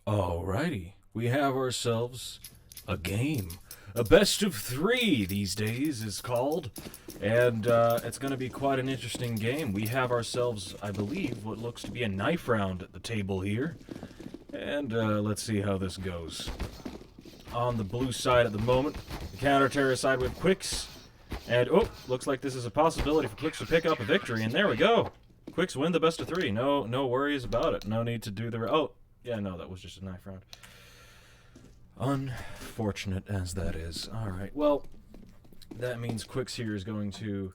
Alrighty, we have ourselves a game. A best of three these days is called, and it's going to be quite an interesting game. We have ourselves, I believe, what looks to be a knife round at the table here, and let's see how this goes. On the blue side at the moment, the counter-terror side with Quixz, and oh, looks like this is a possibility for Quixz to pick up a victory, and there we go. Quixz win the best of three. No worries about it. No need to do the... Oh, yeah, no, that was just a knife round. Unfortunate as that is. Alright, well, that means Quixz here is going to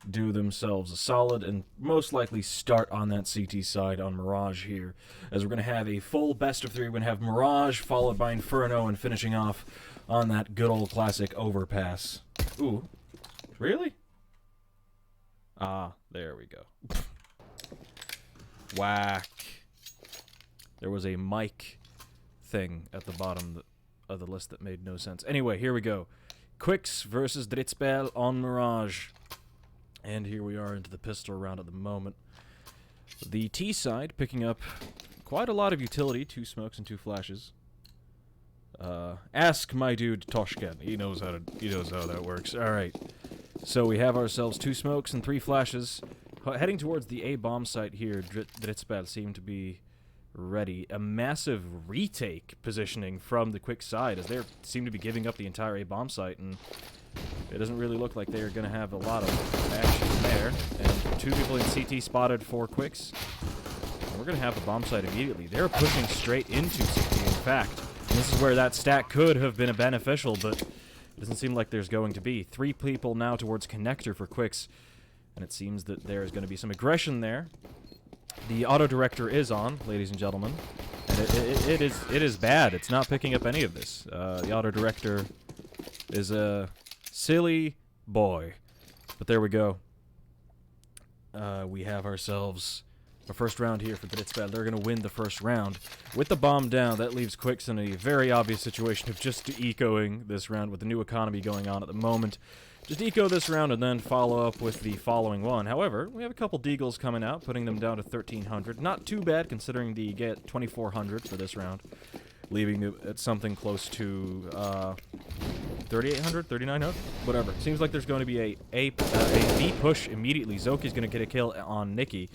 do themselves a solid and most likely start on that CT side on Mirage here, as we're going to have a full best of three. We're going to have Mirage followed by Inferno and finishing off on that good old classic overpass. Ooh, really? Ah, there we go. Whack. There was a mic thing at the bottom of the list that made no sense. Anyway, here we go. Quixz versus Drittspill on Mirage. And here we are into the pistol round at the moment. The T side picking up quite a lot of utility. 2 smokes and 2 flashes. Ask my dude Toshken. He knows how that works. Alright. So we have ourselves 2 smokes and 3 flashes. Heading towards the A bomb site here, Drittspill seem to be ready. A massive retake positioning from the Quixz side, as they seem to be giving up the entire A bomb site, and it doesn't really look like they're going to have a lot of action there. And 2 people in CT spotted for Quixz. And we're going to have the bomb site immediately. They're pushing straight into CT, in fact. And this is where that stack could have been beneficial, but it doesn't seem like there's going to be. 3 people now towards connector for Quixz, and it seems that there is going to be some aggression there. The auto-director is on, ladies and gentlemen, and it is bad. It's not picking up any of this. The auto-director is a silly boy. But there we go. We have ourselves a first round here for the Drittspill. They're going to win the first round. With the bomb down, that leaves Quixz in a very obvious situation of just ecoing this round with the new economy going on at the moment. Just eco this round and then follow up with the following one. However, we have a couple deagles coming out, putting them down to 1,300. Not too bad considering the get 2,400 for this round, leaving it at something close to 3,800, 3,900, whatever. Seems like there's going to be a B push immediately. Zoki's going to get a kill on Nikki.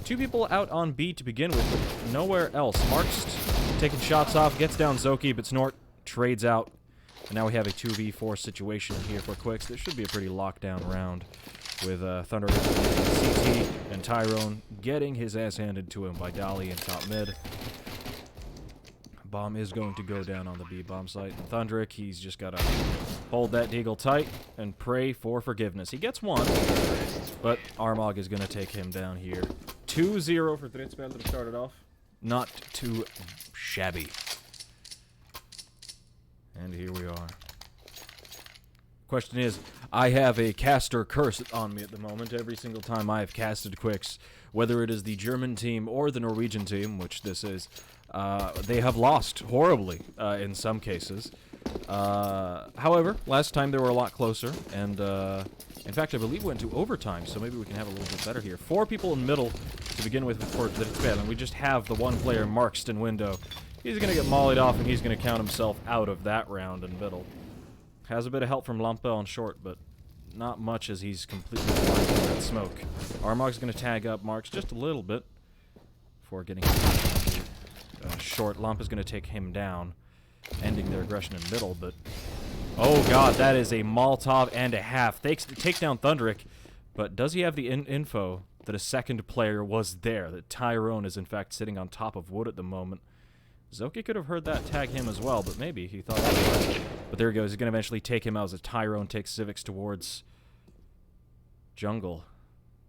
2 people out on B to begin with, but nowhere else. Mark's taking shots off, gets down Zoki, but Snort trades out. And now we have a 2v4 situation here for Quixz. This should be a pretty lockdown round, with Thunder CT and Tyrone getting his ass handed to him by Dolly in top mid. Bomb is going to go down on the B bomb site. And Thundrick, he's just got to hold that deagle tight and pray for forgiveness. He gets 1, but Armog is going to take him down here. 2-0 for Drittspill to start it off. Not too shabby. And here we are. Question is, I have a caster curse on me at the moment. Every single time I have casted Quixz, whether it is the German team or the Norwegian team, which this is, they have lost horribly in some cases. However, last time they were a lot closer, and in fact, I believe went to overtime, so maybe we can have a little bit better here. 4 people in middle to begin with for the Drittspill, and we just have the one player, Markston Window. He's going to get mollied off, and he's going to count himself out of that round in middle. Has a bit of help from Lampe on short, but not much as he's completely blind to that smoke. Armog's going to tag up Marks just a little bit before getting short. Lampe's going to take him down, ending their aggression in middle, but... Oh god, that is a Molotov and a half. Take down Thundrick, but does he have the info that a second player was there, that Tyrone is in fact sitting on top of wood at the moment? Zoki could have heard that tag him as well, but maybe he thought otherwise. But there he goes. He's going to eventually take him out as Tyrone takes Civics towards jungle.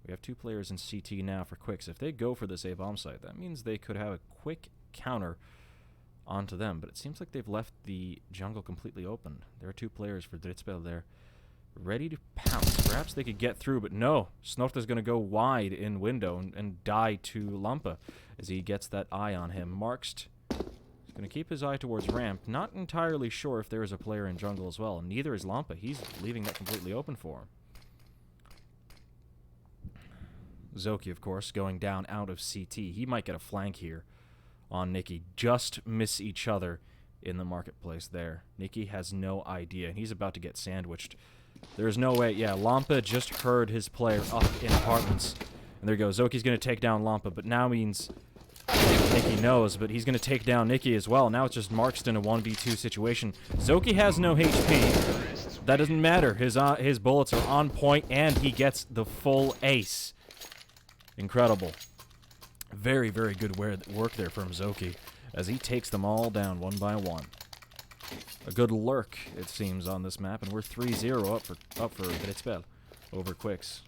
We have 2 players in CT now for Quixz. If they go for this A bomb site, that means they could have a quick counter onto them. But it seems like they've left the jungle completely open. There are 2 players for Drittspill there, ready to pounce. Perhaps they could get through, but no. Snort is going to go wide in window and die to Lampe as he gets that eye on him. Markst going to keep his eye towards ramp. Not entirely sure if there is a player in jungle as well. And neither is Lampe. He's leaving that completely open for him. Zoki, of course, going down out of CT. He might get a flank here on Nikki. Just miss each other in the marketplace there. Nikki has no idea, and he's about to get sandwiched. There's no way. Yeah, Lampa just heard his player up in apartments. And there you go. Zoki's going to take down Lampa, but now means Nikki knows, but he's going to take down Nikki as well. Now it's just Markst in a 1v2 situation. Zoki has no HP. That doesn't matter. His bullets are on point, and he gets the full ace. Incredible. Very, very good work there from Zoki as he takes them all down one by one. A good lurk, it seems, on this map, and we're 3-0 up for Drittspill over Quixz.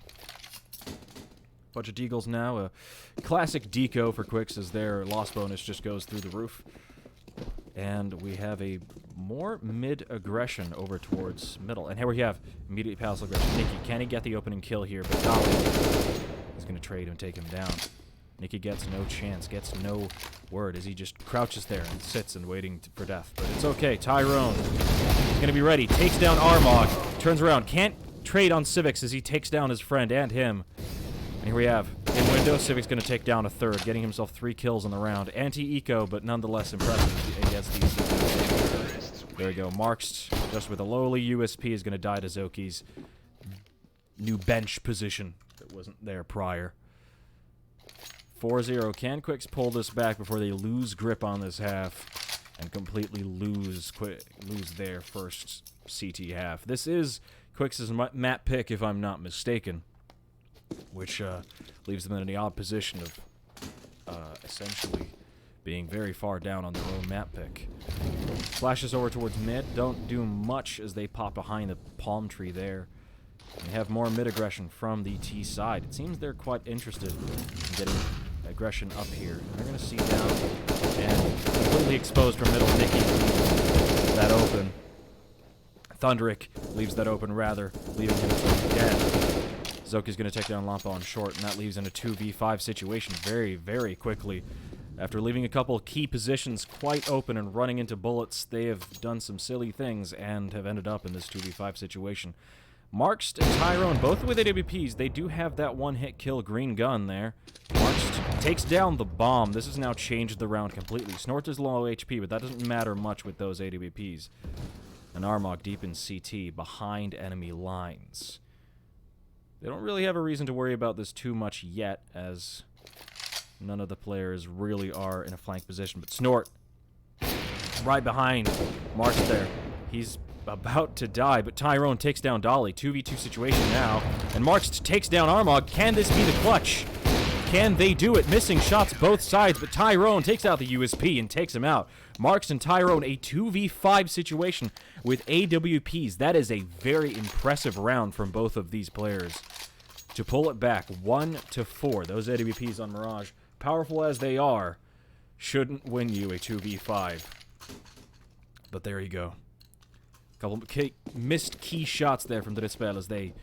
Bunch of deagles now. A classic deco for Quixz as their loss bonus just goes through the roof. And we have a more mid-aggression over towards middle. And here we have immediate passive aggression. Nikki, can he get the opening kill here? But Dolly is going to trade and take him down. Nikki gets no chance, gets no word as he just crouches there and sits and waiting for death. But it's okay. Tyrone is going to be ready. Takes down Armog. Turns around. Can't trade on Civics as he takes down his friend and him. And here we have, in window, Civic's going to take down a third, getting himself 3 kills in the round. Anti-eco, but nonetheless impressive against these. There we go. Markst, just with a lowly USP, is going to die to Zoki's new bench position that wasn't there prior. 4-0. Can Quixz pull this back before they lose grip on this half and completely lose their first CT half? This is Quix's map pick, if I'm not mistaken, which leaves them in an odd position of essentially being very far down on their own map pick. Flashes over towards mid. Don't do much as they pop behind the palm tree there. We have more mid-aggression from the T side. It seems they're quite interested in getting aggression up here. They're going to see down and completely exposed from middle. Nikki leaves that open. Thunderic leaves that open rather, leaving him dead. Zoki's going to take down Lampa on short, and that leaves in a 2v5 situation very, very quickly. After leaving a couple key positions quite open and running into bullets, they have done some silly things and have ended up in this 2v5 situation. Markst and Tyrone, both with AWPs, they do have that one-hit kill green gun there. Markst takes down the bomb. This has now changed the round completely. Snort is low HP, but that doesn't matter much with those AWPs. And Armog deep in CT, behind enemy lines. They don't really have a reason to worry about this too much yet, as none of the players really are in a flank position. But Snort, right behind Markst there. He's about to die, but Tyrone takes down Dolly. 2v2 situation now, and Markst takes down Armog. Can this be the clutch? Can they do it? Missing shots both sides, but Tyrone takes out the USP and takes him out. Markst and Tyrone, a 2v5 situation with AWPs. That is a very impressive round from both of these players. To pull it back 1-4, those AWPs on Mirage, powerful as they are, shouldn't win you a 2v5. But there you go. Couple missed key shots there from Drittspill as they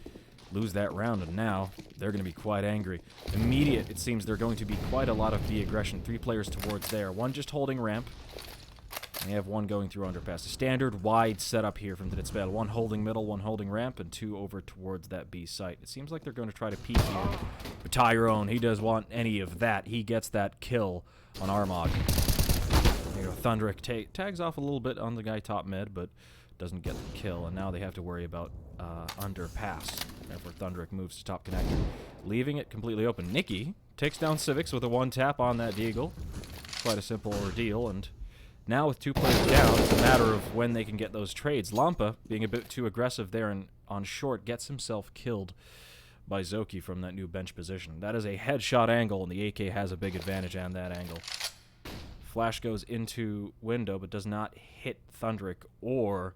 lose that round, and now they're going to be quite angry. Immediate, it seems they're going to be quite a lot of the aggression. 3 players towards there. One just holding ramp. They have one going through underpass. A standard wide setup here from Drittspill. One holding middle, one holding ramp, and 2 over towards that B site. It seems like they're going to try to peek here. But Tyrone, he does want any of that. He gets that kill on Armog. There you go. Thunderic tags off a little bit on the guy top mid, but doesn't get the kill, and now they have to worry about underpass. Therefore, Thunderic moves to top connector, leaving it completely open. Nikki takes down Civics with a 1-tap on that deagle. Quite a simple ordeal, and now with 2 players down, it's a matter of when they can get those trades. Lampa, being a bit too aggressive there and on short, gets himself killed by Zoki from that new bench position. That is a headshot angle, and the AK has a big advantage on that angle. Flash goes into window, but does not hit Thunderic or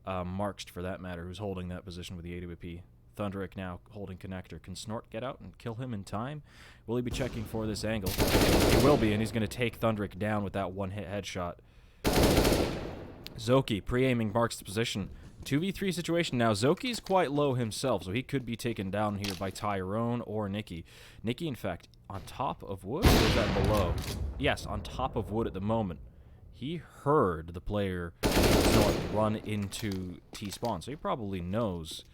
Markst, for that matter, who's holding that position with the AWP. Thunderic now holding connector. Can Snort get out and kill him in time? Will he be checking for this angle? He will be, and he's going to take Thunderic down with that one-hit headshot. Zoki pre-aiming Markst's position. 2v3 situation now. Zoki's quite low himself, so he could be taken down here by Tyrone or Nikki. Nikki, in fact, on top of wood, or is that below? Yes, on top of wood at the moment. He heard the player Snort run into T-spawn, so he probably knows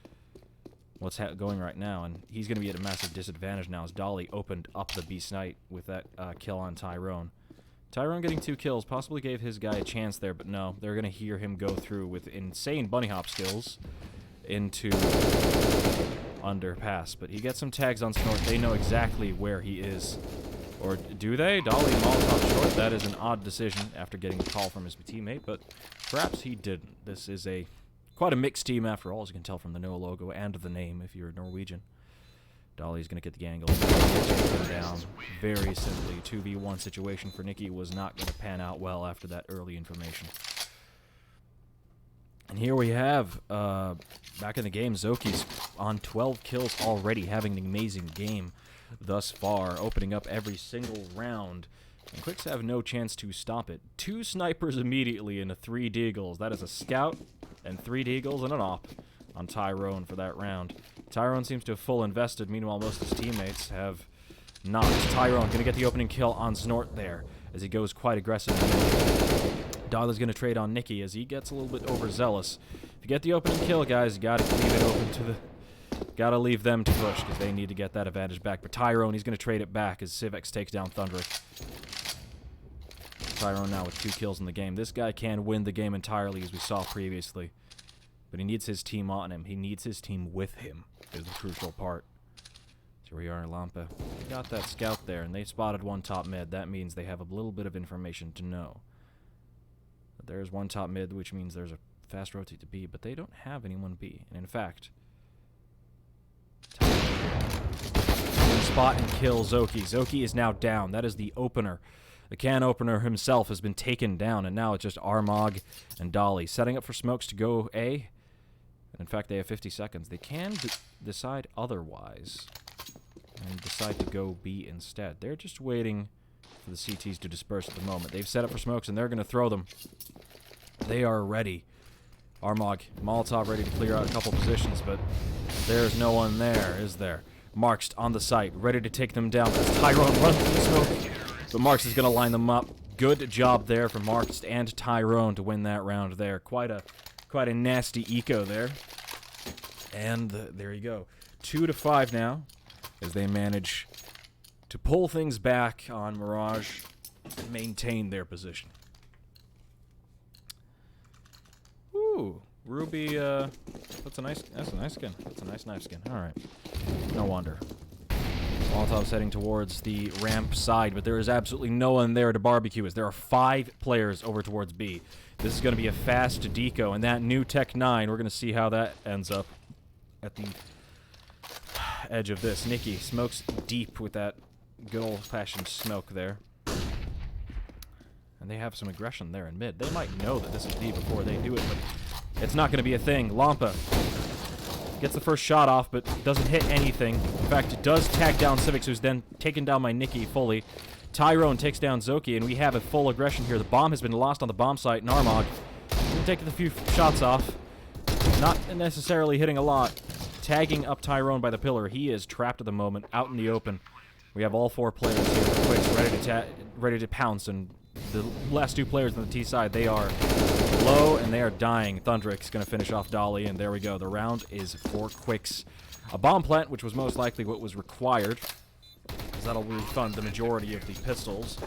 what's going right now, and he's going to be at a massive disadvantage now as Dolly opened up the B site with that kill on Tyrone. Tyrone getting 2 kills possibly gave his guy a chance there, but no. They're going to hear him go through with insane bunny hop skills into underpass. But he gets some tags on Snort. They know exactly where he is. Or do they? Dolly Molotov short. That is an odd decision after getting a call from his teammate, but perhaps he didn't. This is quite a mixed team after all, as you can tell from the no logo and the name if you're Norwegian. Dolly's going to get the angle. Take him down very simply. 2v1 situation for Nikki was not going to pan out well after that early information. And here we have, back in the game, Zoki's on 12 kills already, having an amazing game thus far, opening up every single round. And Quixz have no chance to stop it. 2 snipers immediately into 3 deagles. That is a scout and 3 deagles and an op on Tyrone for that round. Tyrone seems to have full invested. Meanwhile, most of his teammates have not. Tyrone going to get the opening kill on Snort there as he goes quite aggressive. Dolly's going to trade on Nikki as he gets a little bit overzealous. If you get the opening kill, guys, you got to leave it open to the... Got to leave them to push because they need to get that advantage back. But Tyrone, he's going to trade it back as Civex takes down Thundrick. Tyrone now with 2 kills in the game. This guy can win the game entirely, as we saw previously. But he needs his team on him. He needs his team with him, is the crucial part. So we are in Lampe. They got that scout there, and they spotted one top mid. That means they have a little bit of information to know. But there's one top mid, which means there's a fast rotate to B, but they don't have anyone B. And in fact, spot and kill Zoki. Zoki is now down. That is the opener. The can opener himself has been taken down, and now it's just Armog and Dolly setting up for smokes to go A. And in fact, they have 50 seconds. They can decide otherwise and decide to go B instead. They're just waiting for the CTs to disperse at the moment. They've set up for smokes, and they're going to throw them. They are ready. Armog, Molotov ready to clear out a couple positions, but there's no one there, is there? Marks on the site, ready to take them down. As Tyrone runs through the smoke, but Marks is going to line them up. Good job there for Marks and Tyrone to win that round there. Quite a nasty eco there. And there you go. 2-5 now, as they manage to pull things back on Mirage and maintain their position. Ooh, Ruby, that's a nice skin. That's a nice knife skin. Alright. No wonder. Molotov's heading towards the ramp side, but there is absolutely no one there to barbecue as there are 5 players over towards B. This is going to be a fast deco, and that new Tech 9, we're going to see how that ends up at the edge of this. Nikki smokes deep with that good old-fashioned smoke there. And they have some aggression there in mid. They might know that this is B before they do it, but it's not going to be a thing. Lampe gets the first shot off, but doesn't hit anything. In fact, it does tag down Civex, who's then taken down by Nikki fully. Tyrone takes down Zoki, and we have a full aggression here. The bomb has been lost on the bomb site, and Armog taking a few shots off. Not necessarily hitting a lot. Tagging up Tyrone by the pillar. He is trapped at the moment, out in the open. We have all 4 players here for Quixz, ready to pounce, and the last 2 players on the T side, they are low and they are dying. Thundrick's going to finish off Dolly, and there we go. The round is for Quixz. A bomb plant, which was most likely what was required, because that'll refund the majority of the pistols.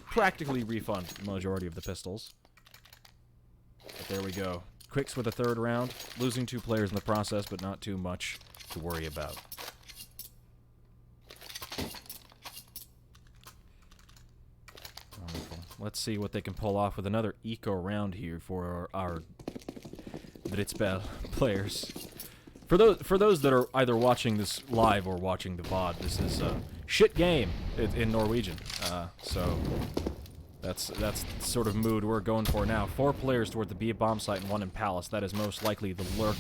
Practically refund the majority of the pistols. But there we go. Quixz with a 3rd round, losing 2 players in the process, but not too much to worry about. Let's see what they can pull off with another eco round here for our Drittspill players. For those that are either watching this live or watching the VOD, this is a shit game in Norwegian. So that's the sort of mood we're going for now. 4 players toward the B bomb site and 1 in Palace. That is most likely the lurk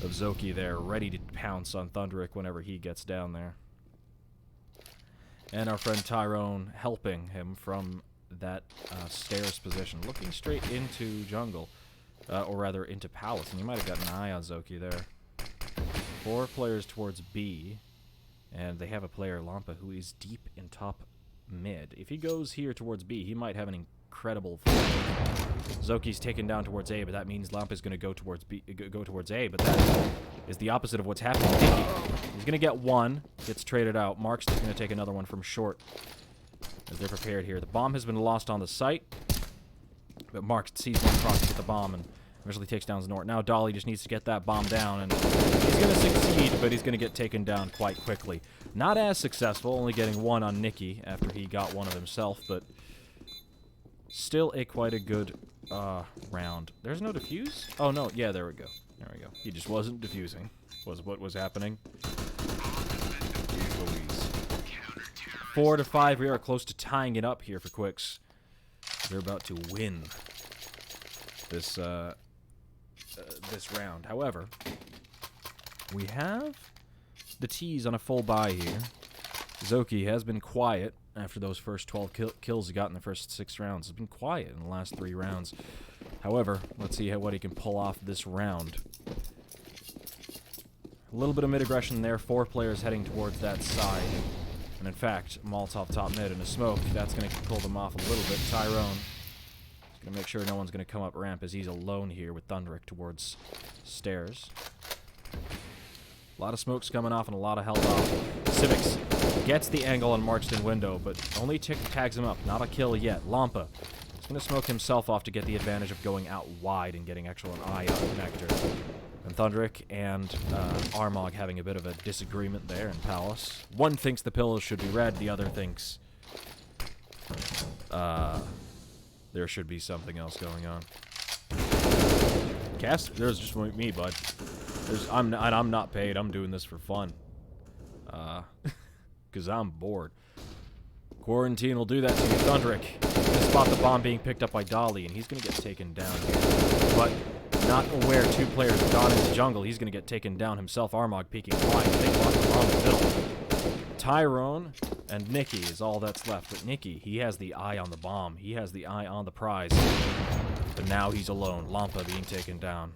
of Zoki there, ready to pounce on Thundrick whenever he gets down there. And our friend Tyrone helping him from that stairs position, looking straight into jungle, or rather into Palace, and you might have got an eye on Zoki there. 4 players towards B, and they have a player, Lampe, who is deep in top mid. If he goes here towards B, he might have an incredible fight. Zoki's taken down towards A, but that means Lampe's going to go towards B, go towards A, but that is the opposite of what's happening. He's going to get 1, gets traded out. Marks is going to take another one from short. as they're prepared here. The bomb has been lost on the site, but Mark sees one cross to get the bomb and eventually takes down Znort. Now Dolly just needs to get that bomb down, and he's going to succeed, but he's going to get taken down quite quickly. Not as successful, only getting one on Nikki after he got one of himself, but still quite a good round. There's no defuse? Oh, no. Yeah, there we go. There we go. He just wasn't defusing, was what was happening. Jeez Louise. 4-5. We are close to tying it up here for Quixz. They're about to win this this round. However, we have the T's on a full buy here. Zoki has been quiet after those first 12 kills he got in the first 6 rounds. He's been quiet in the last 3 rounds. However, let's see what he can pull off this round. A little bit of mid-aggression there. 4 players heading towards that side. And in fact, Molotov top mid and a smoke. That's going to pull them off a little bit. Tyrone is going to make sure no one's going to come up ramp as he's alone here with Thunderic towards stairs. A lot of smokes coming off and a lot of held off. Civics gets the angle on Markston window, but only tags him up. Not a kill yet. Lampa is going to smoke himself off to get the advantage of going out wide and getting actual an eye on connector. And Thunderic and Armog having a bit of a disagreement there in Palace. One thinks the pillows should be red, the other thinks there should be something else going on. Cast? There's just me, bud. I'm not paid. I'm doing this for fun. Because I'm bored. Quarantine will do that to you. Thunderic gonna spot the bomb being picked up by Dolly, and he's going to get taken down here. But not aware 2 players have gone into jungle. He's going to get taken down himself. Armog peeking wide. They lost the bomb in the middle. Tyrone and Nikki is all that's left. But Nikki, he has the eye on the bomb. He has the eye on the prize. But now he's alone. Lampa being taken down.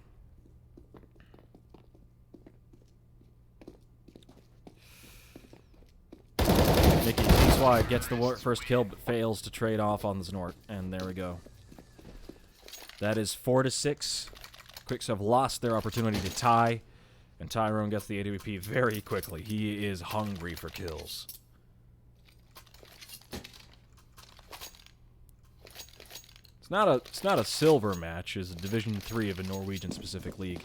Nikki peeks wide, gets the first kill, but fails to trade off on the Znort. And there we go. That is 4-6. Quixz have lost their opportunity to tie, and Tyrone gets the AWP very quickly. He is hungry for kills. It's not a silver match. It's a Division 3 of a Norwegian specific league.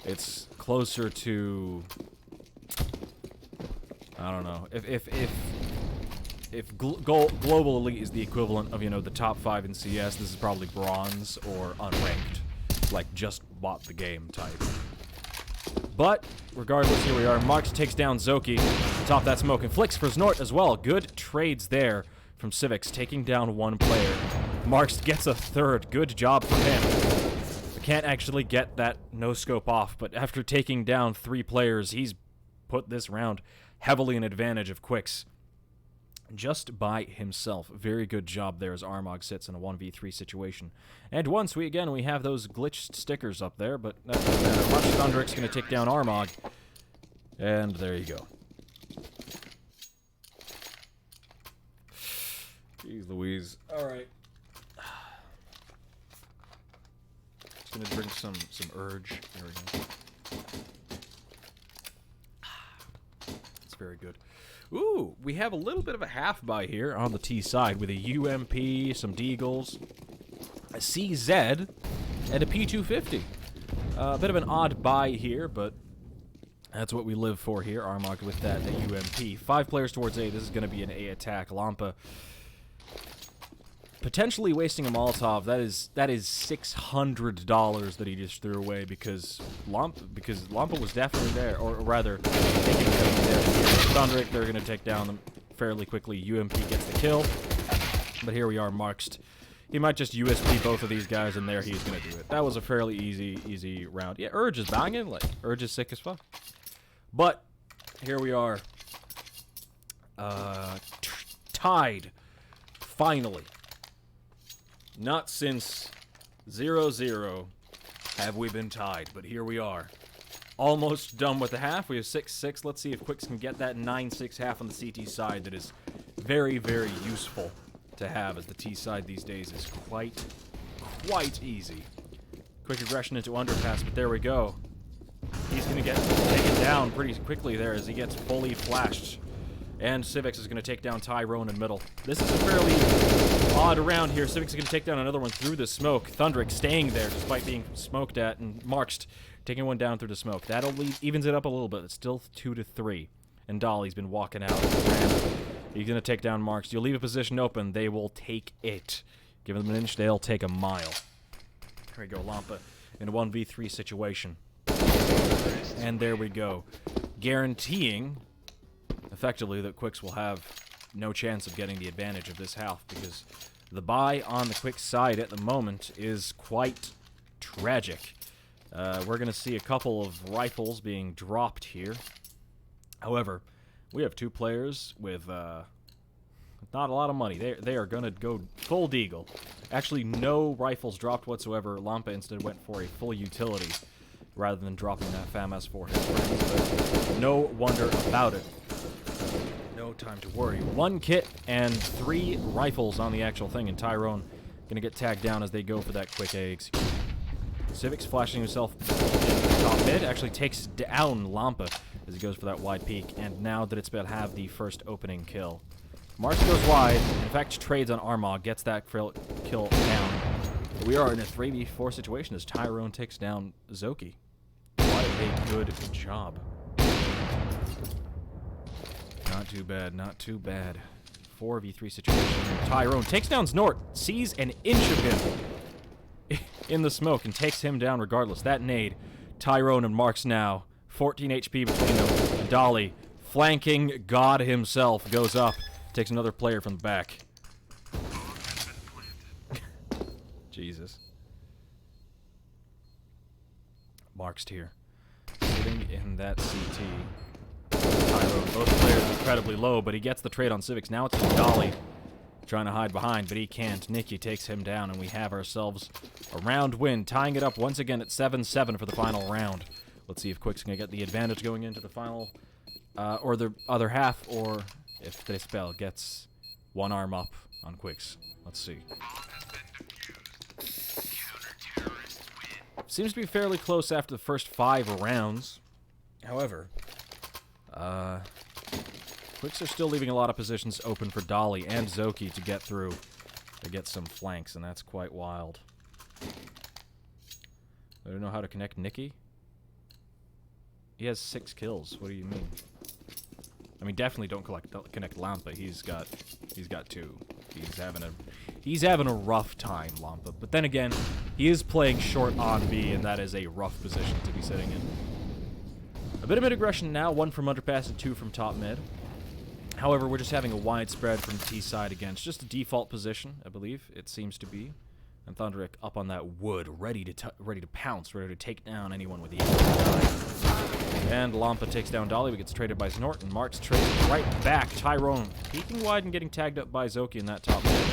It's closer to, I don't know. If Global Elite is the equivalent of, you know, the top 5 in CS, this is probably bronze or unranked. Like, just bought the game type. But, regardless, here we are. Marks takes down Zoki. Top that smoke and flicks for Znort as well. Good trades there from Civics, taking down 1 player. Marks gets a 3rd. Good job for him. Can't actually get that no-scope off, but after taking down 3 players, he's put this round heavily in advantage of Quixz. Just by himself. Very good job there as Armog sits in a 1v3 situation. And once we have those glitched stickers up there, but that doesn't matter much. Thunderic's going to take down Armog. And there you go. Jeez Louise. Alright. Just going to drink some Urge. There we go. It's very good. Ooh, we have a little bit of a half buy here on the T side with a UMP, some Deagles, a CZ, and a P250. A bit of an odd buy here, but that's what we live for here. Armog with that UMP. 5 players towards A. This is going to be an A attack. Lampa potentially wasting a Molotov. That is $600 that he just threw away because Lampa was definitely there, or rather, thinking that he was there. Thunderic, they're going to take down them fairly quickly. UMP gets the kill, but here we are, Marked. He might just USP both of these guys, and there he's going to do it. That was a fairly easy round. Yeah, Urge is banging. Like, Urge is sick as fuck. But here we are, tied, finally. Not since 0-0 have we been tied, but here we are. Almost done with the half. We have 6-6. Let's see if Quixz can get that 9-6 half on the CT side. That is very, very useful to have, as the T side these days is quite easy. Quick aggression into underpass, but there we go. He's going to get taken down pretty quickly there as he gets fully flashed. And Civix is going to take down Tyrone in middle. This is a fairly odd round here. Civix is going to take down another one through the smoke. Thundrick staying there despite being smoked at, and Marks taking one down through the smoke. That'll evens it up a little bit. It's still 2-3. And Dolly's been walking out. He's going to take down Marks. You'll leave a position open. They will take it. Give them an inch, they'll take a mile. There we go, Lampa in a 1v3 situation. And there we go. Guaranteeing, effectively, that Quixz will have no chance of getting the advantage of this half, because the buy on the Quixz side at the moment is quite tragic. We're going to see a couple of rifles being dropped here. However, we have two players with not a lot of money. They are going to go full deagle. Actually, no rifles dropped whatsoever. Lampa instead went for a full utility rather than dropping that FAMAS for his friends. But no wonder about it. No time to worry. 1 kit and 3 rifles on the actual thing, and Tyrone going to get tagged down as they go for that quick A execution. Civix flashing himself in top mid actually takes down Lampa as he goes for that wide peek, and now Drittspill have the first opening kill. Mars goes wide, in fact trades on Armagh, gets that kill down. We are in a 3v4 situation as Tyrone takes down Zoki. What a good job. Not too bad, not too bad. 4v3 situation. Tyrone takes down Snort, sees an inch of him in the smoke and takes him down regardless. That nade, Tyrone and Marks now. 14 HP between them. And Dolly, flanking God himself, goes up. Takes another player from the back. Jesus. Marks here. Sitting in that CT. Tyrone, both players incredibly low, but he gets the trade on Civix. Now it's Dolly trying to hide behind, but he can't. Nikki takes him down, and we have ourselves a round win, tying it up once again at 7-7 for the final round. Let's see if Quixz can get the advantage going into the final, or the other half, or if Drittspill gets one arm up on Quixz. Let's see. Seems to be fairly close after the first 5 rounds. However, Quixz are still leaving a lot of positions open for Dolly and Zoki to get through, to get some flanks, and that's quite wild. I don't know how to connect Nikki. He has 6 kills. What do you mean? I mean, definitely don't connect Lampa. He's got 2. He's having a rough time, Lampa. But then again, he is playing short on B, and that is a rough position to be sitting in. A bit of mid aggression now, 1 from underpass and 2 from top mid. However, we're just having a wide spread from the T side again. It's just a default position, I believe it seems to be. And Thundrick up on that wood, ready to pounce, ready to take down anyone with the aim. And Lampa takes down Dolly, but gets traded by Snort, and Marks trades right back. Tyrone peeking wide and getting tagged up by Zoki in that top mid,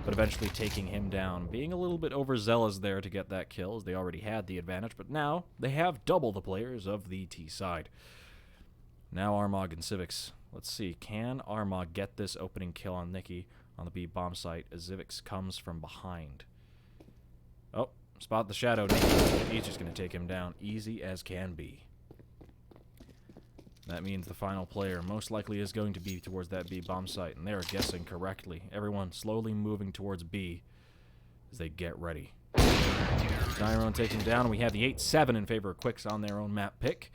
but eventually taking him down. Being a little bit overzealous there to get that kill, as they already had the advantage, but now they have double the players of the T side. Now Armagh and Civix. Let's see, can Armagh get this opening kill on Nikki on the B bomb site as Civix comes from behind? Oh, spot the shadow. He's just going to take him down. Easy as can be. That means the final player most likely is going to be towards that B bomb site, and they're guessing correctly. Everyone slowly moving towards B as they get ready. Tyrone taking down. We have the 8-7 in favor of Quixz on their own map pick.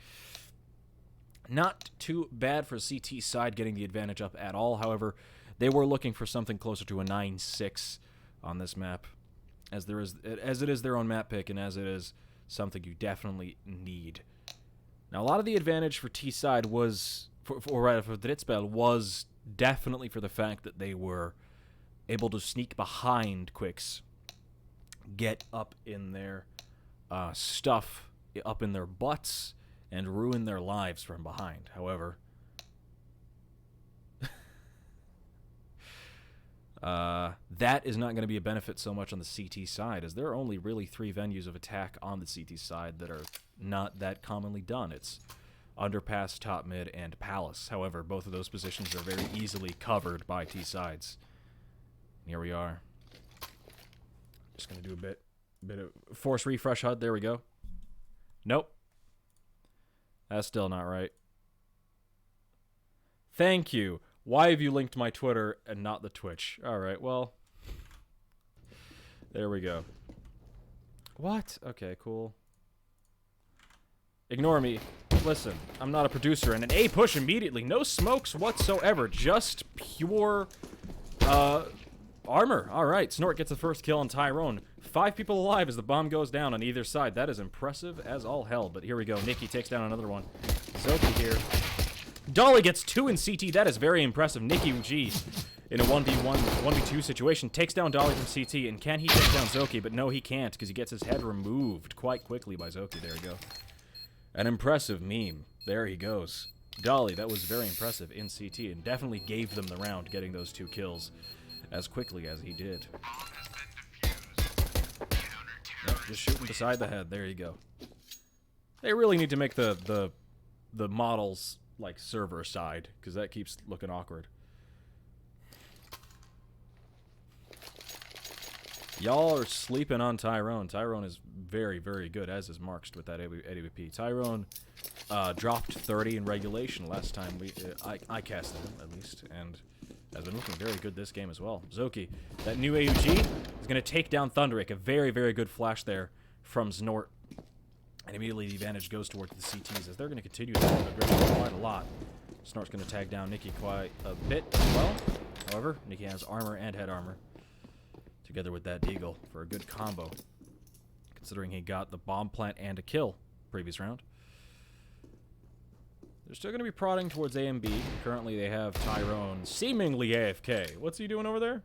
Not too bad for CT side getting the advantage up at all. However, they were looking for something closer to a 9-6 on this map. As it is their own map pick, and as it is something you definitely need. Now, a lot of the advantage for T side was for Drittspill was definitely for the fact that they were able to sneak behind Quixz, get up in their stuff, up in their butts, and ruin their lives from behind. However, that is not going to be a benefit so much on the CT side, as there are only really 3 venues of attack on the CT side that are not that commonly done. It's underpass, top mid, and palace. However, both of those positions are very easily covered by T sides. And here we are. Just going to do a bit of force refresh HUD. There we go. Nope. That's still not right. Thank you. Why have you linked my Twitter and not the Twitch? Alright, well. There we go. What? Okay, cool. Ignore me. Listen, I'm not a producer. And an A push immediately. No smokes whatsoever. Just pure, armor. Alright, Snort gets the first kill on Tyrone. 5 people alive as the bomb goes down on either side. That is impressive as all hell. But here we go. Nikki takes down another one. Zoki here. Dolly gets 2 in CT. That is very impressive. Nikki, geez, in a 1v1, 1v2 situation, takes down Dolly from CT. And can he take down Zoki? But no, he can't, because he gets his head removed quite quickly by Zoki. There we go. An impressive meme. There he goes. Dolly, that was very impressive in CT, and definitely gave them the round, getting those 2 kills as quickly as he did. Yep, just shooting beside the head. There you go. They really need to make the models like server side, because that keeps looking awkward. Y'all are sleeping on Tyrone. Tyrone is very, very good, as is Marked with that AWP. Tyrone dropped 30 in regulation last time I casted him, at least, and has been looking very good this game as well. Zoki, that new AUG is going to take down Thunderic. A very, very good flash there from Snort. And immediately the advantage goes towards the CTs, as they're going to continue to aggressive quite a lot. Snort's going to tag down Nikki quite a bit as well. However, Nikki has armor and head armor, together with that Deagle for a good combo, considering he got the bomb plant and a kill previous round. They're still going to be prodding towards A and B. Currently, they have Tyrone seemingly AFK. What's he doing over there?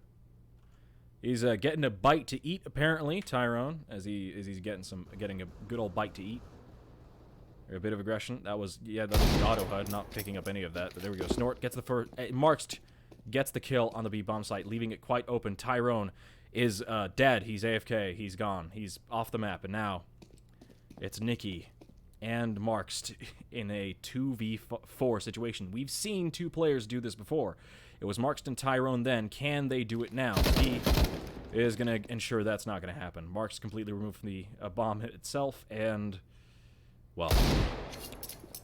He's getting a bite to eat, apparently, Tyrone, as he's getting a good old bite to eat. A bit of aggression. That was the auto HUD, not picking up any of that. But there we go. Snort gets the first. Marked gets the kill on the B bomb site, leaving it quite open. Tyrone is dead. He's AFK. He's gone. He's off the map. And now it's Nikki and Marked in a 2v4 situation. We've seen 2 players do this before. It was Marked and Tyrone then. Can they do it now? He is going to ensure that's not going to happen. Marked's completely removed from the bomb hit itself, and, well,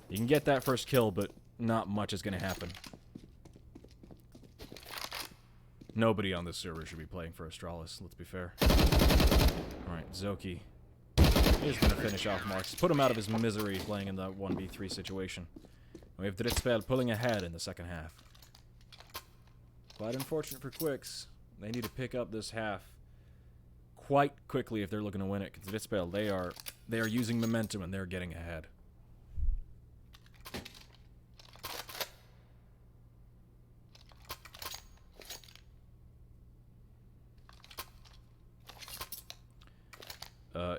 you can get that first kill, but not much is going to happen. Nobody on this server should be playing for Astralis, let's be fair. Alright, Zoki is going to finish off Marked. Put him out of his misery playing in the 1v3 situation. We have Drittspill pulling ahead in the second half. Quite unfortunate for Quixz. They need to pick up this half quite quickly if they're looking to win it. Because Drittspill, they are using momentum and they're getting ahead.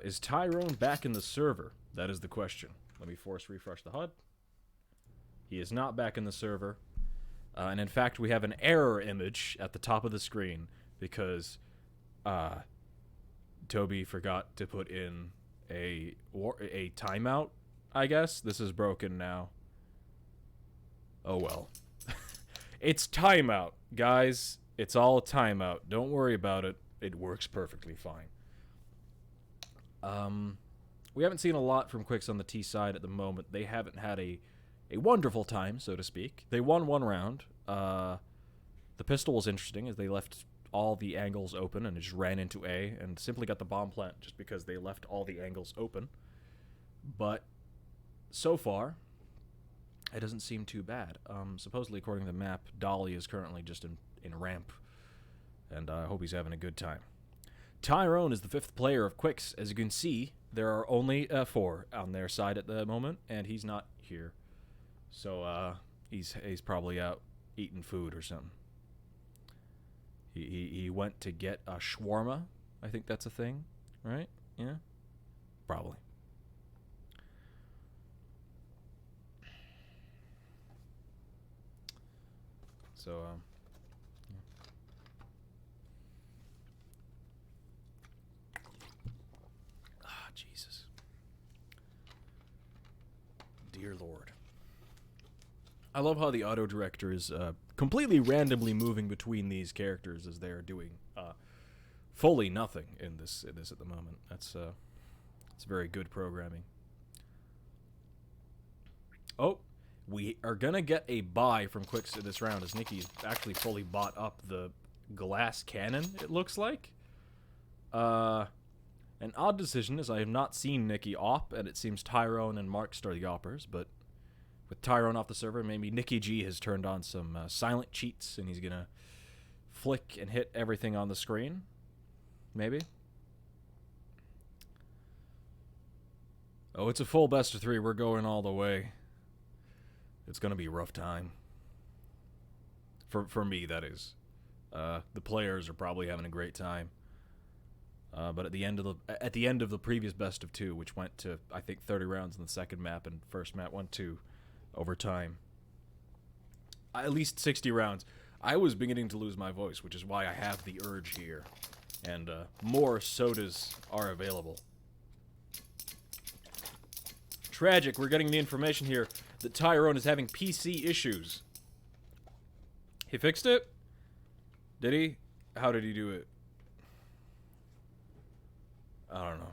Is Tyrone back in the server? That is the question. Let me force refresh the HUD. He is not back in the server. And in fact, we have an error image at the top of the screen because Toby forgot to put in a timeout, I guess. This is broken now. Oh well. It's timeout, guys. It's all a timeout. Don't worry about it. It works perfectly fine. We haven't seen a lot from Quixz on the T side at the moment. They haven't had a wonderful time, so to speak. They won 1 round. The pistol was interesting, as they left all the angles open and just ran into A and simply got the bomb plant just because they left all the angles open. But so far, it doesn't seem too bad. Supposedly, according to the map, Dolly is currently just in ramp, and I hope he's having a good time. Tyrone is the 5th player of Quixz. As you can see, there are only 4 on their side at the moment, and he's not here. So he's probably out eating food or something. He went to get a shawarma. I think that's a thing, right? Yeah, probably. So yeah. Jesus. Dear Lord. I love how the auto director is completely randomly moving between these characters as they are doing fully nothing in this at the moment. That's it's very good programming. Oh, We are going to get a buy from Quixz in this round, as Nikki's actually fully bought up the glass cannon, it looks like. An odd decision, as I have not seen Nikki op, and it seems Tyrone and Markst are the oppers, but with Tyrone off the server, maybe Nikki G has turned on some silent cheats, and he's going to flick and hit everything on the screen. Maybe. Oh, it's a full best of 3. We're going all the way. It's going to be a rough time. For me, that is. The players are probably having a great time. But at the end of the previous best of 2, which went to, I think, 30 rounds in the second map, and first map went to overtime. At least 60 rounds. I was beginning to lose my voice, which is why I have the urge here. And more sodas are available. Tragic, we're getting the information here that Tyrone is having PC issues. He fixed it? Did he? How did he do it? I don't know.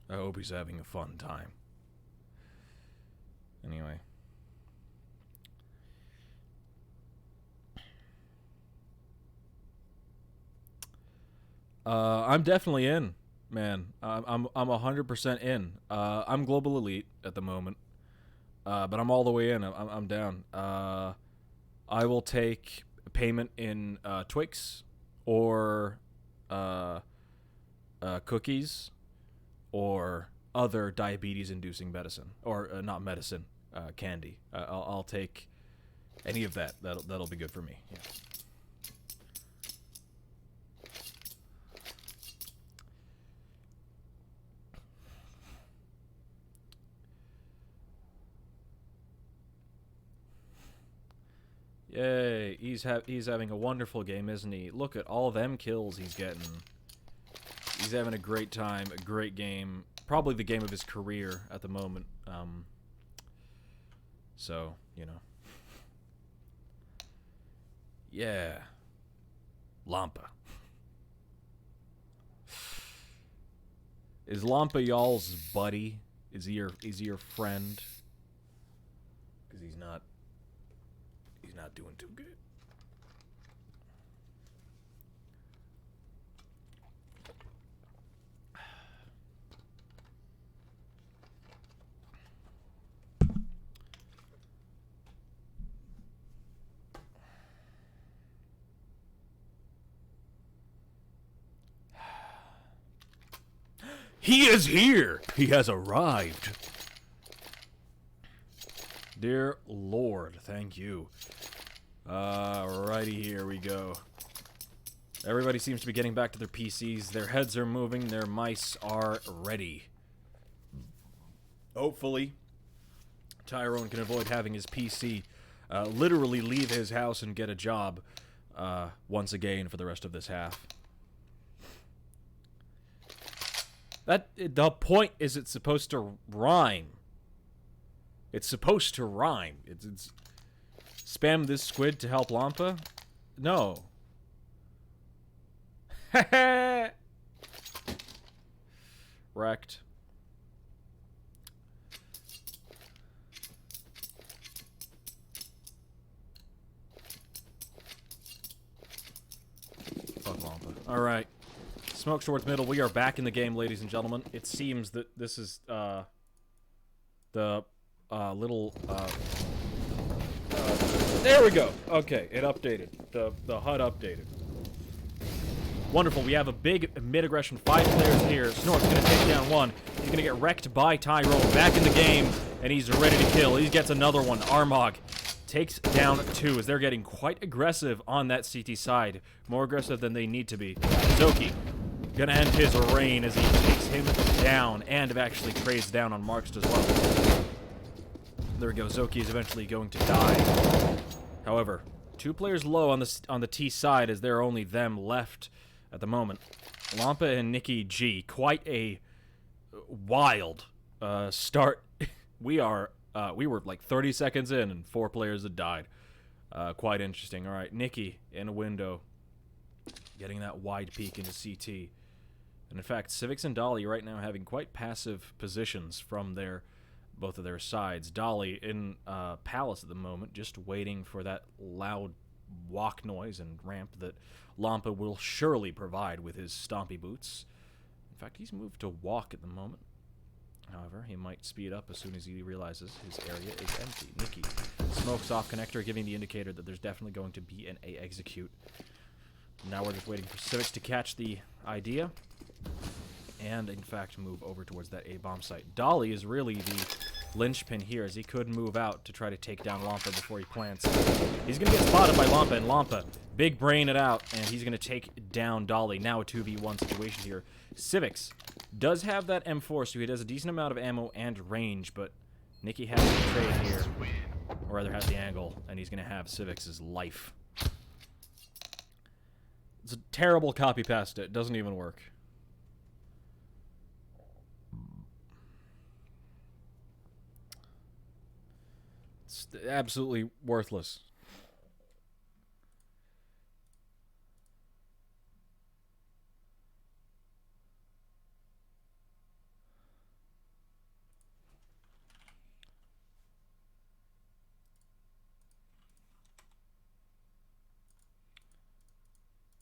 I hope he's having a fun time. Anyway. I'm definitely in, man. I'm 100% in. I'm global elite at the moment, but I'm all the way in. I'm down. I will take payment in Twix or cookies or other diabetes-inducing medicine, or not medicine, candy. I'll take any of that. That'll be good for me. Yeah. Yay, he's having a wonderful game, isn't he? Look at all them kills he's getting. He's having a great time, a great game. Probably the game of his career at the moment. So, you know. Yeah. Lampa. Is Lampa y'all's buddy? Is he your friend? Because he's not doing too good. He is here! He has arrived. Dear Lord, thank you. Alrighty, here we go. Everybody seems to be getting back to their PCs. Their heads are moving. Their mice are ready. Hopefully, Tyrone can avoid having his PC literally leave his house and get a job once again for the rest of this half. The point is it's supposed to rhyme. It's supposed to rhyme. It's spam this squid to help Lampa? No. Wrecked. Fuck Lampa. Alright. Smoke towards middle. We are back in the game, ladies and gentlemen. It seems that this is, the, little, there we go. Okay, it updated. The HUD updated. Wonderful. We have a big mid-aggression. 5 players here. Snork's going to take down 1. He's going to get wrecked by Tyrone. Back in the game, and he's ready to kill. He gets another one. Armog takes down 2 as they're getting quite aggressive on that CT side. More aggressive than they need to be. Zoki going to end his reign as he takes him down and actually trades down on Markst as well. There we go. Zoki is eventually going to die. However, 2 players low on the T side as there are only them left at the moment. Lampa and Nikki G. Quite a wild start. We were like 30 seconds in and 4 players had died. Quite interesting. All right, Nikki in a window, getting that wide peek into CT. And in fact, Civics and Dolly right now having quite passive positions from their both of their sides. Dolly in Palace at the moment, just waiting for that loud walk noise and ramp that Lampa will surely provide with his stompy boots. In fact, he's moved to walk at the moment. However, he might speed up as soon as he realizes his area is empty. Nikki smokes off connector, giving the indicator that there's definitely going to be an A execute. Now we're just waiting for Civics to catch the idea and, in fact, move over towards that A bomb site. Dolly is really the linchpin here, as he could move out to try to take down Lampa before he plants. He's going to get spotted by Lampa, and Lampa big brain it out, and he's going to take down Dolly. Now a 2v1 situation here. Civics does have that M4, so he does a decent amount of ammo and range, but Nikki has the trade here, or rather has the angle, and he's going to have Civics' life. It's a terrible copy past it. It doesn't even work. It's absolutely worthless.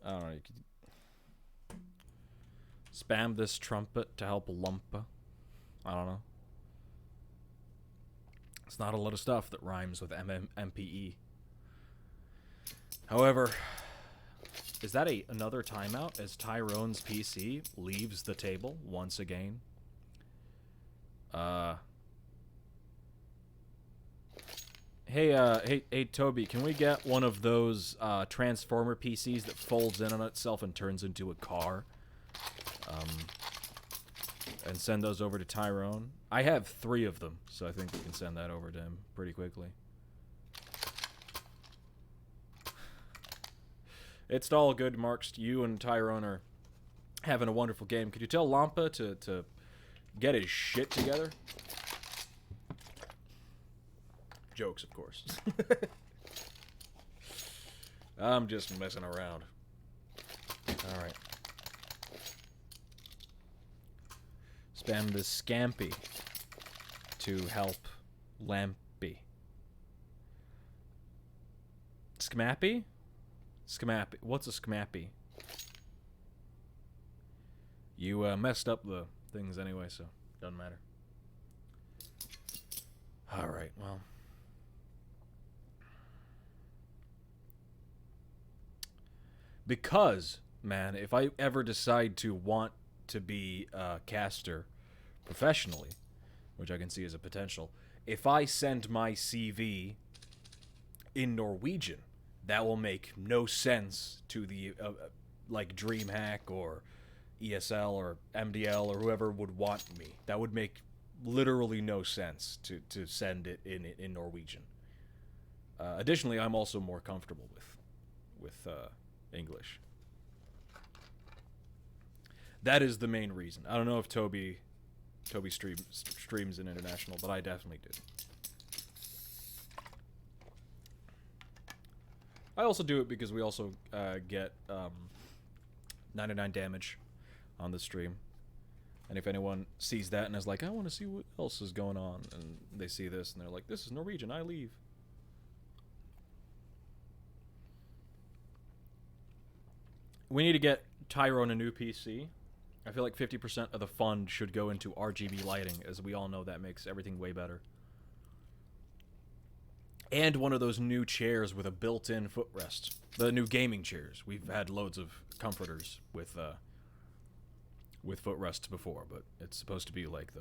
I don't know. You could spam this trumpet to help Lampa. I don't know. It's not a lot of stuff that rhymes with MPE. However, is that another timeout as Tyrone's PC leaves the table once again? Hey, Toby, can we get one of those Transformer PCs that folds in on itself and turns into a car? And send those over to Tyrone. I have 3 of them, so I think we can send that over to him pretty quickly. It's all good, Marks. You and Tyrone are having a wonderful game. Could you tell Lampa to get his shit together? Jokes, of course. I'm just messing around. Alright. Spam the Scampy to help Lampy. Schmappy? Schmappy. What's a Schmappy? You messed up the things anyway, so doesn't matter. Alright, well. Because, man, if I ever decide to want to be a caster professionally, which I can see as a potential, if I send my CV in Norwegian, that will make no sense to the like DreamHack or ESL or MDL or whoever would want me. That would make literally no sense to send it in Norwegian. Additionally, I'm also more comfortable with English. That is the main reason. I don't know if Toby streams in international, but I definitely did. I also do it because we also get 99 damage on the stream. And if anyone sees that and is like, I want to see what else is going on, and they see this and they're like, this is Norwegian, I leave. We need to get Tyrone a new PC. I feel like 50% of the fund should go into RGB lighting, as we all know that makes everything way better. And one of those new chairs with a built-in footrest. The new gaming chairs. We've had loads of comforters with footrests before, but it's supposed to be like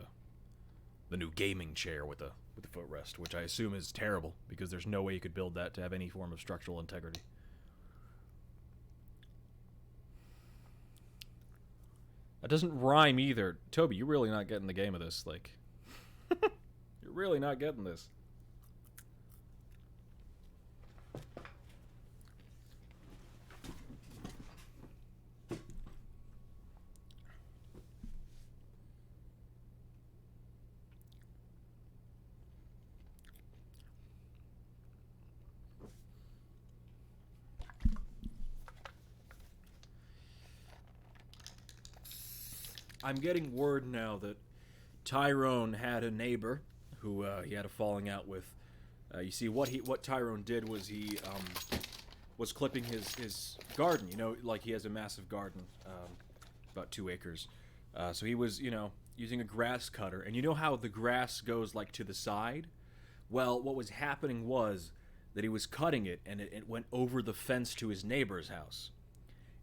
the new gaming chair with the footrest, which I assume is terrible, because there's no way you could build that to have any form of structural integrity. That doesn't rhyme either. Toby, you're really not getting the game of this. Like, you're really not getting this. I'm getting word now that Tyrone had a neighbor who he had a falling out with. You see, what Tyrone did was he was clipping his garden. You know, like he has a massive garden, about 2 acres. So he was, you know, using a grass cutter, and you know how the grass goes like to the side? Well, what was happening was that he was cutting it, and it went over the fence to his neighbor's house.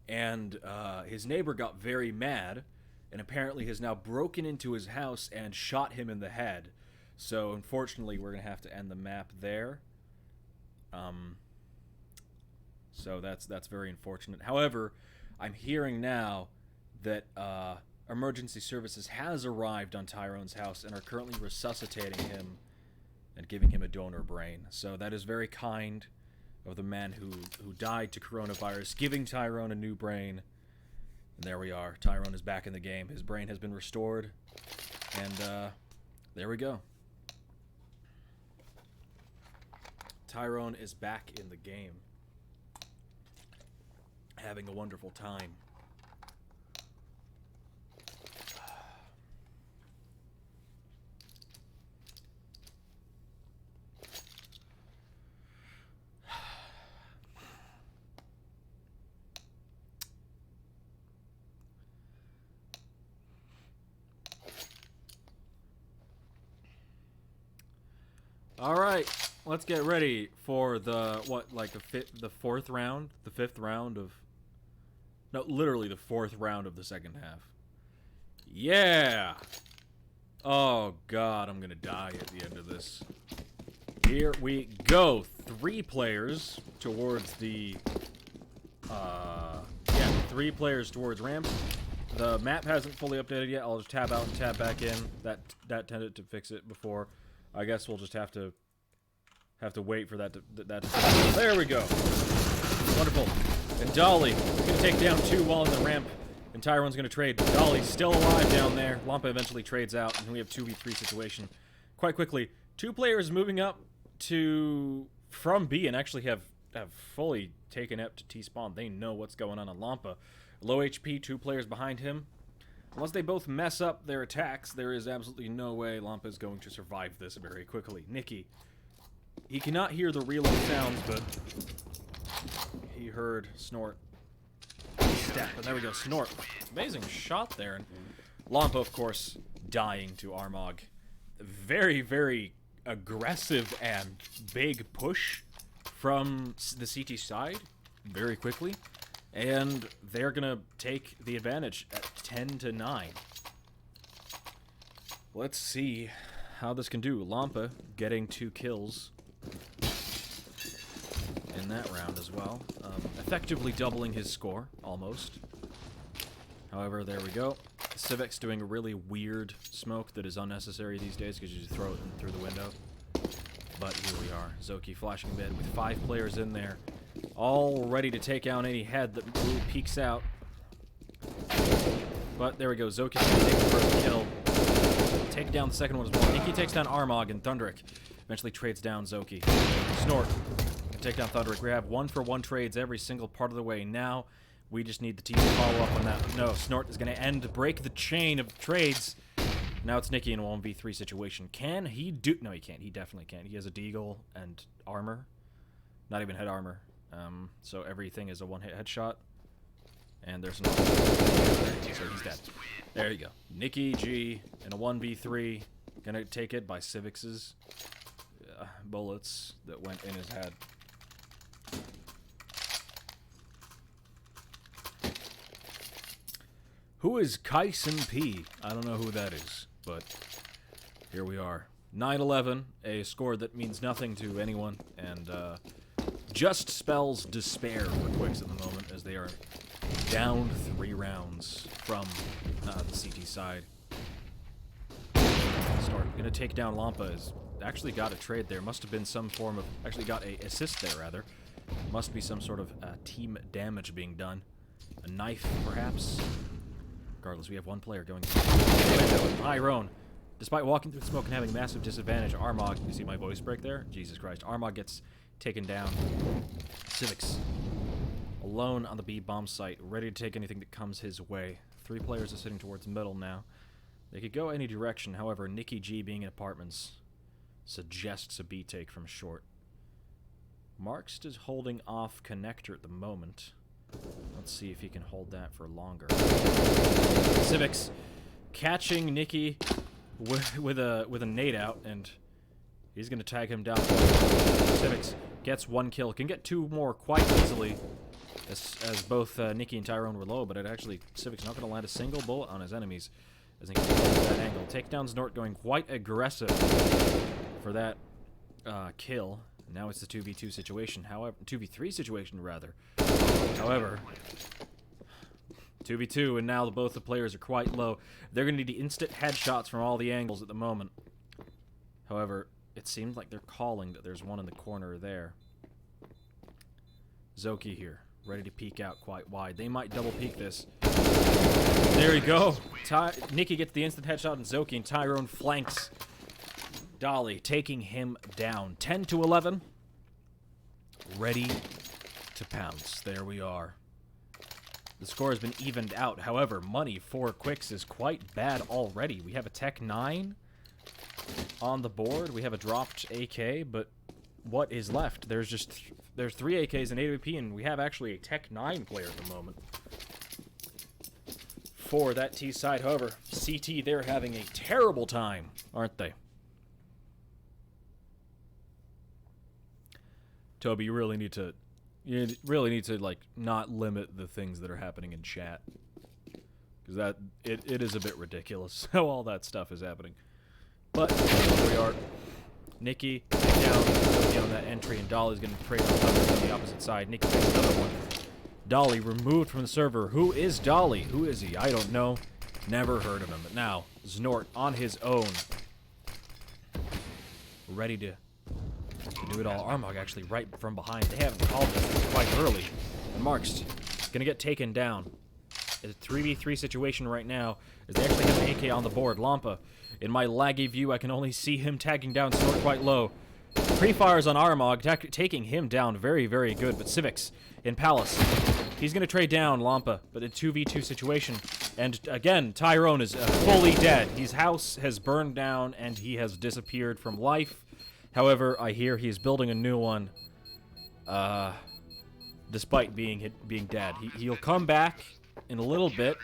And his neighbor got very mad, and apparently has now broken into his house and shot him in the head. So unfortunately, we're gonna have to end the map there. So that's very unfortunate. However, I'm hearing now that emergency services has arrived on Tyrone's house and are currently resuscitating him and giving him a donor brain. So that is very kind of the man who died to coronavirus, giving Tyrone a new brain. And there we are. Tyrone is back in the game. His brain has been restored. And there we go. Tyrone is back in the game. Having a wonderful time. All right, let's get ready for the fourth round, the fifth round of, no, literally the fourth round of the second half. Yeah. Oh God, I'm gonna die at the end of this. Here we go. 3 players towards the, 3 players towards ramp. The map hasn't fully updated yet. I'll just tab out and tab back in. That tended to fix it before. I guess we'll just have to wait for that to there we go. Wonderful. And Dolly is gonna take down 2 while in the ramp, and Tyrone's gonna trade. Dolly's still alive down there. Lampa eventually trades out, and we have 2v3 situation. Quite quickly, 2 players moving up from B and actually have fully taken up to T-spawn. They know what's going on Lampa. Low HP, 2 players behind him. Unless they both mess up their attacks, there is absolutely no way Lampa is going to survive this very quickly. Nikki, he cannot hear the reload sounds, but he heard Snort. Step, and there we go, Snort. Amazing shot there. And Lampa, of course, dying to Armog. Very, very aggressive and big push from the CT side very quickly. And they're gonna take the advantage at 10-9. Let's see how this can do. Lampa getting 2 kills in that round as well. Effectively doubling his score, almost. However, there we go. Civic's doing a really weird smoke that is unnecessary these days because you just throw it through the window. But here we are. Zoki flashing mid with 5 players in there. All ready to take out any head that peeks out. But there we go. Zoki's going to take the first kill. Take down the second one as well. Nikki takes down Armog, and Thunderic eventually trades down Zoki. Snort can take down Thunderic. We have 1-for-1 trades every single part of the way. Now we just need the team to follow up on that. No, Snort is going to break the chain of trades. Now it's Nikki in a 1v3 situation. Can he do... No, he can't. He definitely can't. He has a deagle and armor. Not even head armor. So everything is a one-hit headshot. And there's no... So he's dead. There you go. Nikki G in a 1v3. Gonna take it by Civic's bullets that went in his head. Who is Quixz P? I don't know who that is, but here we are. 9-11, a score that means nothing to anyone, and just spells despair for Quixz at the moment, as they are down 3 rounds from the CT side. Snort gonna take down Lampa. Has actually got a trade there. Must have been some form of... Actually got a assist there, rather. Must be some sort of team damage being done. A knife, perhaps? Regardless, we have 1 player going Tyrone. Despite walking through the smoke and having a massive disadvantage, Armog... You see my voice break there? Jesus Christ. Armog gets taken down. Civic's alone on the B bomb site, ready to take anything that comes his way. 3 players are sitting towards middle now. They could go any direction, however, Nikki G being in apartments suggests a B take from short. Markst is holding off connector at the moment. Let's see if he can hold that for longer. Civics catching Nicky with a nade out, and he's going to tag him down. Civics gets 1 kill. Can get 2 more quite easily, as both Nicky and Tyrone were low, but Civics not going to land a single bullet on his enemies as he gets that angle. Takedown Snort going quite aggressive for that kill. Now it's the 2v2 situation, however, 2v3 situation rather. However, 2v2, and now both the players are quite low. They're going to need instant headshots from all the angles at the moment. However, it seems like they're calling that there's one in the corner there. Zoki here, ready to peek out quite wide. They might double peek this. There we go. Nicky gets the instant headshot on Zoki, and Tyrone flanks Dolly, taking him down. 10-11. Ready to pounce. There we are. The score has been evened out. However, money for Quixz is quite bad already. We have a Tech 9 on the board. We have a dropped AK, but what is left? There's 3 AKs and 8 AWP, and we have actually a Tech 9 player at the moment for that T side. However, CT, they're having a terrible time, aren't they? Toby, you really need to like not limit the things that are happening in chat, because it is a bit ridiculous how all that stuff is happening. But here we are. Nicky down that entry, and Dolly's going to trade on the opposite side. Nicky gets another one. Dolly removed from the server. Who is Dolly? Who is he? I don't know. Never heard of him. But now Snort on his own, ready to do it all. Armog actually right from behind. They haven't called this quite early. And Mark's gonna get taken down. It's a 3v3 situation right now, as they actually have an AK on the board. Lampa, in my laggy view, I can only see him tagging down Snort quite low. Pre-fires on Armog, taking him down very, very good. But Civics in Palace, he's gonna trade down Lampa, but a 2v2 situation. And again, Tyrone is fully dead. His house has burned down, and he has disappeared from life. However, I hear he's building a new one, despite being dead. He'll come back in a little bit,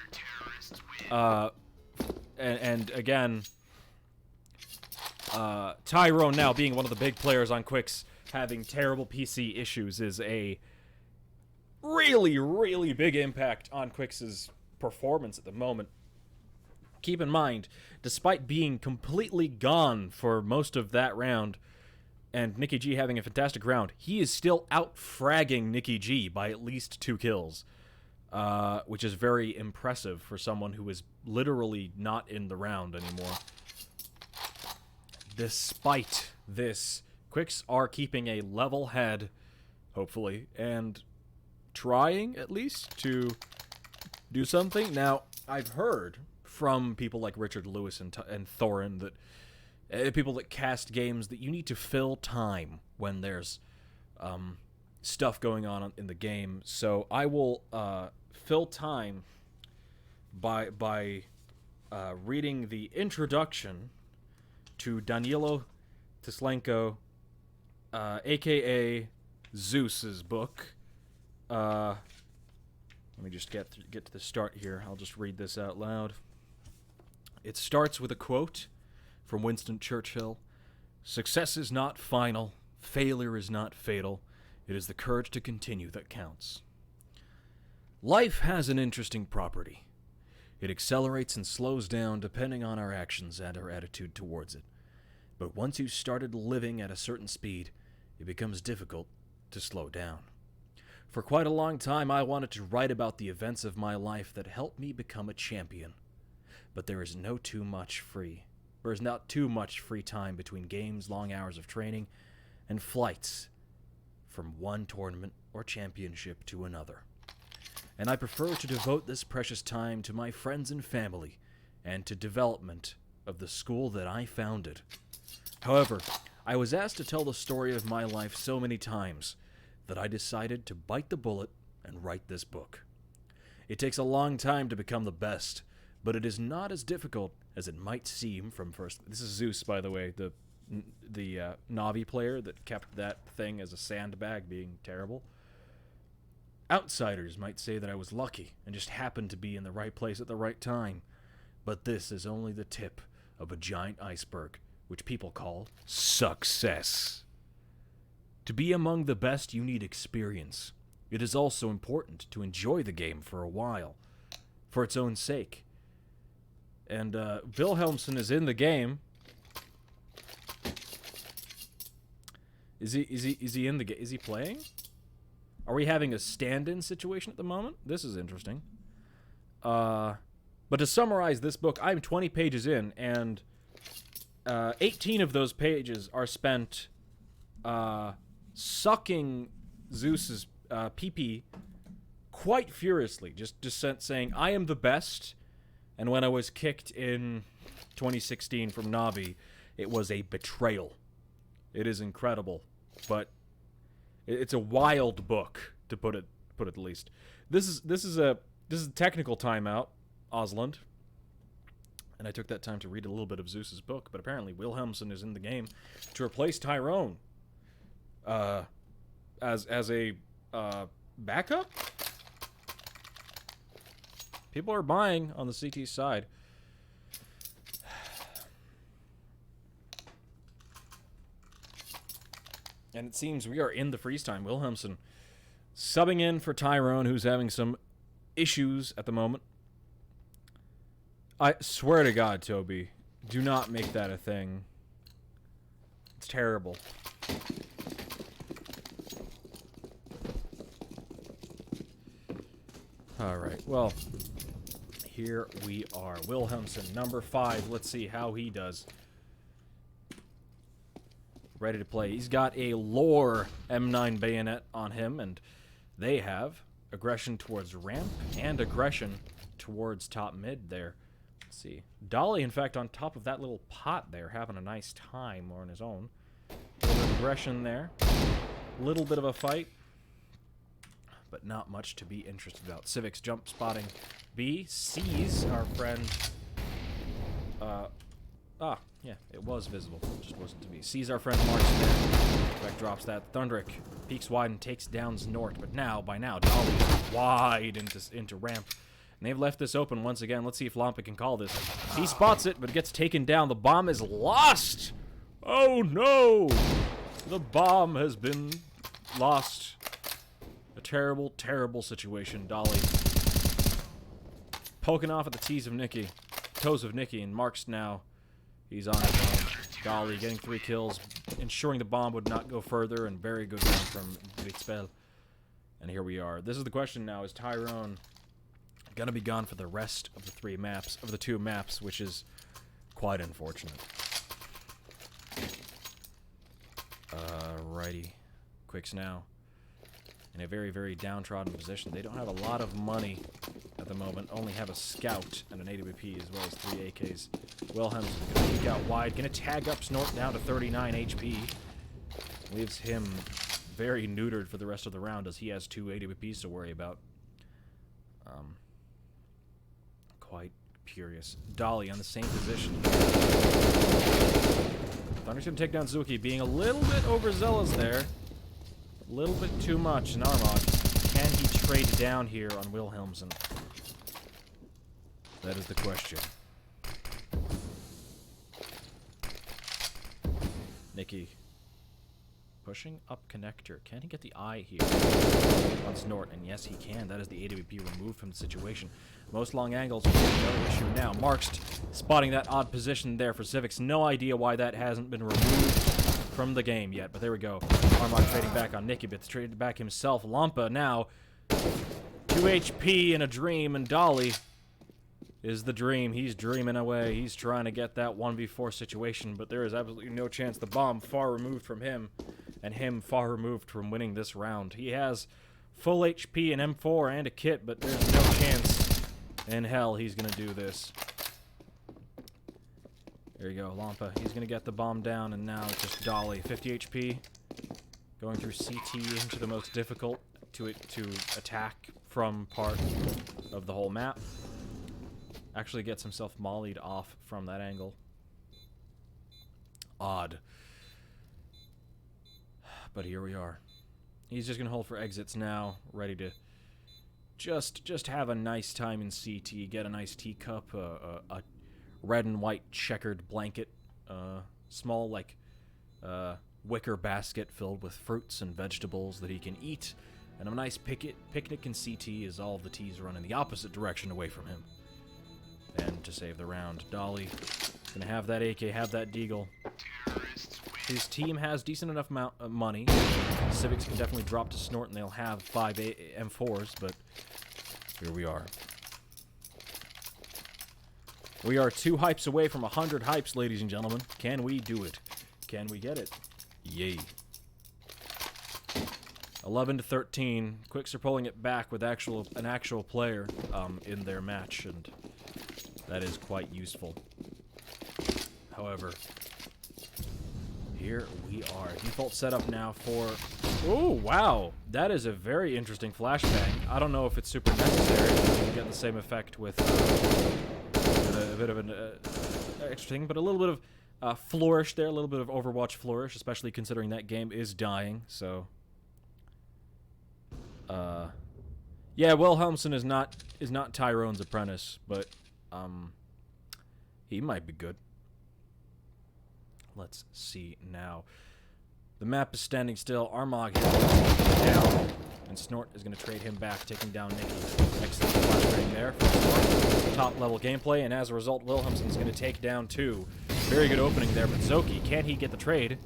and again, Tyrone now being one of the big players on Quixz, having terrible PC issues is a really, really big impact on Quixz's performance at the moment. Keep in mind, despite being completely gone for most of that round, and Nicky G having a fantastic round, he is still out-fragging Nicky G by at least 2 kills, which is very impressive for someone who is literally not in the round anymore. Despite this, Quixz are keeping a level head, hopefully, and trying, at least, to do something. Now, I've heard from people like Richard Lewis and Thorin that people that cast games that you need to fill time when there's stuff going on in the game. So I will fill time by reading the introduction to Danilo Teslenko, aka Zeus's book. Let me just get to the start here. I'll just read this out loud. It starts with a quote from Winston Churchill: "Success is not final, failure is not fatal, it is the courage to continue that counts." Life has an interesting property. It accelerates and slows down depending on our actions and our attitude towards it. But once you've started living at a certain speed, it becomes difficult to slow down. For quite a long time, I wanted to write about the events of my life that helped me become a champion. But there is not too much free time between games, long hours of training, and flights from one tournament or championship to another. And I prefer to devote this precious time to my friends and family and to development of the school that I founded. However, I was asked to tell the story of my life so many times that I decided to bite the bullet and write this book. It takes a long time to become the best, but it is not as difficult as it might seem from first. This is Zeus, by the way, the Navi player that kept that thing as a sandbag, being terrible. Outsiders might say that I was lucky and just happened to be in the right place at the right time. But this is only the tip of a giant iceberg, which people call success. To be among the best, you need experience. It is also important to enjoy the game for a while, for its own sake. And Wilhelmsen is in the game. Is he in the game? Is he playing? Are we having a stand-in situation at the moment? This is interesting. But to summarize this book, I'm 20 pages in, and 18 of those pages are spent sucking Zeus's pee-pee quite furiously, just saying, I am the best, and when I was kicked in 2016 from Navi, it was a betrayal. It is incredible, but it's a wild book, to put it the least. This is a technical timeout, Osland. And I took that time to read a little bit of Zeus's book, but apparently Wilhelmsen is in the game to replace Tyrone as a backup. People are buying on the CT side. And it seems we are in the freeze time. Wilhelmsen subbing in for Tyrone, who's having some issues at the moment. I swear to God, Toby, do not make that a thing. It's terrible. Alright, well, here we are. Wilhelmsen, number 5. Let's see how he does. Ready to play. He's got a lore M9 bayonet on him, and they have aggression towards ramp and aggression towards top mid there. Let's see. Dolly, in fact, on top of that little pot there, having a nice time on his own. A little bit of aggression there. A little bit of a fight, but not much to be interested about. Civic's jump spotting B, sees our friend. Yeah, it was visible. It just wasn't to be. Sees our friend March there. Beck drops that. Thundrick peeks wide and takes down Snort. But now, by now, Dolly's wide into ramp. And they've left this open once again. Let's see if Lampa can call this. He spots it, but gets taken down. The bomb is lost! Oh, no! The bomb has been lost. A terrible, terrible situation. Dolly poking off at the toes of Nikki, and Marks now. He's on his own. Dolly getting 3 kills, ensuring the bomb would not go further, and very good run from Drittspill. And here we are. This is the question now. Is Tyrone gonna be gone for the rest of the 2 maps, which is quite unfortunate. Alrighty. Quixz now in a very, very downtrodden position. They don't have a lot of money at the moment. Only have a scout and an AWP as well as 3 AKs. Wilhelmsen going to peek out wide. Going to tag up Snort down to 39 HP. Leaves him very neutered for the rest of the round as he has 2 AWPs to worry about. Quite curious. Dolly on the same position. Thunder's going to take down Zuki, being a little bit overzealous there. A little bit too much in Armagh. Can he trade down here on Wilhelmsen? That is the question. Nikki pushing up connector. Can he get the eye here on Snort? And yes, he can. That is the AWP removed from the situation. Most long angles. No issue now. Marks spotting that odd position there for Civics. No idea why that hasn't been removed from the game yet, but there we go. Armagh trading back on Nikki, but traded back himself. Lampa now 2 HP in a dream, and Dolly is the dream. He's dreaming away. He's trying to get that 1v4 situation, but there is absolutely no chance. The bomb far removed from him, and him far removed from winning this round. He has full HP, an M4, and a kit, but there's no chance in hell he's going to do this. There you go, Lampa. He's going to get the bomb down, and now it's just Dolly. 50 HP. Going through CT into the most difficult to attack from part of the whole map. Actually gets himself mollied off from that angle. odd. But here we are. He's just going to hold for exits now, ready to just have a nice time in CT, get a nice teacup, a red and white checkered blanket, small, like, wicker basket filled with fruits and vegetables that he can eat, and a nice picnic in CT as all of the T's run in the opposite direction away from him. And to save the round, Dolly gonna have that AK, have that Deagle. His team has decent enough amount of money. Civics can definitely drop to Snort, and they'll have 5 M4s, but here we are. We are 2 hypes away from 100 hypes, ladies and gentlemen. Can we do it? Can we get it? Yay. 11-13. Quixz are pulling it back with an actual player in their match, and that is quite useful. However, here we are. Default setup now for... Oh, wow. That is a very interesting flashbang. I don't know if it's super necessary. You can get the same effect with a bit of an extra thing, but a little bit of flourish there, a little bit of Overwatch flourish, especially considering that game is dying, so... yeah, Wilhelmsen is not Tyrone's apprentice, but, he might be good. Let's see now. The map is standing still. Armog is down, and Snort is going to trade him back, taking down Nicky. Excellent flashbang there from Snort. Top-level gameplay, and as a result, Wilhelmsen's going to take down 2. Very good opening there, but Zoki, can he get the trade?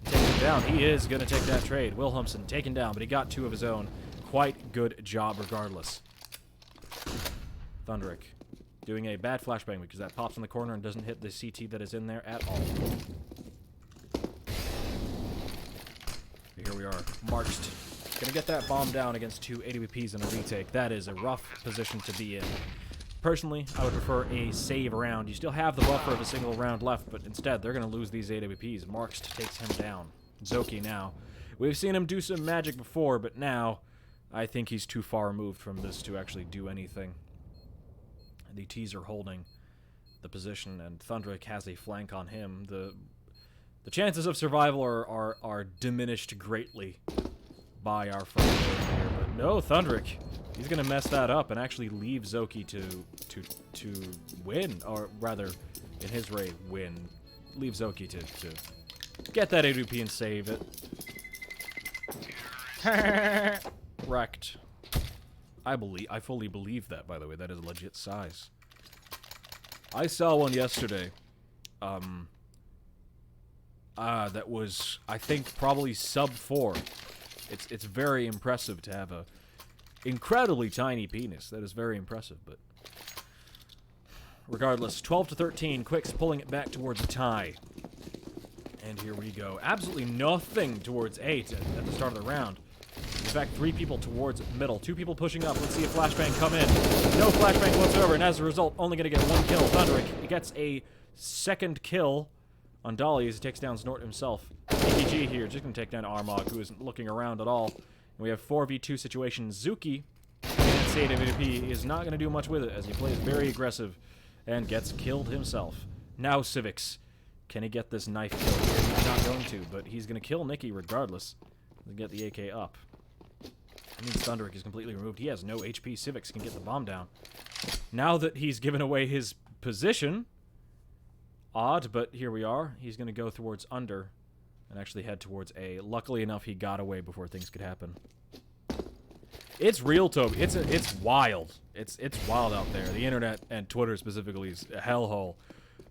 Take him down. He is going to take that trade. Wilhelmsen taken down, but he got 2 of his own. Quite good job regardless. Thunderic doing a bad flashbang because that pops in the corner and doesn't hit the CT that is in there at all. Here we are, marched. Gonna get that bomb down against 2 AWPs in a retake. That is a rough position to be in. Personally, I would prefer a save round. You still have the buffer of a single round left, but instead, they're gonna lose these AWPs. Markst takes him down. Zoki now. We've seen him do some magic before, but now, I think he's too far removed from this to actually do anything. The T's are holding the position, and Thunderic has a flank on him. The chances of survival are diminished greatly by our friend here. But no, Thunderic, he's gonna mess that up and actually leave Zoki to win, or rather, in his raid, win. Leave Zoki to get that AWP and save it. Wrecked. I fully believe that, by the way. That is legit size. I saw one yesterday. That was, I think, probably sub 4. It's very impressive to have a incredibly tiny penis. That is very impressive, but regardless, 12-13. Quixz pulling it back towards a tie. And here we go. Absolutely nothing towards 8 at the start of the round. In fact, 3 people towards middle. 2 people pushing up. Let's see a flashbang come in. No flashbang whatsoever, and as a result, only going to get 1 kill. Thunderic gets a second kill on Dolly as he takes down Snort himself. ATG here, just going to take down Armog, who isn't looking around at all. And we have 4v2 situation. Zuki, against AWP, is not going to do much with it as he plays very aggressive and gets killed himself. Now Civics. Can he get this knife kill here? He's not going to, but he's going to kill Nicky regardless. Get the AK up. I mean, Thunderic is completely removed. He has no HP. Civics can get the bomb down. Now that he's given away his position, odd, but here we are. He's going to go towards under and actually head towards A. Luckily enough, he got away before things could happen. It's real, Toby. It's wild. It's wild out there. The internet and Twitter specifically is a hellhole.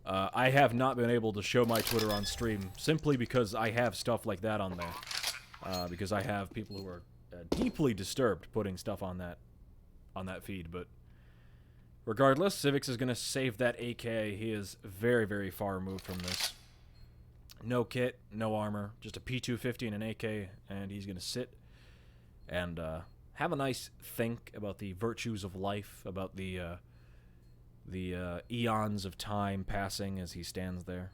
I have not been able to show my Twitter on stream simply because I have stuff like that on there. Because I have people who are deeply disturbed putting stuff on that feed, but regardless, Civics is going to save that AK. He is very, very far removed from this. No kit, no armor, just a P250 and an AK, and he's going to sit and have a nice think about the virtues of life, about the eons of time passing as he stands there.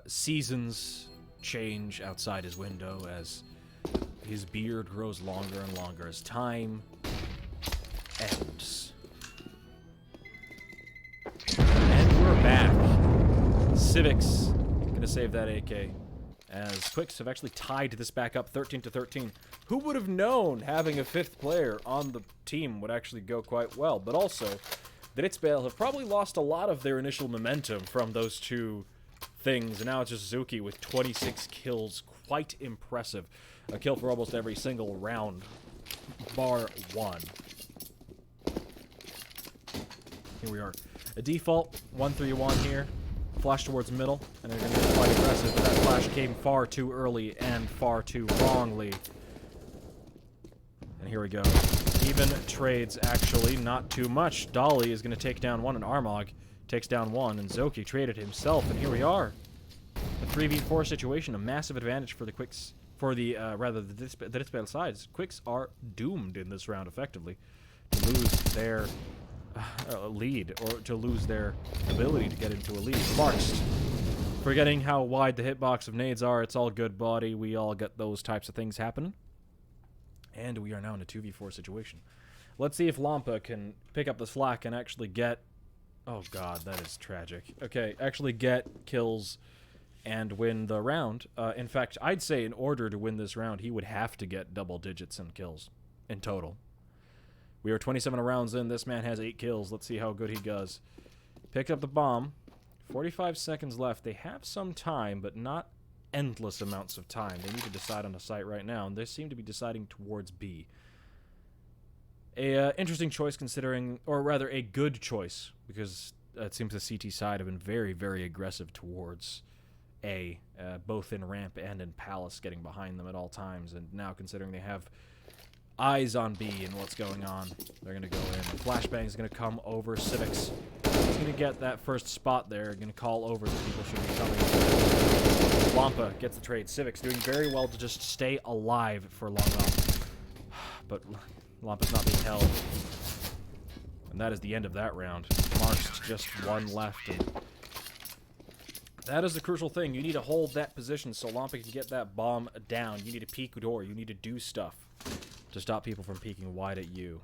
Seasons change outside his window as his beard grows longer and longer as time ends. And we're back. Civics gonna save that AK. As Quixz have actually tied this back up 13-13. Who would have known having a 5th player on the team would actually go quite well? But also, the Drittspill have probably lost a lot of their initial momentum from those two things. And now it's just Zuki with 26 kills. Quite impressive. A kill for almost every single round, bar one. Here we are. A default 1-3-1 here. Flash towards middle, and they're going to get quite aggressive, but that flash came far too early and far too wrongly. And here we go. Even trades, actually, not too much. Dolly is going to take down one, and Armog takes down one, and Zoki traded himself, and here we are. A 3v4 situation, a massive advantage for the Quixz, for the, rather, the Drittspill sides. Quixz are doomed in this round, effectively, to lose their lead, or to lose their ability to get into a lead. Marks, forgetting how wide the hitbox of nades are, it's all good body, we all get those types of things happening. And we are now in a 2v4 situation. Let's see if Lampa can pick up the slack and actually get... Oh god, that is tragic. Okay, actually get kills and win the round. In fact, I'd say in order to win this round, he would have to get double digits in kills in total. We are 27 rounds in. This man has 8 kills. Let's see how good he does. Picked up the bomb. 45 seconds left. They have some time, but not endless amounts of time. They need to decide on a site right now, and they seem to be deciding towards B. A interesting choice considering, or rather a good choice, because it seems the CT side have been very, very aggressive towards A, both in ramp and in Palace, getting behind them at all times, and now considering they have eyes on B and what's going on, they're going to go in. Flashbang is going to come over Civics. He's going to get that first spot there, going to call over the people should be coming. Lampa gets the trade. Civics doing very well to just stay alive for long enough. But Lampa's not being held. And that is the end of that round. Mark's just one left. And that is the crucial thing. You need to hold that position so Lampa can get that bomb down. You need to peek door. You need to do stuff to stop people from peeking wide at you.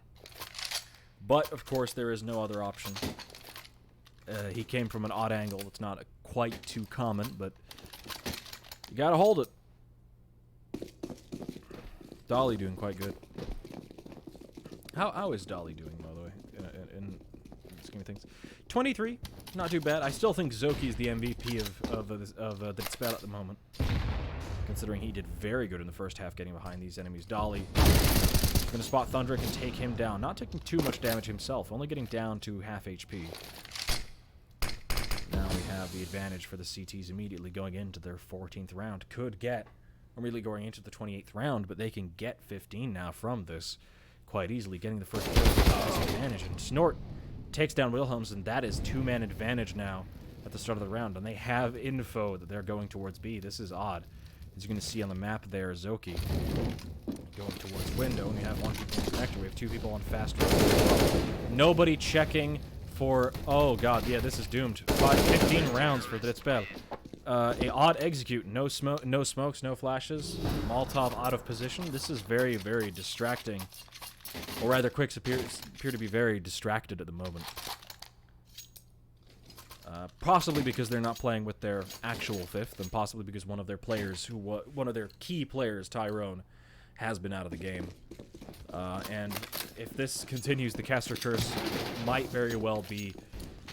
But, of course, there is no other option. He came from an odd angle. It's not quite too common, but you gotta hold it. Dolly doing quite good. How is Dolly doing, by the way, in the scheme of things? 23, not too bad. I still think Zoki's the MVP of the Drittspill at the moment, considering he did very good in the first half getting behind these enemies. Dolly going to spot Thundrick and take him down. Not taking too much damage himself, only getting down to half HP. Now we have the advantage for the CTs immediately going into their 14th round. Could get, immediately going into the 28th round, but they can get 15 now from this quite easily. Getting the first kill is advantage. And Snort takes down Wilhelms, and that is 2-man advantage now at the start of the round. And they have info that they're going towards B. This is odd. As you can see on the map there, Zoki going towards window, and we have one people on connector. We have 2 people on fast road. Nobody checking for... Oh, God, yeah, this is doomed. 15 rounds for Drittspill. A odd execute. No smokes, no flashes. Molotov out of position. This is very, very distracting. Or rather, Quixz appear to be very distracted at the moment. Possibly because they're not playing with their actual 5th, and possibly because one of their players, one of their key players, Tyrone, has been out of the game. And if this continues, the caster curse might very well be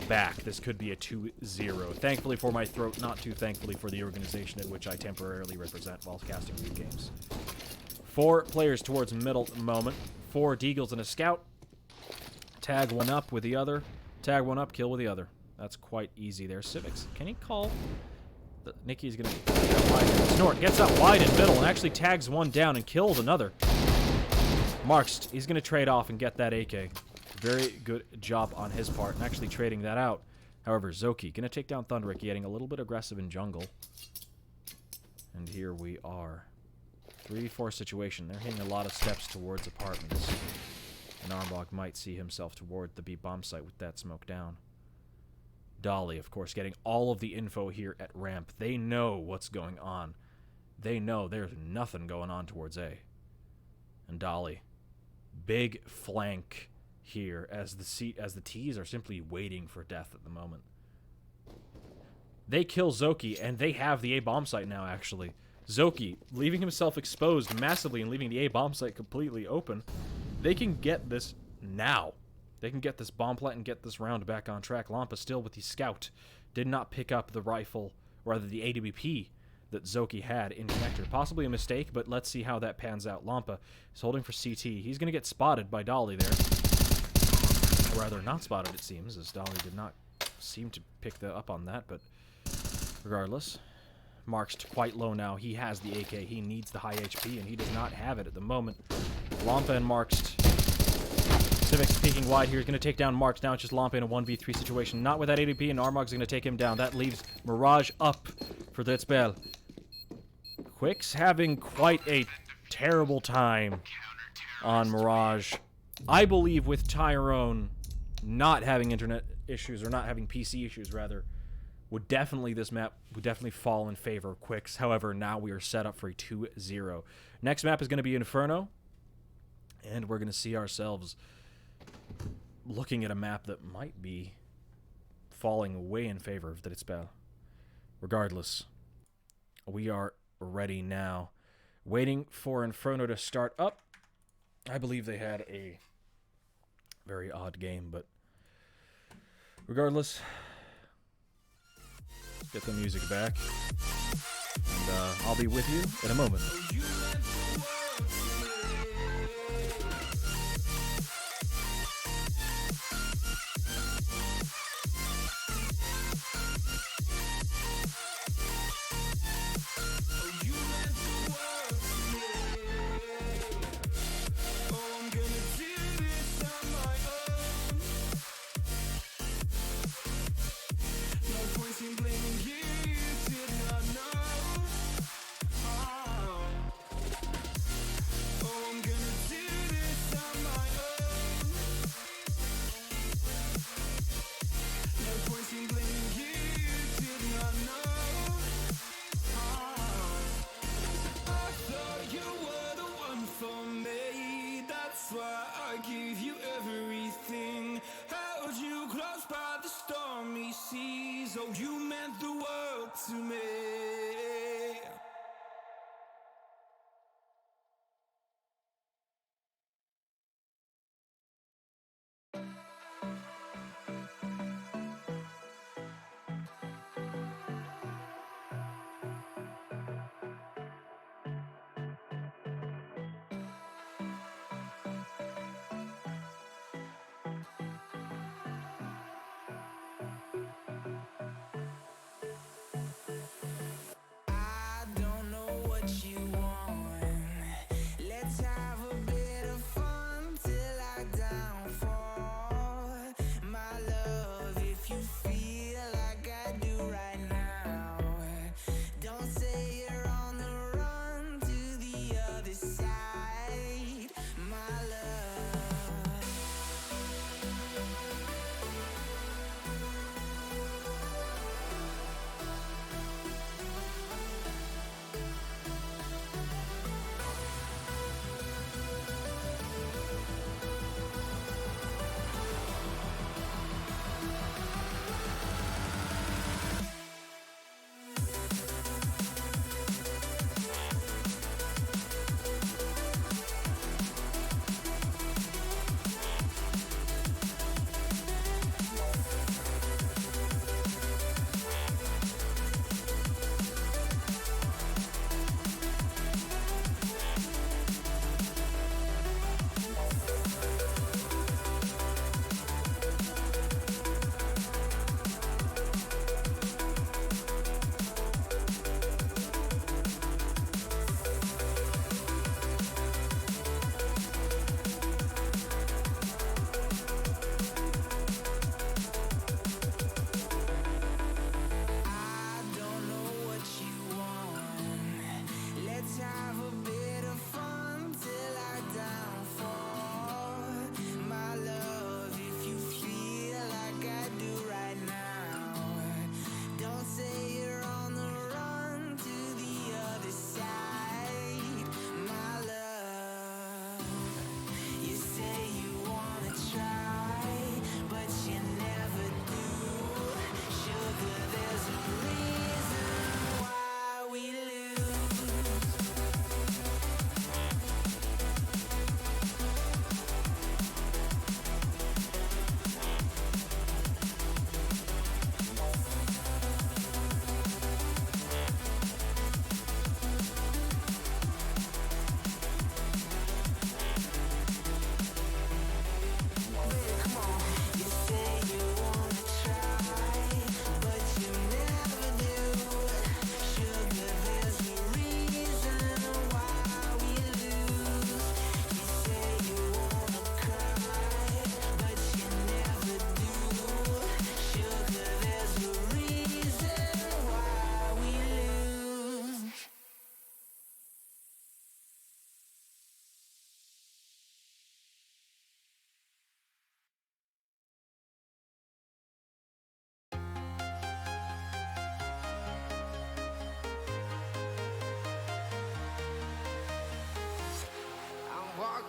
back. This could be a 2-0. Thankfully for my throat, not too thankfully for the organization at which I temporarily represent while casting these games. 4 players towards middle at the moment. 4 deagles and a scout. Tag one up with the other. Tag one up, kill with the other. That's quite easy there. Civics, can he call? Nicky's going to wide. Snort gets up wide in middle and actually tags one down and kills another. Marks, he's going to trade off and get that AK. Very good job on his part and actually trading that out. However, Zoki going to take down Thundrick, getting a little bit aggressive in jungle. And here we are. 3v4 situation. They're hitting a lot of steps towards apartments. And Armbog might see himself toward the B bomb site with that smoke down. Dolly, of course, getting all of the info here at ramp. They know what's going on. They know there's nothing going on towards A. And Dolly, big flank here as the T's are simply waiting for death at the moment. They kill Zoki, and they have the A-bomb site now, actually. Zoki, leaving himself exposed massively and leaving the A-bomb site completely open. They can get this now. They can get this bomb plant and get this round back on track. Lampa still with the scout. Did not pick up the rifle, or rather the AWP that Zoki had in connector. Possibly a mistake, but let's see how that pans out. Lampa is holding for CT. He's going to get spotted by Dolly there. Or rather, not spotted, it seems, as Dolly did not seem to pick up on that, but regardless. Marked quite low now. He has the AK. He needs the high HP, and he does not have it at the moment. Lampa and Marked. Civics peeking wide here. He's going to take down Marks. Now it's just Lampa in a 1v3 situation. Not with that ADP, and Armog's going to take him down. That leaves Mirage up for Drittspill. Quixz having quite a terrible time on Mirage. I believe with Tyrone not having internet issues, or not having PC issues, rather, this map would definitely fall in favor of Quixz. However, now we are set up for a 2-0. Next map is going to be Inferno, and we're going to see ourselves looking at a map that might be falling way in favor of Drittspill. Regardless, we are ready now. Waiting for Inferno to start up. I believe they had a very odd game, but regardless, let's get the music back. And I'll be with you in a moment. Oh, you meant the world to me.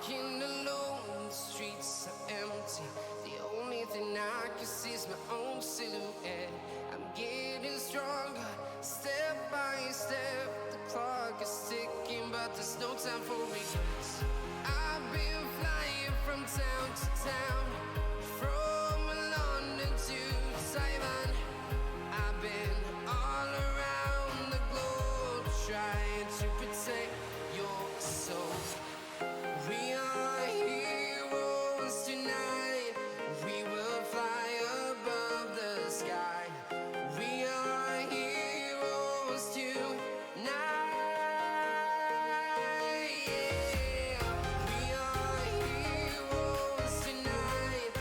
walking alone, the streets are empty. The only thing I can see is my own silhouette. I'm getting stronger, step by step. The clock is ticking, but there's no time for regrets. I've been flying from town to town, from London to Taiwan. I've been all around the globe, trying to protect your soul. We are heroes tonight. We will fly above the sky. We are heroes tonight. Yeah. We are heroes tonight.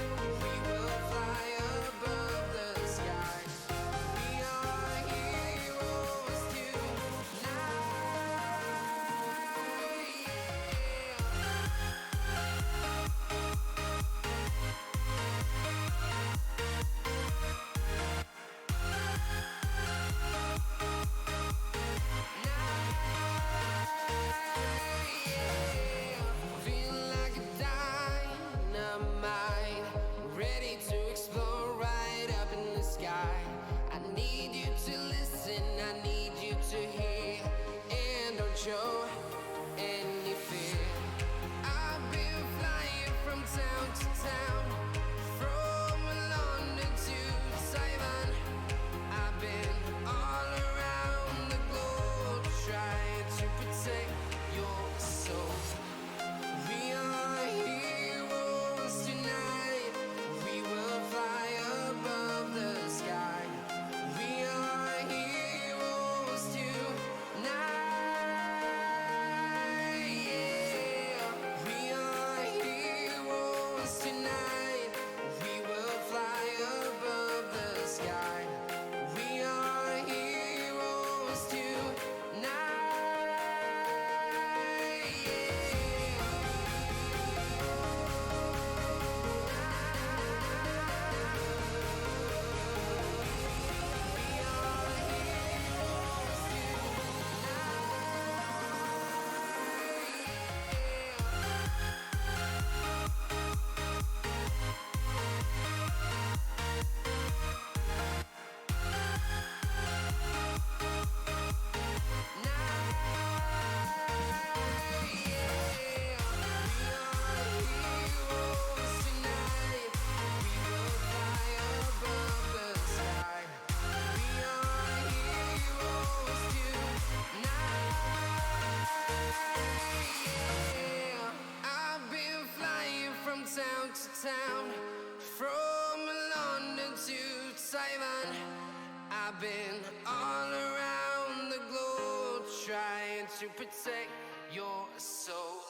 We will fly above the sky. We are heroes tonight. Feel like a dynamite, ready to explode right up in the sky. I need you to listen, I need you to hear, and don't show any fear. I've been flying from town to town, from London to Taiwan. I've been all around the globe, trying to protect your soul. We are heroes tonight. We will fly above the sky. We are heroes tonight. Yeah. We are heroes tonight. We will fly above the sky. We are heroes tonight. I've been flying from town to town, from London to Taiwan. I've been all around the globe, trying to protect your soul.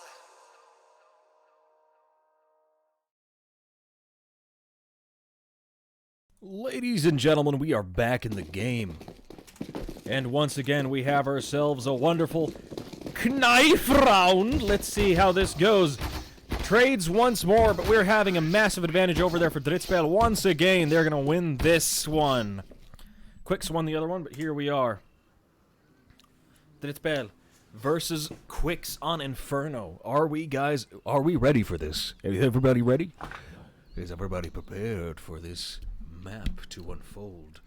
Ladies and gentlemen, we are back in the game. And once again, we have ourselves a wonderful knife round. Let's see how this goes. Trades once more, but we're having a massive advantage over there for Drittspill. Once again, they're going to win this one. Quixz won the other one, but here we are. Drittspill versus Quixz on Inferno. Are we ready for this? Is everybody ready? Is everybody prepared for this map to unfold?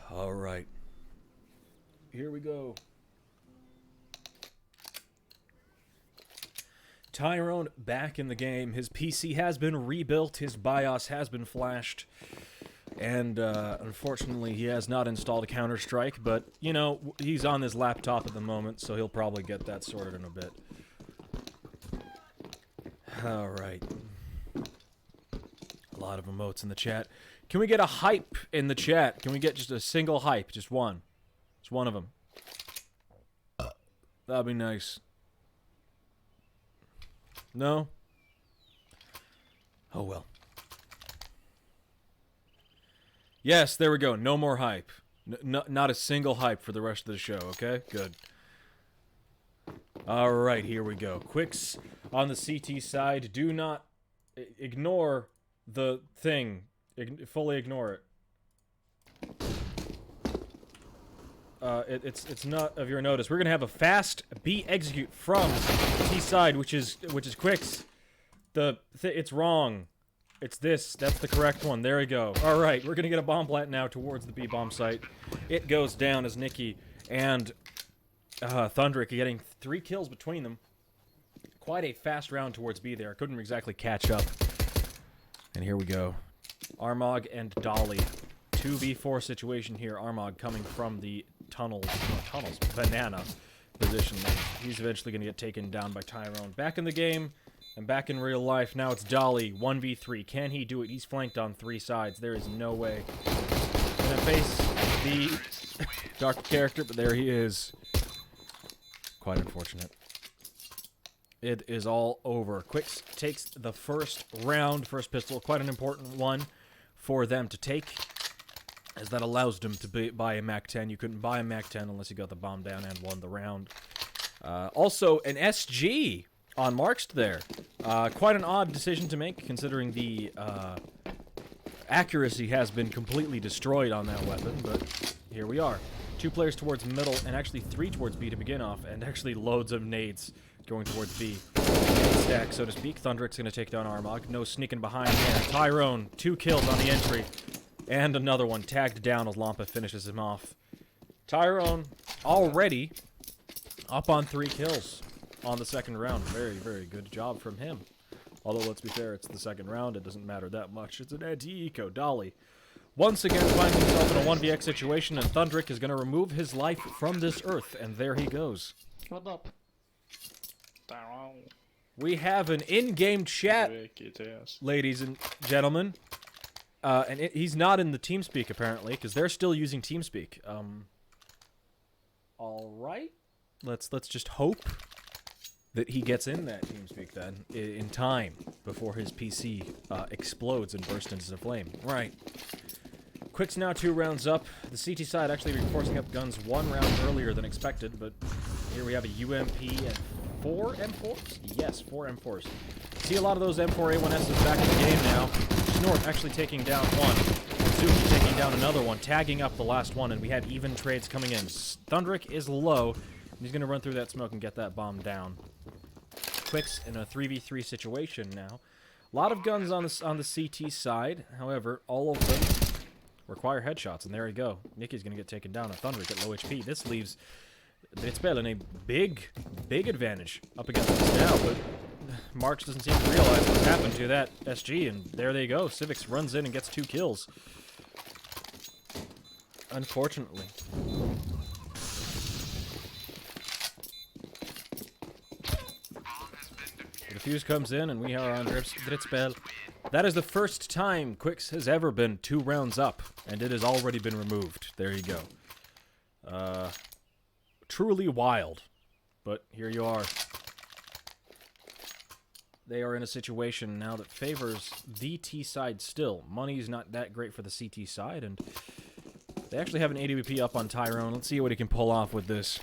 All right. Here we go. Tyrone back in the game. His PC has been rebuilt. His BIOS has been flashed. And unfortunately, he has not installed a Counter-Strike. But, you know, he's on his laptop at the moment, so he'll probably get that sorted in a bit. All right. A lot of emotes in the chat. Can we get a hype in the chat? Can we get just a single hype? Just one. Just one of them. That'd be nice. No? Oh well. Yes, there we go. No more hype. Not a single hype for the rest of the show, okay? Good. Alright, here we go. Quixz on the CT side. Do not ignore the thing. Fully ignore it. It's not of your notice. We're gonna have a fast B execute from CT side, which is Quixz. It's wrong. It's this. That's the correct one. There we go. All right, we're gonna get a bomb plant now towards the B bomb site. It goes down as Nikki and Thundrick getting 3 kills between them. Quite a fast round towards B there. Couldn't exactly catch up. And here we go. Armog and Dolly. 2v4 situation here. Armog coming from the banana position. He's eventually going to get taken down by Tyrone. Back in the game and back in real life. Now it's Dolly. 1v3. Can he do it? He's flanked on 3 sides. There is no way. Gonna face the dark character, but there he is. Quite unfortunate. It is all over. Quixz takes the first round, first pistol. Quite an important one for them to take, as that allows them to buy a MAC-10. You couldn't buy a MAC-10 unless you got the bomb down and won the round. Also, an SG on Marked there. Quite an odd decision to make, considering the accuracy has been completely destroyed on that weapon, but here we are. 2 players towards middle, and actually 3 towards B to begin off, and actually loads of nades going towards B. Stack, so to speak. Thundrick's going to take down Armog. No sneaking behind there. Tyrone, 2 kills on the entry. And another one tagged down as Lampa finishes him off. Tyrone already up on 3 kills on the second round. Very, very good job from him. Although, let's be fair, it's the second round. It doesn't matter that much. It's an anti-eco. Dolly once again finds himself in a 1vx situation, and Thundrick is going to remove his life from this earth. And there he goes. What up? We have an in-game chat, ladies and gentlemen. And he's not in the TeamSpeak, apparently, because they're still using TeamSpeak. Alright. Let's just hope that he gets in that TeamSpeak, then, in time, before his PC explodes and bursts into flame. Right. Quixz now 2 rounds up. The CT side actually reinforcing up guns 1 round earlier than expected, but here we have a UMP and 4 M4s? Yes, 4 M4s. See a lot of those M4A1Ss back in the game now. Snort actually taking down 1. Zuki taking down another one, tagging up the last one, and we had even trades coming in. Thundrick is low, and he's going to run through that smoke and get that bomb down. Quixz in a 3v3 situation now. A lot of guns on the CT side, however, all of them require headshots, and there we go. Nicky's going to get taken down. Thundrick at low HP. This leaves Drittspill in a big advantage up against us now, but Marks doesn't seem to realize what's happened to that SG, and there they go. Civics runs in and gets 2 kills. Unfortunately. The fuse comes in, and we are on Drittspill. That is the first time Quixz has ever been 2 rounds up, and it has already been removed. There you go. Truly wild. But here you are. They are in a situation now that favors the T side still. Money's not that great for the CT side, and they actually have an AWP up on Tyrone. Let's see what he can pull off with this.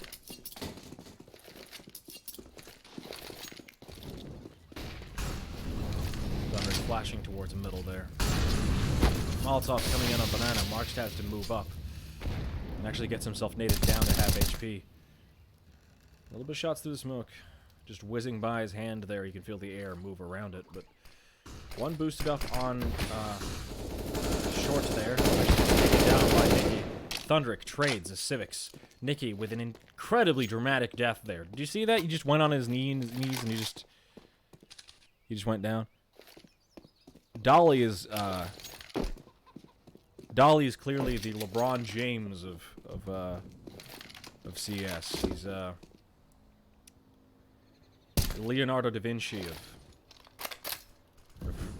Thunder's flashing towards the middle there. Molotov's coming in on Banana. Marks has to move up and actually gets himself naded down to half HP. A little bit of shots through the smoke. Just whizzing by his hand there. You can feel the air move around it, but 1 boosted up on short there. Taken down by Nikki. Thundrick trades the Civics. Nikki with an incredibly dramatic death there. Did you see that? He just went on his knees and he just went down. Dolly is clearly the LeBron James of CS. He's Leonardo da Vinci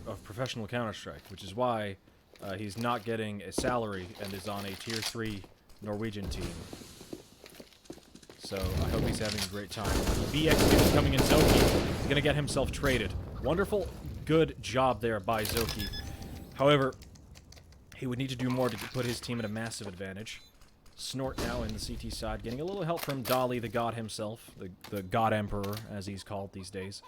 of professional Counter-Strike, which is why he's not getting a salary and is on a Tier 3 Norwegian team. So I hope he's having a great time. BX2 is coming in. Zoki is going to get himself traded. Wonderful, good job there by Zoki. However, he would need to do more to put his team at a massive advantage. Snort now in the CT side, getting a little help from Dolly, the god himself, the god emperor, as he's called these days.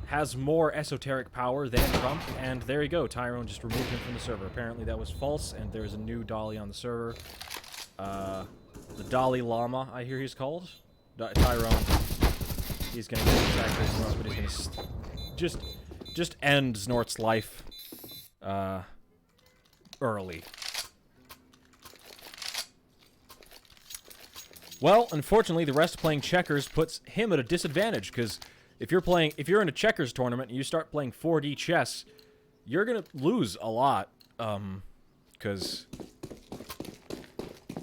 Has more esoteric power than Trump, and there you go. Tyrone just removed him from the server. Apparently that was false, and there's a new Dolly on the server. The Dolly Llama, I hear he's called. Tyrone He's gonna get attacked by Snort, but he's gonna just end Snort's life early. Well, unfortunately, the rest playing checkers puts him at a disadvantage, because if you're in a checkers tournament and you start playing 4D chess, you're gonna lose a lot, because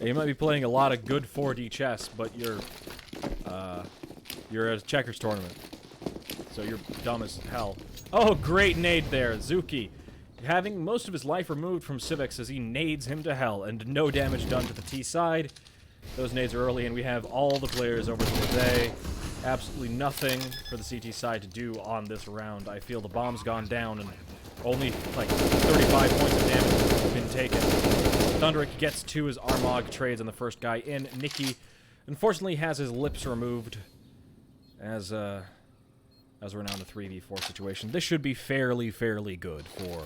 you might be playing a lot of good 4D chess, but you're at a checkers tournament, so you're dumb as hell. Oh, great nade there, Zuki, having most of his life removed from Civics as he nades him to hell, and no damage done to the T side. Those nades are early, and we have all the players over towards A. Absolutely nothing for the CT side to do on this round. I feel the bomb's gone down, and only, like, 35 points of damage have been taken. Thunderic gets to his Armog, trades on the first guy in. Nikki, unfortunately, has his lips removed as we're now in a 3v4 situation. This should be fairly good for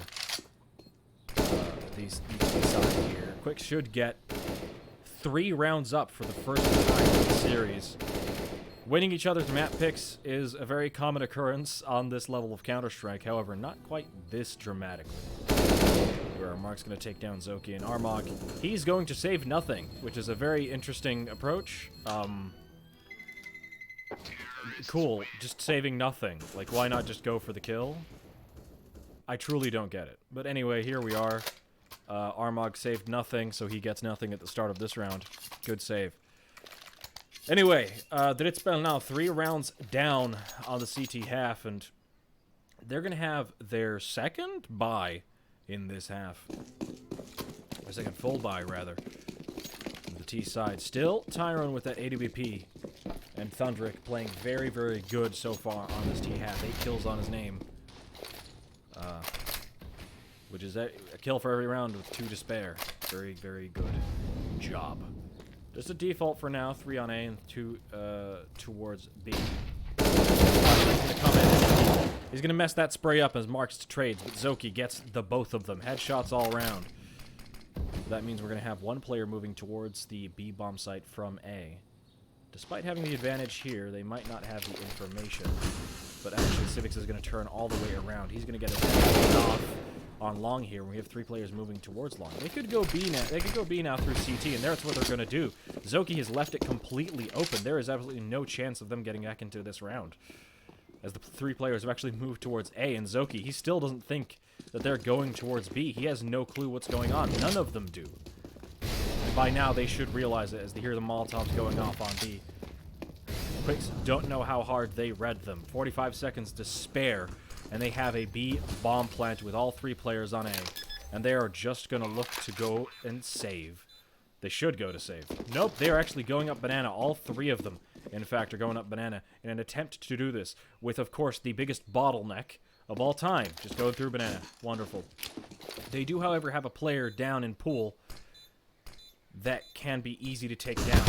these sides here. Quixz should get 3 rounds up for the first time in the series. Winning each other's map picks is a very common occurrence on this level of Counter-Strike, however, not quite this dramatically. Where Mark's going to take down Zoki and Armog. He's going to save nothing, which is a very interesting approach. Cool, just saving nothing. Like, why not just go for the kill? I truly don't get it. But anyway, here we are. Armog saved nothing, so he gets nothing at the start of this round. Good save. Anyway, Drittspill now 3 rounds down on the CT half, and they're going to have their second bye in this half. Or second full bye, rather. The T side. Still Tyrone with that AWP, and Thunderic playing very good so far on this T half. 8 kills on his name. Which is a kill for every round with 2 to spare. Very good job. Just a default for now. 3 on A and 2 towards B. He's gonna mess that spray up as Marks trades, but Zoki gets the both of them. Headshots all around. So that means we're gonna have one player moving towards the B bomb site from A. Despite having the advantage here, they might not have the information. But actually, Civics is gonna turn all the way around. He's gonna get a off on long here when we have 3 players moving towards long. They could go B now. They could go B now through CT, and that's what they're going to do. Zoki has left it completely open. There is absolutely no chance of them getting back into this round, as the 3 players have actually moved towards A, and Zoki, he still doesn't think that they're going towards B. He has no clue what's going on. None of them do. And by now, they should realize it as they hear the Molotovs going off on B. Quixz don't know how hard they read them. 45 seconds to spare, and they have a B bomb plant with all 3 players on A. And they are just going to look to go and save. They should go to save. Nope, they are actually going up banana. All 3 of them, in fact, are going up banana in an attempt to do this with, of course, the biggest bottleneck of all time. Just going through banana. Wonderful. They do, however, have a player down in pool that can be easy to take down.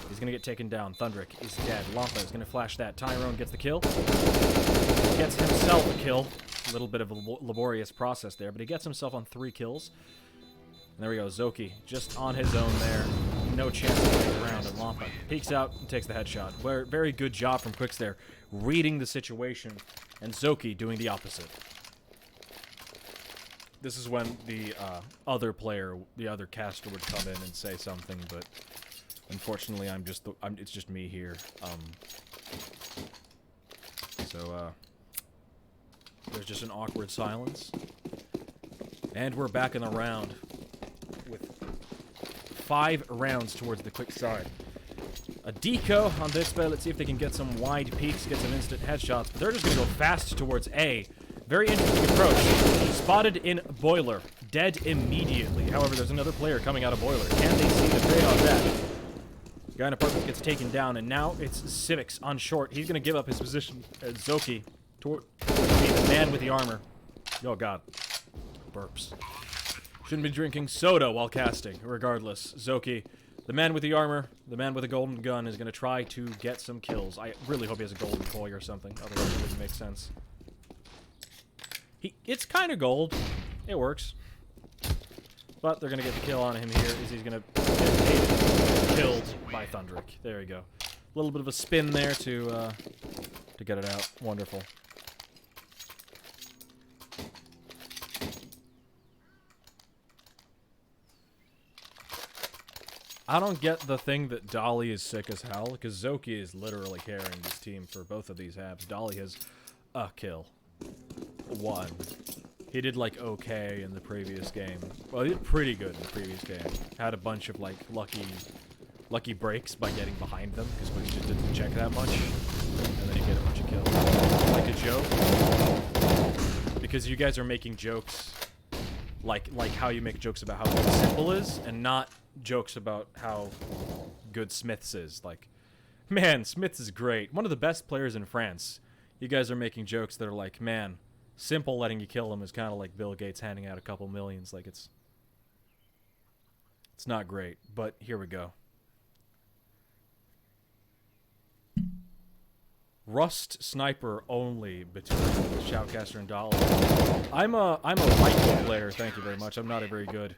He's going to get taken down. Thunderic is dead. Lampa is going to flash that. Tyrone gets the kill. Gets himself a kill. A little bit of a laborious process there, but he gets himself on 3 kills. And there we go. Zoki just on his own there. No chance to play around. And Lampa peeks out and takes the headshot. Very good job from Quixz there, reading the situation, and Zoki doing the opposite. This is when the other player, the other caster, would come in and say something, but unfortunately, it's just me here. So there's just an awkward silence, and we're back in the round with 5 rounds towards the Quixz side. A deco on Drittspill. Let's see if they can get some wide peeks, get some instant headshots. But they're just going to go fast towards A. Very interesting approach. Spotted in Boiler. Dead immediately. However, there's another player coming out of Boiler. Can they see the trade on that? Guy in apartment gets taken down, and now it's Civics on short. He's going to give up his position as Zoki towards the man with the armor. Oh, God. Burps. Shouldn't be drinking soda while casting. Regardless, Zoki, the man with the armor, the man with a golden gun, is going to try to get some kills. I really hope he has a golden koi or something. Otherwise, it wouldn't make sense. It's kind of gold. It works. But they're going to get the kill on him here as he's going to get killed by Thunderic. There you go. little bit of a spin there to get it out. Wonderful. I don't get the thing that Dolly is sick as hell, because Zoki is literally carrying this team for both of these halves. Dolly has a kill. 1. He did, like, okay in the previous game. Well, he did pretty good in the previous game. Had a bunch of, like, lucky breaks by getting behind them, because he just didn't check that much. And then he get a bunch of kills. Like a joke. Because you guys are making jokes like how you make jokes about how good Simple is, and not jokes about how good Smiths is. Like, man, Smiths is great. One of the best players in France. You guys are making jokes that are like, man, Simple letting you kill him is kind of like Bill Gates handing out a couple millions. Like, it's not great, but here we go. Rust sniper only between Shoutcaster and Dolly. I'm a rifle player, thank you very much. I'm not a very good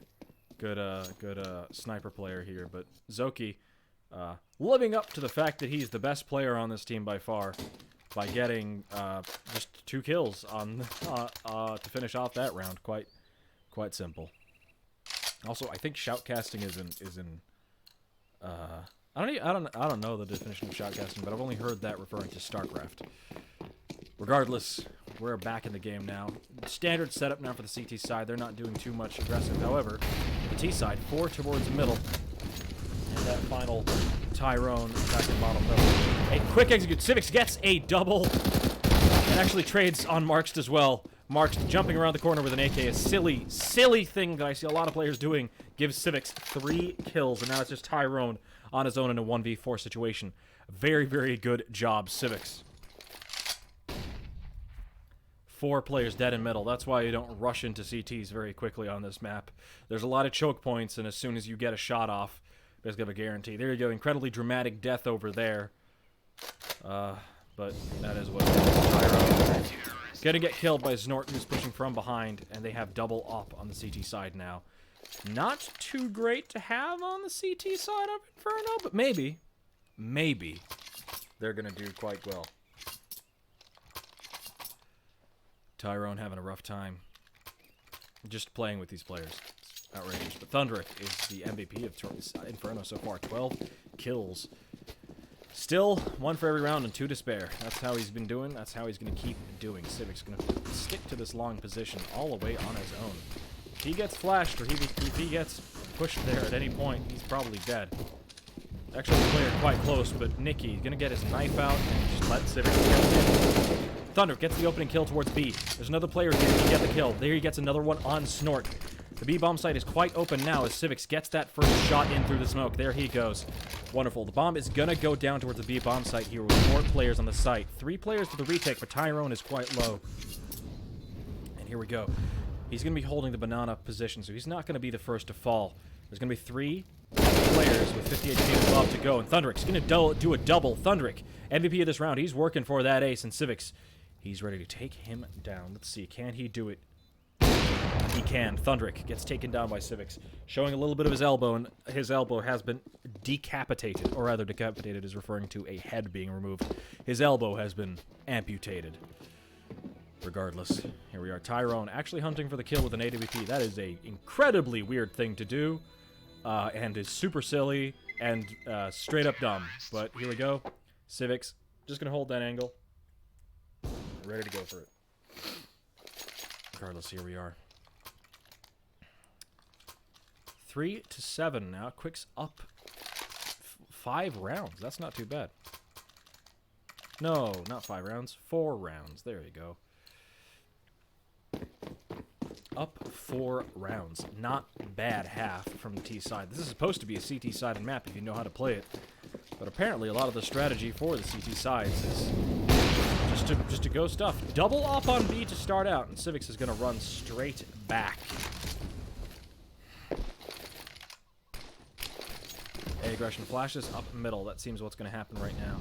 sniper player here, but Zoki living up to the fact that he's the best player on this team by far by getting just 2 kills on to finish off that round. Quite simple. Also, I think shoutcasting is in I don't know the definition of shoutcasting, but I've only heard that referring to StarCraft. Regardless, we're back in the game now. Standard setup now for the CT side. They're not doing too much aggressive. However, the T side, 4 towards the middle. And that final Tyrone attacking bottom middle. A quick execute. Civics gets a double. And actually trades on Marked as well. Marked jumping around the corner with an AK. A silly thing that I see a lot of players doing. Gives Civics 3 kills. And now it's just Tyrone on his own in a 1v4 situation. Very, very good job, Civics. 4 players dead in middle. That's why you don't rush into CTs very quickly on this map. There's a lot of choke points, and as soon as you get a shot off, basically have a guarantee. There you go. Incredibly dramatic death over there. But that is what it is. Tyrone gonna get killed by Snort, who's pushing from behind, and they have double up on the CT side now. Not too great to have on the CT side of Inferno, but maybe they're gonna do quite well. Tyrone having a rough time just playing with these players. It's outrageous. But Thunderic is the MVP of Inferno so far. 12 kills. Still 1 for every round and 2 to spare. That's how he's been doing. That's how he's going to keep doing. Civic's going to stick to this long position all the way on his own. If he gets flashed or if he gets pushed there at any point, he's probably dead. Actually, the player quite close, but Nicky going to get his knife out and just let Civics get in. Thunder gets the opening kill towards B. There's another player here to get the kill. There he gets another one on Snort. The B bomb site is quite open now as Civics gets that first shot in through the smoke. There he goes. Wonderful. The bomb is going to go down towards the B bomb site here with 4 players on the site. 3 players for the retake, but Tyrone is quite low. And here we go. He's going to be holding the banana position, so he's not going to be the first to fall. There's going to be 3 players with 50 HP and above to go, and Thunderic's going to do a double. Thunderic, MVP of this round. He's working for that ace, and Civics, he's ready to take him down. Let's see. Can he do it? He can. Thunderic gets taken down by Civics, showing a little bit of his elbow, and his elbow has been decapitated, or rather decapitated is referring to a head being removed. His elbow has been amputated. Regardless, here we are. Tyrone actually hunting for the kill with an AWP. That is a incredibly weird thing to do, and is super silly and straight up dumb. But here we go. Civics just going to hold that angle. Ready to go for it. Regardless, here we are. 3-7 now. Quixz up 5 rounds. That's not too bad. No, not 5 rounds. 4 rounds. There you go. Up 4 rounds. Not bad half from the T side. This is supposed to be a CT sided map if you know how to play it. But apparently a lot of the strategy for the CT sides is just to go stuff. Double up on B to start out, and Civics is going to run straight back. A aggression flashes up middle. That seems what's going to happen right now.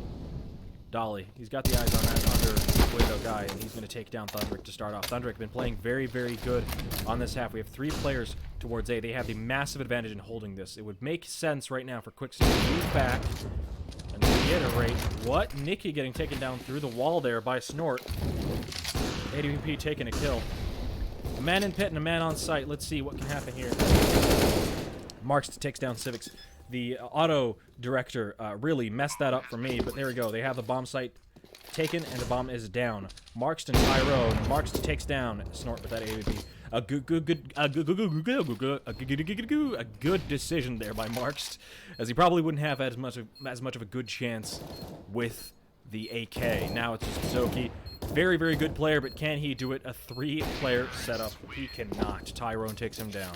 Dolly, he's got the eyes on that under window guy, and he's going to take down Thunderic to start off. Thunderic been playing very, very good on this half. We have 3 players towards A. They have the massive advantage in holding this. It would make sense right now for Quixz to move back and reiterate. What? Nikki getting taken down through the wall there by Snort. AWP taking a kill. A man in pit and a man on site. Let's see what can happen here. Marks takes down Civics. The auto director really messed that up for me, but there we go. They have the bomb site taken, and the bomb is down. Marks and Tyrone. Marks takes down Snort with that AWP. A good decision there by Marks, as he probably wouldn't have as much of a good chance with the AK. Now it's just Zoki. Very, very good player, but can he do it? A 3-player setup. He cannot. Tyrone takes him down.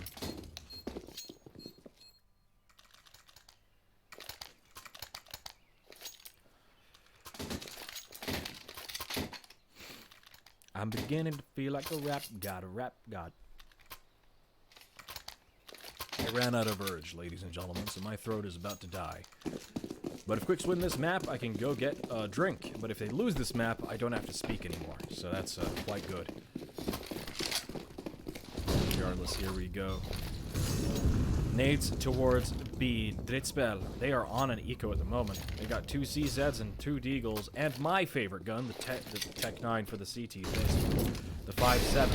I'm beginning to feel like a rap god. I ran out of urge, ladies and gentlemen, so my throat is about to die. But if Quixz win this map, I can go get a drink. But if they lose this map, I don't have to speak anymore. So that's quite good. Regardless, here we go. Nades towards B. Drittspill. They are on an eco at the moment. They got 2 CZs and 2 Deagles, and my favorite gun, the Tech 9 for the CT, the 5.7.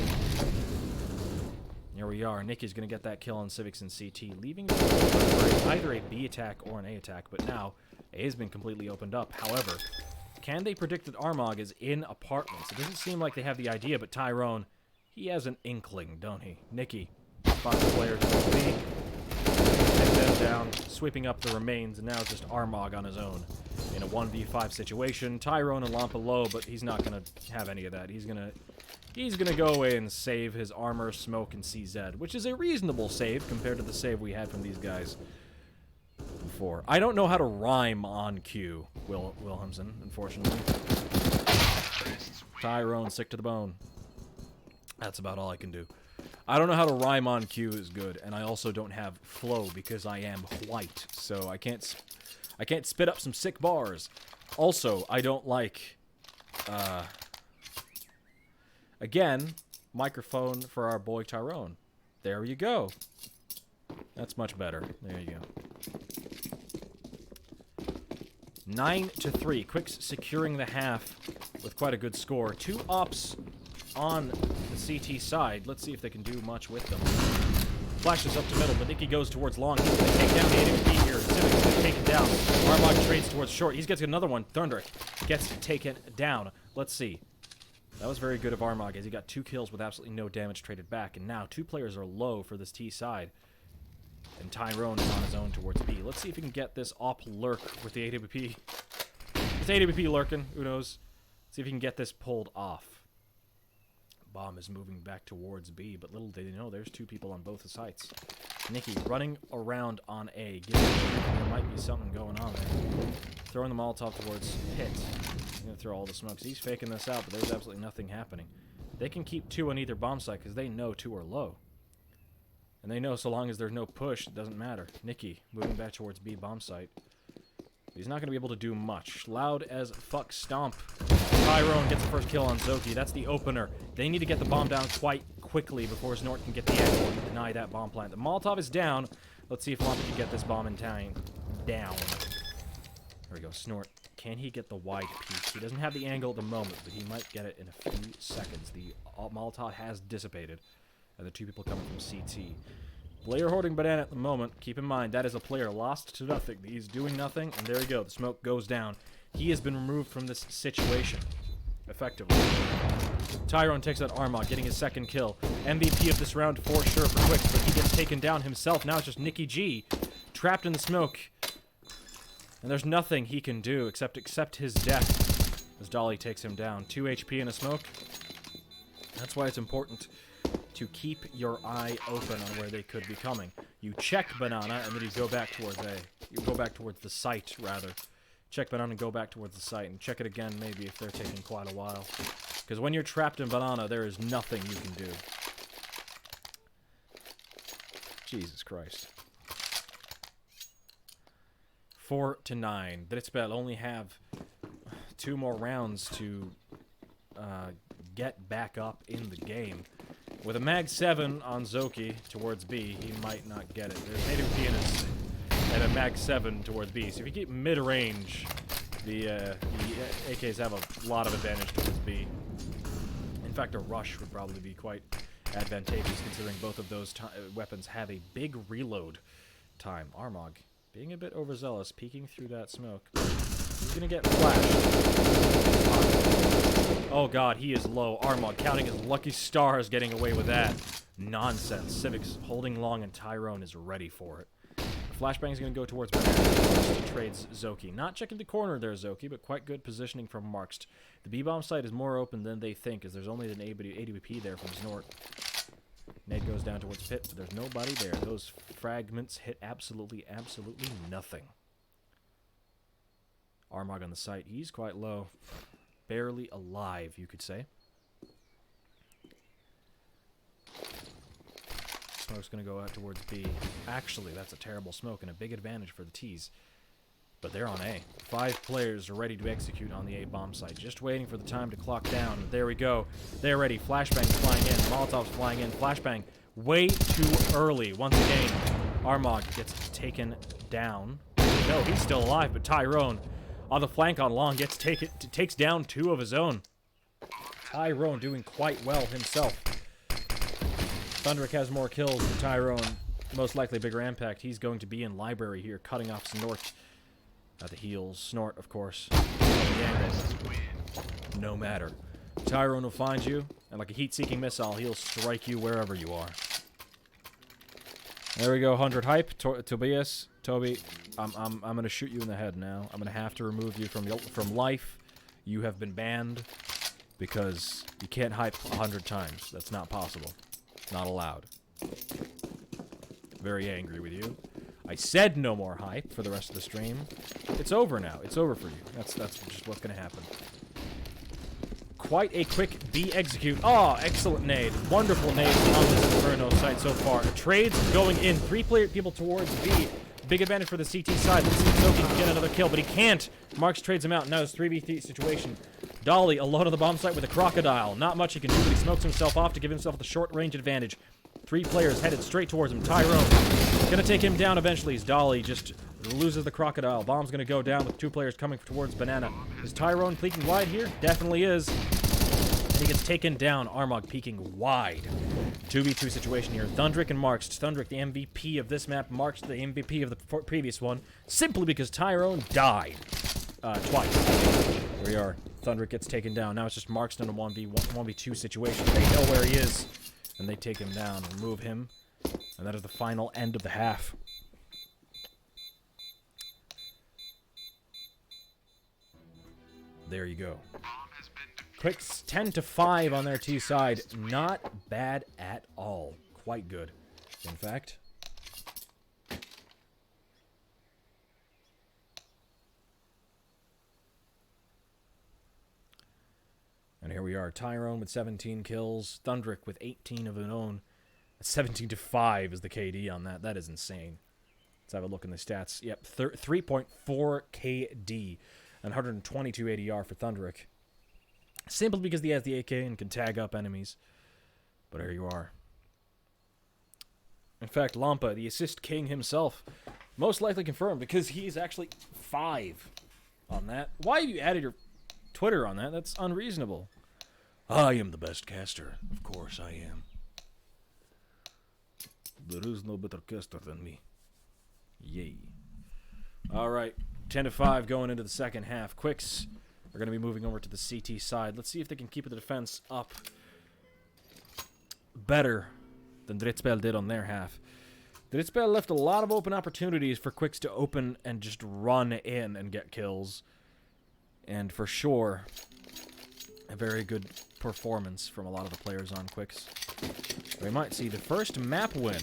Here we are. Nicky's going to get that kill on Civics and CT, leaving either a B attack or an A attack, but now A has been completely opened up. However, can they predict that Armog is in apartments? It doesn't seem like they have the idea, but Tyrone, he has an inkling, don't he? Nicky, 5 players in B. Take them down, sweeping up the remains, and now it's just Armog on his own in a 1v5 situation. Tyrone and Lampa low, but he's not going to have any of that. He's gonna go away and save his armor, smoke, and CZ, which is a reasonable save compared to the save we had from these guys before. I don't know how to rhyme on Q, Wilhelmsen, unfortunately. Tyrone, sick to the bone. That's about all I can do. I don't know how to rhyme on Q is good, and I also don't have flow because I am white, so I can't spit up some sick bars. Also, I don't like, again, microphone for our boy Tyrone. There you go. That's much better. There you go. 9-3. Quixz securing the half with quite a good score. 2 ops on the CT side. Let's see if they can do much with them. Flashes up to middle, but Nicky goes towards long. He's going to take down the AWP here. Civic is going to take it down. Armog trades towards short. He's getting another one. Thunderick gets taken down. Let's see. That was very good of Armog, as he got 2 kills with absolutely no damage traded back. And now 2 players are low for this T side. And Tyrone is on his own towards B. Let's see if he can get this op lurk with the AWP. It's AWP lurking. Who knows? See if he can get this pulled off. Bomb is moving back towards B, but little do they know there's 2 people on both the sites. Nicky running around on A. There might be something going on there. Throwing the Molotov towards Pit. He's going to throw all the smokes. He's faking this out, but there's absolutely nothing happening. They can keep 2 on either bomb site because they know 2 are low. And they know so long as there's no push, it doesn't matter. Nicky moving back towards B bomb site. He's not going to be able to do much. Loud as fuck stomp. Tyrone gets the first kill on Zoki. That's the opener. They need to get the bomb down quite quickly before Snort can get the angle and deny that bomb plant. The Molotov is down. Let's see if Lampa can get this bomb in time. Down. There we go. Snort. Can he get the wide piece? He doesn't have the angle at the moment, but he might get it in a few seconds. The Molotov has dissipated. And the 2 people coming from CT. Player hoarding banana at the moment. Keep in mind, that is a player lost to nothing. He's doing nothing, and there we go. The smoke goes down. He has been removed from this situation. Effectively. Tyrone takes out Armog, getting his 2nd kill. MVP of this round for sure for Quixz, but he gets taken down himself. Now it's just Nicky G, trapped in the smoke. And there's nothing he can do except accept his death as Dolly takes him down. 2 HP in a smoke. That's why it's important to keep your eye open on where they could be coming. You check Banana, and then you go back towards A. You go back towards the site, rather. Check Banana and go back towards the site, and check it again maybe if they're taking quite a while. Because when you're trapped in Banana, there is nothing you can do. Jesus Christ. 4-9. Drittspill only have 2 more rounds to get back up in the game. With a mag 7 on Zoki towards B, he might not get it. There's an AWP and a mag 7 towards B. So if you keep mid-range, The AKs have a lot of advantage towards B. In fact, a rush would probably be quite advantageous, considering both of those weapons have a big reload time. Armog, being a bit overzealous, peeking through that smoke. He's gonna get flashed. Oh god, he is low. Armog counting his lucky stars, getting away with that. Nonsense. Civics holding long, and Tyrone is ready for it. Flashbang's going to go towards Banana. Trades Zoki. Not checking the corner there, Zoki, but quite good positioning from Markst. The B-bomb site is more open than they think, as there's only an AWP there from Snort. Nade goes down towards Pit, but there's nobody there. Those fragments hit absolutely nothing. Armog on the site. He's quite low. Barely alive, you could say. Smoke's going to go out towards B. Actually, that's a terrible smoke and a big advantage for the T's. But they're on A. 5 players are ready to execute on the A bomb site. Just waiting for the time to clock down. There we go. They're ready. Flashbang's flying in. Molotov's flying in. Flashbang way too early. Once again, Armog gets taken down. No, he's still alive, but Tyrone on the flank on long takes down 2 of his own. Tyrone doing quite well himself. Thunderic has more kills than Tyrone. Most likely bigger impact. He's going to be in library here, cutting off Snort at the heels. Snort, of course. No matter. Tyrone will find you, and like a heat-seeking missile, he'll strike you wherever you are. There we go, 100 hype. Tobias, Toby, I'm gonna shoot you in the head now. I'm gonna have to remove you from life. You have been banned because you can't hype 100 times. That's not possible. Not allowed. Very angry with you. I said no more hype for the rest of the stream. It's over now. It's over for you. That's just what's gonna happen. Quite a quick B execute. Oh, excellent nade. Wonderful nade on this Inferno site so far. Trades going in. 3 people towards B. Big advantage for the CT side. Let's see if Zoki can get another kill, but he can't. Marks trades him out. Now it's 3v3 situation. Dolly alone on the bomb site with a crocodile. Not much he can do, but he smokes himself off to give himself the short range advantage. 3 players headed straight towards him. Tyrone gonna take him down eventually as Dolly just loses the crocodile. Bomb's gonna go down with 2 players coming towards Banana. Is Tyrone peeking wide here? Definitely is. And he gets taken down. Armog peeking wide. 2v2 situation here. Thunderic and Markst. Thunderic, the MVP of this map. Markst, the MVP of the previous one. Simply because Tyrone died. Twice. Here we are. Thunderic gets taken down. Now it's just Markst in a 1v2 situation. They know where he is. And they take him down. Remove him. And that is the final end of the half. There you go. Quixz 10-5 on their T side. Not bad at all. Quite good, in fact. And here we are. Tyrone with 17 kills. Thunderic with 18 of his own. 17-5 is the KD on that. That is insane. Let's have a look in the stats. Yep, 3.4 KD. And 122 ADR for Thunderic. Simply because he has the AK and can tag up enemies. But here you are. In fact, Lampa, the assist king himself, most likely confirmed because he's actually 5 on that. Why have you added your Twitter on that? That's unreasonable. I am the best caster. Of course I am. There is no better caster than me. Yay. Alright, 10-5 going into the second half. Quixz are going to be moving over to the CT side. Let's see if they can keep the defense up better than Drittspill did on their half. Drittspill left a lot of open opportunities for Quixz to open and just run in and get kills. And for sure, a very good performance from a lot of the players on Quixz. We might see the first map win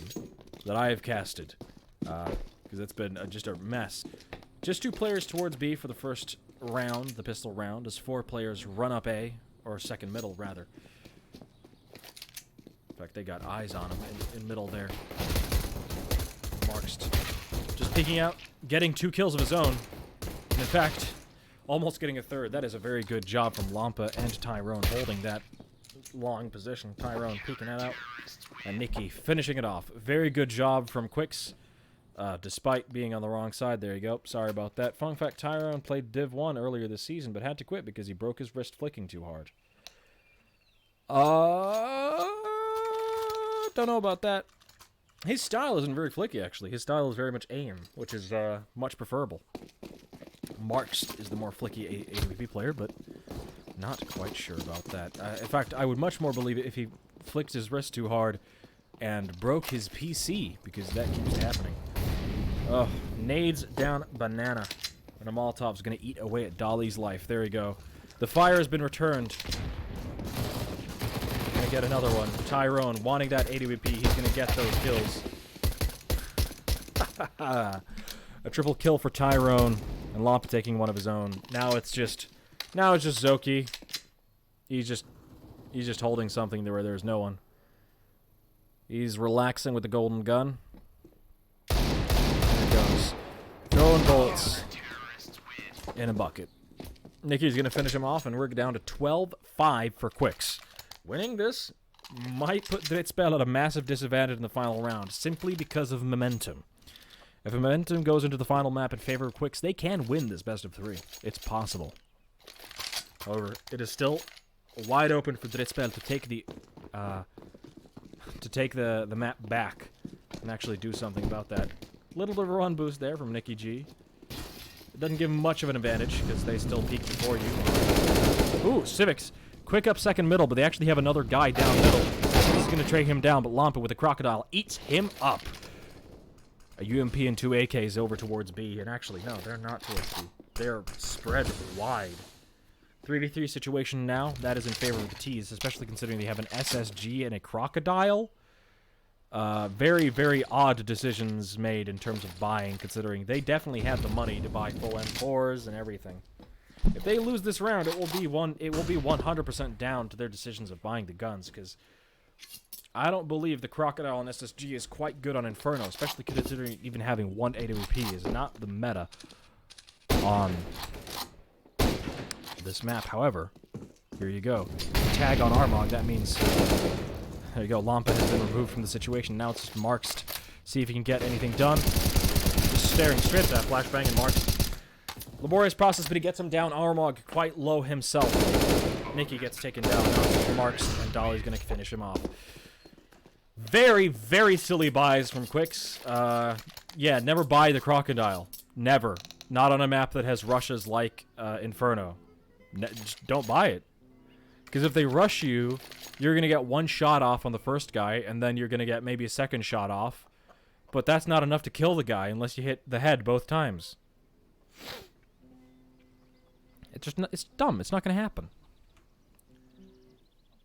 that I have casted. Because it's been just a mess. Just 2 players towards B for the first round, the pistol round, as 4 players run up A, or second middle, rather. In fact, they got eyes on him in middle there. Markst just peeking out, getting 2 kills of his own. And in fact, almost getting a 3rd. That is a very good job from Lampa and Tyrone holding that long position. Tyrone peeking that out. And Nikki finishing it off. Very good job from Quixz. Despite being on the wrong side. There you go. Sorry about that. Fun fact, Tyrone played Div 1 earlier this season, but had to quit because he broke his wrist flicking too hard. Don't know about that. His style isn't very flicky, actually. His style is very much aim, which is much preferable. Marks is the more flicky AWP player, but not quite sure about that. In fact, I would much more believe it if he flicked his wrist too hard and broke his PC, because that keeps happening. Oh, nades down banana. And a Molotov's going to eat away at Dolly's life. There we go. The fire has been returned. Going to get another one. Tyrone wanting that AWP. He's going to get those kills. A triple kill for Tyrone. And Lampa taking one of his own. Now it's just Zoki. He's just holding something there where there's no one. He's relaxing with the golden gun. There it goes. Throwing bullets in a bucket. Nicky's going to finish him off, and we're down to 12-5 for Quixz. Winning this might put Drittspill at a massive disadvantage in the final round, simply because of momentum. If momentum goes into the final map in favor of Quixz, they can win this best of 3. It's possible. However, it is still wide open for Drittspill to take the map back and actually do something about that. Little bit of a run boost there from Nicky G. It doesn't give him much of an advantage because they still peek before you. Ooh, Civics. Quick up second middle, but they actually have another guy down middle. This is going to trade him down, but Lampa with a crocodile eats him up. A UMP and 2 AKs over towards B, and actually, no, they're not towards B. They're spread wide. 3v3 situation now. That is in favor of the T's, especially considering they have an SSG and a crocodile. Very, very odd decisions made in terms of buying, considering they definitely have the money to buy full M4s and everything. If they lose this round, it will be 100% down to their decisions of buying the guns, because I don't believe the crocodile and SSG is quite good on Inferno, especially considering even having one AWP is not the meta on this map. However, here you go. Tag on Armog, that means... There you go, Lampa has been removed from the situation. Now it's just Marks to see if he can get anything done. Just staring straight at that flashbang, and Marks. Laborious process, but he gets him down. Armog quite low himself. Nicky gets taken down. Now it's just Marks, and Dolly's going to finish him off. Very, very silly buys from Quixz. Yeah, never buy the crocodile. Never. Not on a map that has rushes like Inferno. Just don't buy it. Because if they rush you, you're going to get one shot off on the first guy, and then you're going to get maybe a second shot off. But that's not enough to kill the guy unless you hit the head both times. It's dumb. It's not going to happen.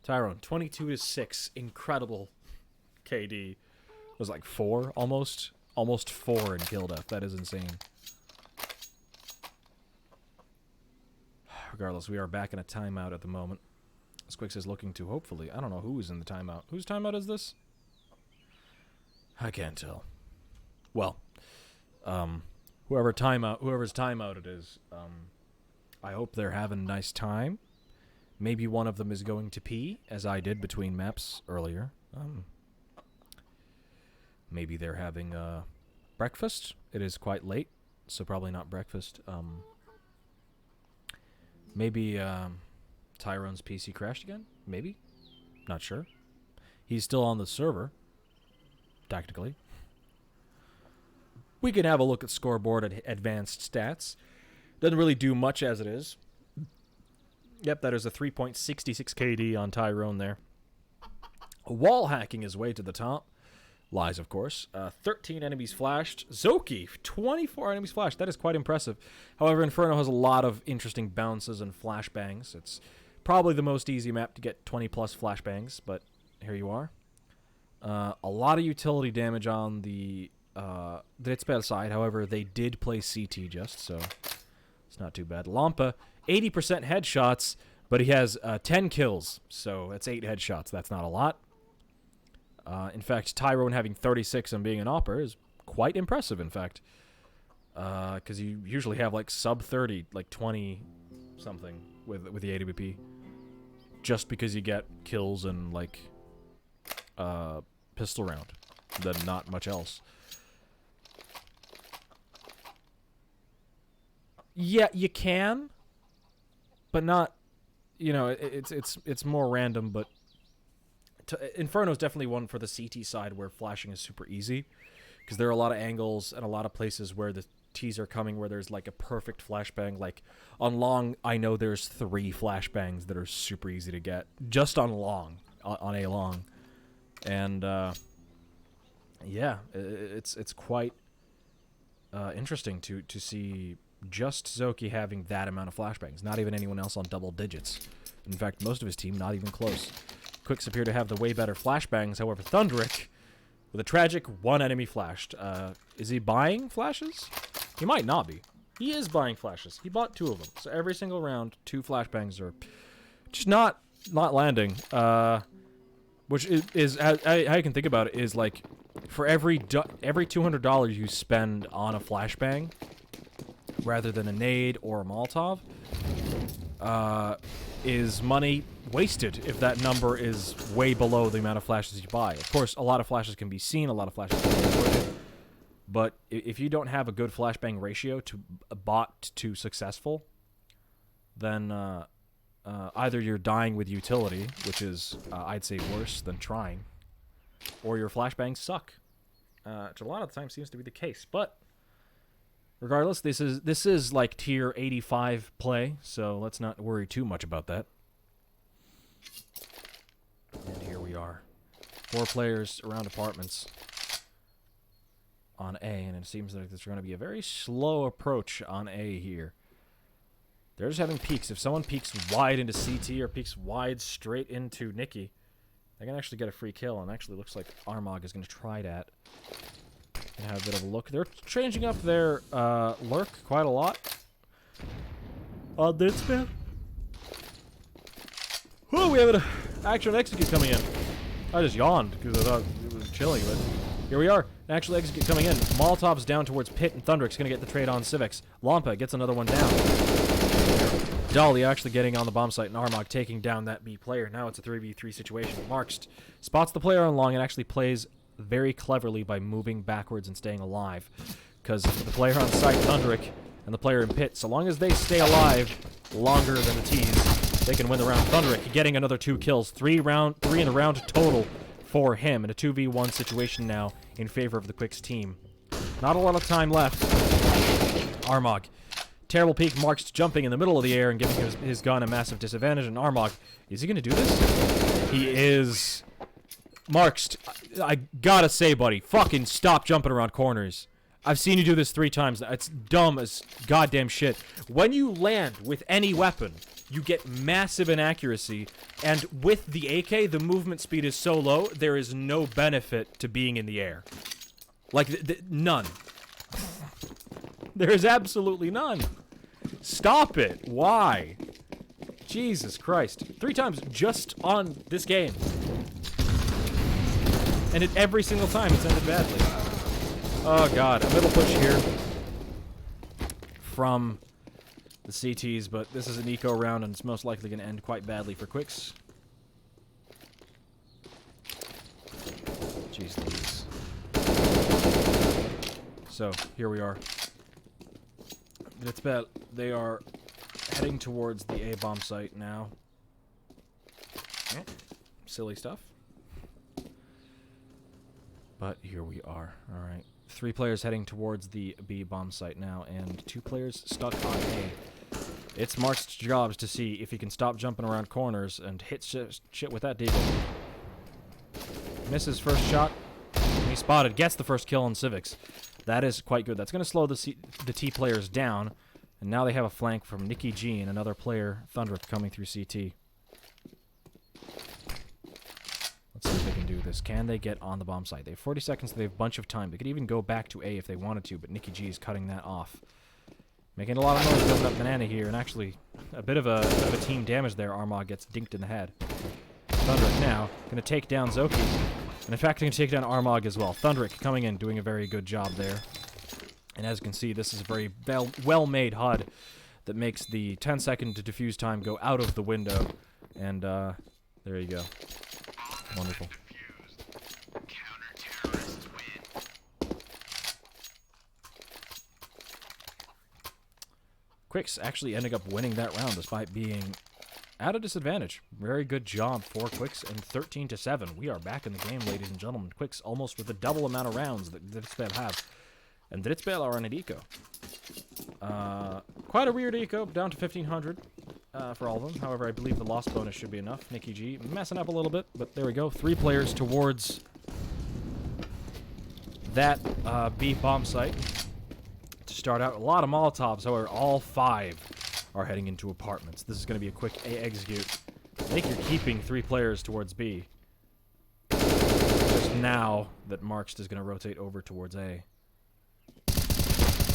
Tyrone, 22-6. Incredible KD. It was like 4, almost. Almost 4 in kill death. That is insane. Regardless, we are back in a timeout at the moment. Quixz is looking to, hopefully, I don't know who's in the timeout. Whose timeout is this? I can't tell. Well, whoever's timeout it is, I hope they're having a nice time. Maybe one of them is going to pee, as I did between maps earlier. Maybe they're having breakfast. It is quite late, so probably not breakfast. Maybe Tyrone's PC crashed again? Maybe? Not sure. He's still on the server, technically. We can have a look at scoreboard at advanced stats. Doesn't really do much as it is. Yep, that is a 3.66 KD on Tyrone there. Wall hacking his way to the top. Lies, of course. 13 enemies flashed. Zoki, 24 enemies flashed. That is quite impressive. However, Inferno has a lot of interesting bounces and flashbangs. It's probably the most easy map to get 20-plus flashbangs, but here you are. A lot of utility damage on the Drittspill side. However, they did play CT just, so it's not too bad. Lampa, 80% headshots, but he has 10 kills, so that's 8 headshots. That's not a lot. In fact, Tyrone having 36 and being an AWPer is quite impressive, in fact. Because you usually have, like, sub-30, like 20-something with the AWP. Just because you get kills and, like, pistol round. Then not much else. Yeah, you can, but not. You know, it's more random. But Inferno is definitely one for the CT side where flashing is super easy, because there are a lot of angles and a lot of places where the T's are coming where there's like a perfect flashbang. Like on long, I know there's 3 flashbangs that are super easy to get just on long, on a long, and yeah, it's quite interesting to see just Zoki having that amount of flashbangs. Not even anyone else on double digits. In fact, most of his team not even close. Quixz appear to have the way better flashbangs. However, Thundrick, with a tragic 1 enemy flashed. Is he buying flashes? He might not be. He is buying flashes. He bought 2 of them. So every single round, 2 flashbangs are just not landing. Which is how you can think about it is like, for every $200 you spend on a flashbang, rather than a nade or a Molotov, is money wasted if that number is way below the amount of flashes you buy. Of course, a lot of flashes can be seen, a lot of flashes can be avoided, but if you don't have a good flashbang ratio to bot to successful, then either you're dying with utility, which is, I'd say, worse than trying, or your flashbangs suck, which a lot of the time seems to be the case. But regardless, this is like tier 85 play, so let's not worry too much about that. And here we are. 4 players around apartments on A, and it seems like there's going to be a very slow approach on A here. They're just having peeks. If someone peeks wide into CT or peeks wide straight into Nikki, they can actually get a free kill, and actually looks like Armog is going to try that. And have a bit of a look. They're changing up their lurk quite a lot. On Drittspill. Whoa, we have an actual execute coming in. I just yawned because I thought it was chilling, but here we are. An actual execute coming in. Molotov's down towards Pit, and Thundrick's going to get the trade on Civics. Lampa gets another one down. Dolly actually getting on the bomb site, and Armog taking down that B player. Now it's a 3v3 situation. Markst spots the player on long and actually plays very cleverly by moving backwards and staying alive, because the player on site, Thundrick, and the player in Pit, so long as they stay alive longer than the T's, they can win the round. Thundrick getting another 2 kills, 3 in the round total for him, in a 2v1 situation now in favor of the Quixz team. Not a lot of time left. Armog, terrible peek. Mark's jumping in the middle of the air and giving his gun a massive disadvantage, and Armog, is he going to do this? He is. Markst, I gotta say, buddy, fucking stop jumping around corners. I've seen you do this 3 times. It's dumb as goddamn shit. When you land with any weapon, you get massive inaccuracy, and with the AK, the movement speed is so low, there is no benefit to being in the air. Like, none. There is absolutely none. Stop it. Why? Jesus Christ. 3 times just on this game. And every single time it's ended badly. Oh god, a middle push here from the CTs, but this is an eco round and it's most likely going to end quite badly for Quixz. Jeez Louise. So, here we are. Drittspill, they are heading towards the A-bomb site now. Oh, silly stuff. But here we are. Alright. 3 players heading towards the B bomb site now, and 2 players stuck on A. It's Mark's job to see if he can stop jumping around corners and hit shit with that deagle. Misses first shot. He spotted. Gets the first kill on Civics. That is quite good. That's going to slow the T players down. And now they have a flank from Nikki G and another player, Thundrick, coming through CT. Let's see if they can do this. Can they get on the bomb site? They have 40 seconds, so they have a bunch of time. They could even go back to A if they wanted to, but Nikki G is cutting that off. Making a lot of noise building up Banana here, and actually a bit of a team damage there. Armog gets dinked in the head. Thundrick now going to take down Zoki, and in fact going to take down Armog as well. Thundrick coming in, doing a very good job there. And as you can see, this is a very well-made HUD that makes the 10-second to defuse time go out of the window. And there you go. Wonderful. Quixz actually ending up winning that round despite being at a disadvantage. Very good job for Quixz, and 13-7. We are back in the game, ladies and gentlemen. Quixz almost with the double amount of rounds that Drittspill have. And Drittspill are on an eco. Quite a weird eco, down to 1,500 for all of them. However, I believe the loss bonus should be enough. Nicky G messing up a little bit, but there we go. 3 players towards that B bomb site. To start out, a lot of Molotovs, however, all 5 are heading into apartments. This is going to be a quick A execute. I think you're keeping 3 players towards B. Just now that Markst is going to rotate over towards A.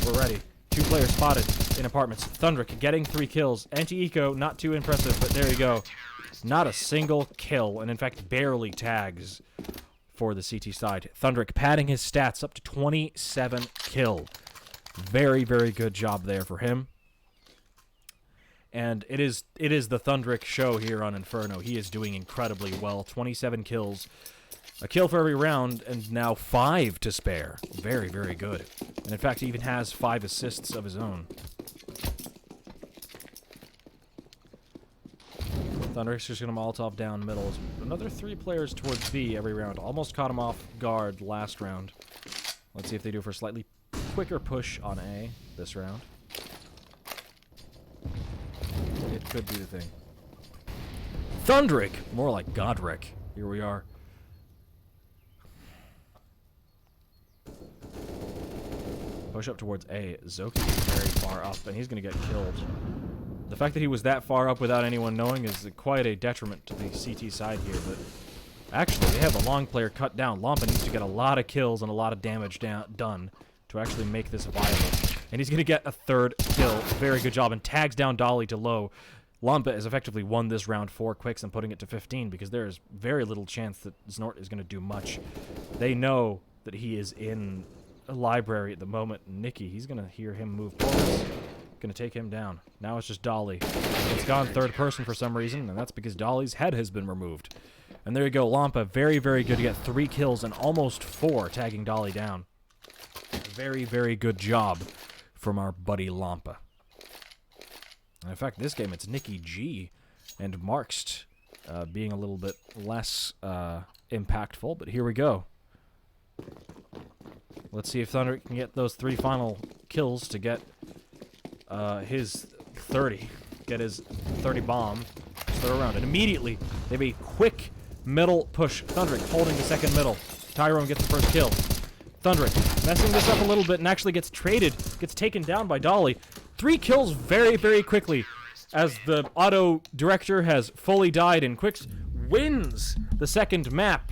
We're ready. 2 players spotted in apartments. Thundrick getting 3 kills. Anti-eco, not too impressive, but there you go. Not a single kill, and in fact barely tags for the CT side. Thundrick padding his stats up to 27 kill. Very, very good job there for him. And it is the Thundrick show here on Inferno. He is doing incredibly well. 27 kills. A kill for every round, and now 5 to spare. Very, very good. And in fact, he even has 5 assists of his own. Thundrick's just going to Molotov down middle. Another 3 players towards B every round. Almost caught him off guard last round. Let's see if they do for a slightly quicker push on A this round. It could be the thing. Thundrick! More like Godrick. Here we are. Push up towards A. Zoki is very far up, and he's going to get killed. The fact that he was that far up without anyone knowing is quite a detriment to the CT side here, but actually, they have a long player cut down. Lampa needs to get a lot of kills and a lot of damage done to actually make this viable. And he's going to get a 3rd kill. Very good job, and tags down Dolly to low. Lampa has effectively won this round for Quixz and putting it to 15 because there is very little chance that Snort is going to do much. They know that he is in a library at the moment. Nicky, he's going to hear him move forward. Going to take him down. Now it's just Dolly. It's gone 3rd person for some reason, and that's because Dolly's head has been removed. And there you go, Lampa. Very, very good to get 3 kills and almost 4 tagging Dolly down. Very, very good job from our buddy Lampa. And in fact, this game, it's Nicky G and Markst being a little bit less impactful, but here we go. Let's see if Thunder can get those 3 final kills to get his 30. Get his 30 bomb. Just throw around. And immediately, they have a quick middle push. Thundrick holding the 2nd middle. Tyrone gets the 1st kill. Thundrick messing this up a little bit and actually gets traded. Gets taken down by Dolly. 3 kills very, very quickly as the auto director has fully died, and Quixz wins the 2nd map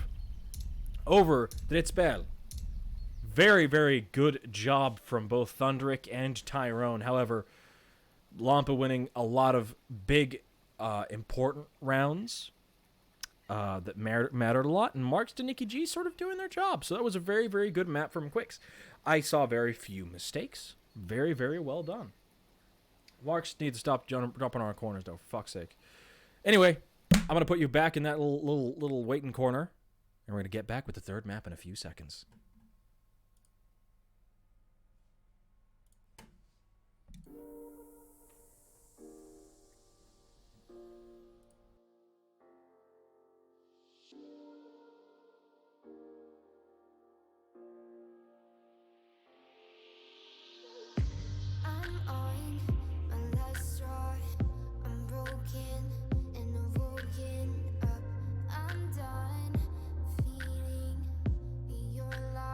over Drittspill. Very, very good job from both Thundrick and Tyrone. However, Lampa winning a lot of big, important rounds that mattered a lot, and Markst and Nicky G sort of doing their job. So that was a very, very good map from Quixz. I saw very few mistakes. Very, very well done. Markst needs to stop dropping on our corners, though, for fuck's sake. Anyway, I'm going to put you back in that little waiting corner, and we're going to get back with the 3rd map in a few seconds. Your life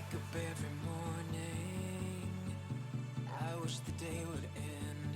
wake up every morning, I wish the day would end,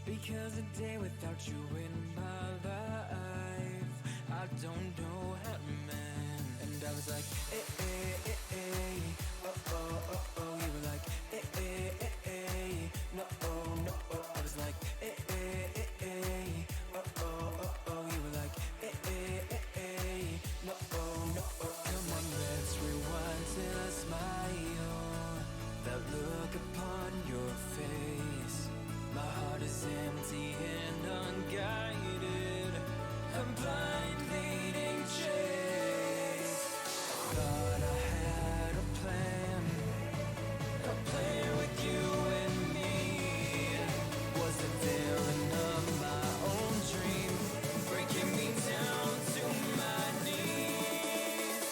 because a day without you in my life, I don't know how to mend. And I was like, eh, eh, eh, eh, oh, oh, oh, oh. You were like, eh, eh, eh, eh, no, oh, no, oh. I was like, eh, eh, eh, eh, oh, oh, oh, oh. You were like, eh, eh, eh, eh, no, oh, no, oh. Come on, let's rewind till I smile. That look upon your face, my heart is empty and unguided. I'm blind leading chase. Thought I had a plan with you and me. Was the villain of my own dream, breaking me down to my knees.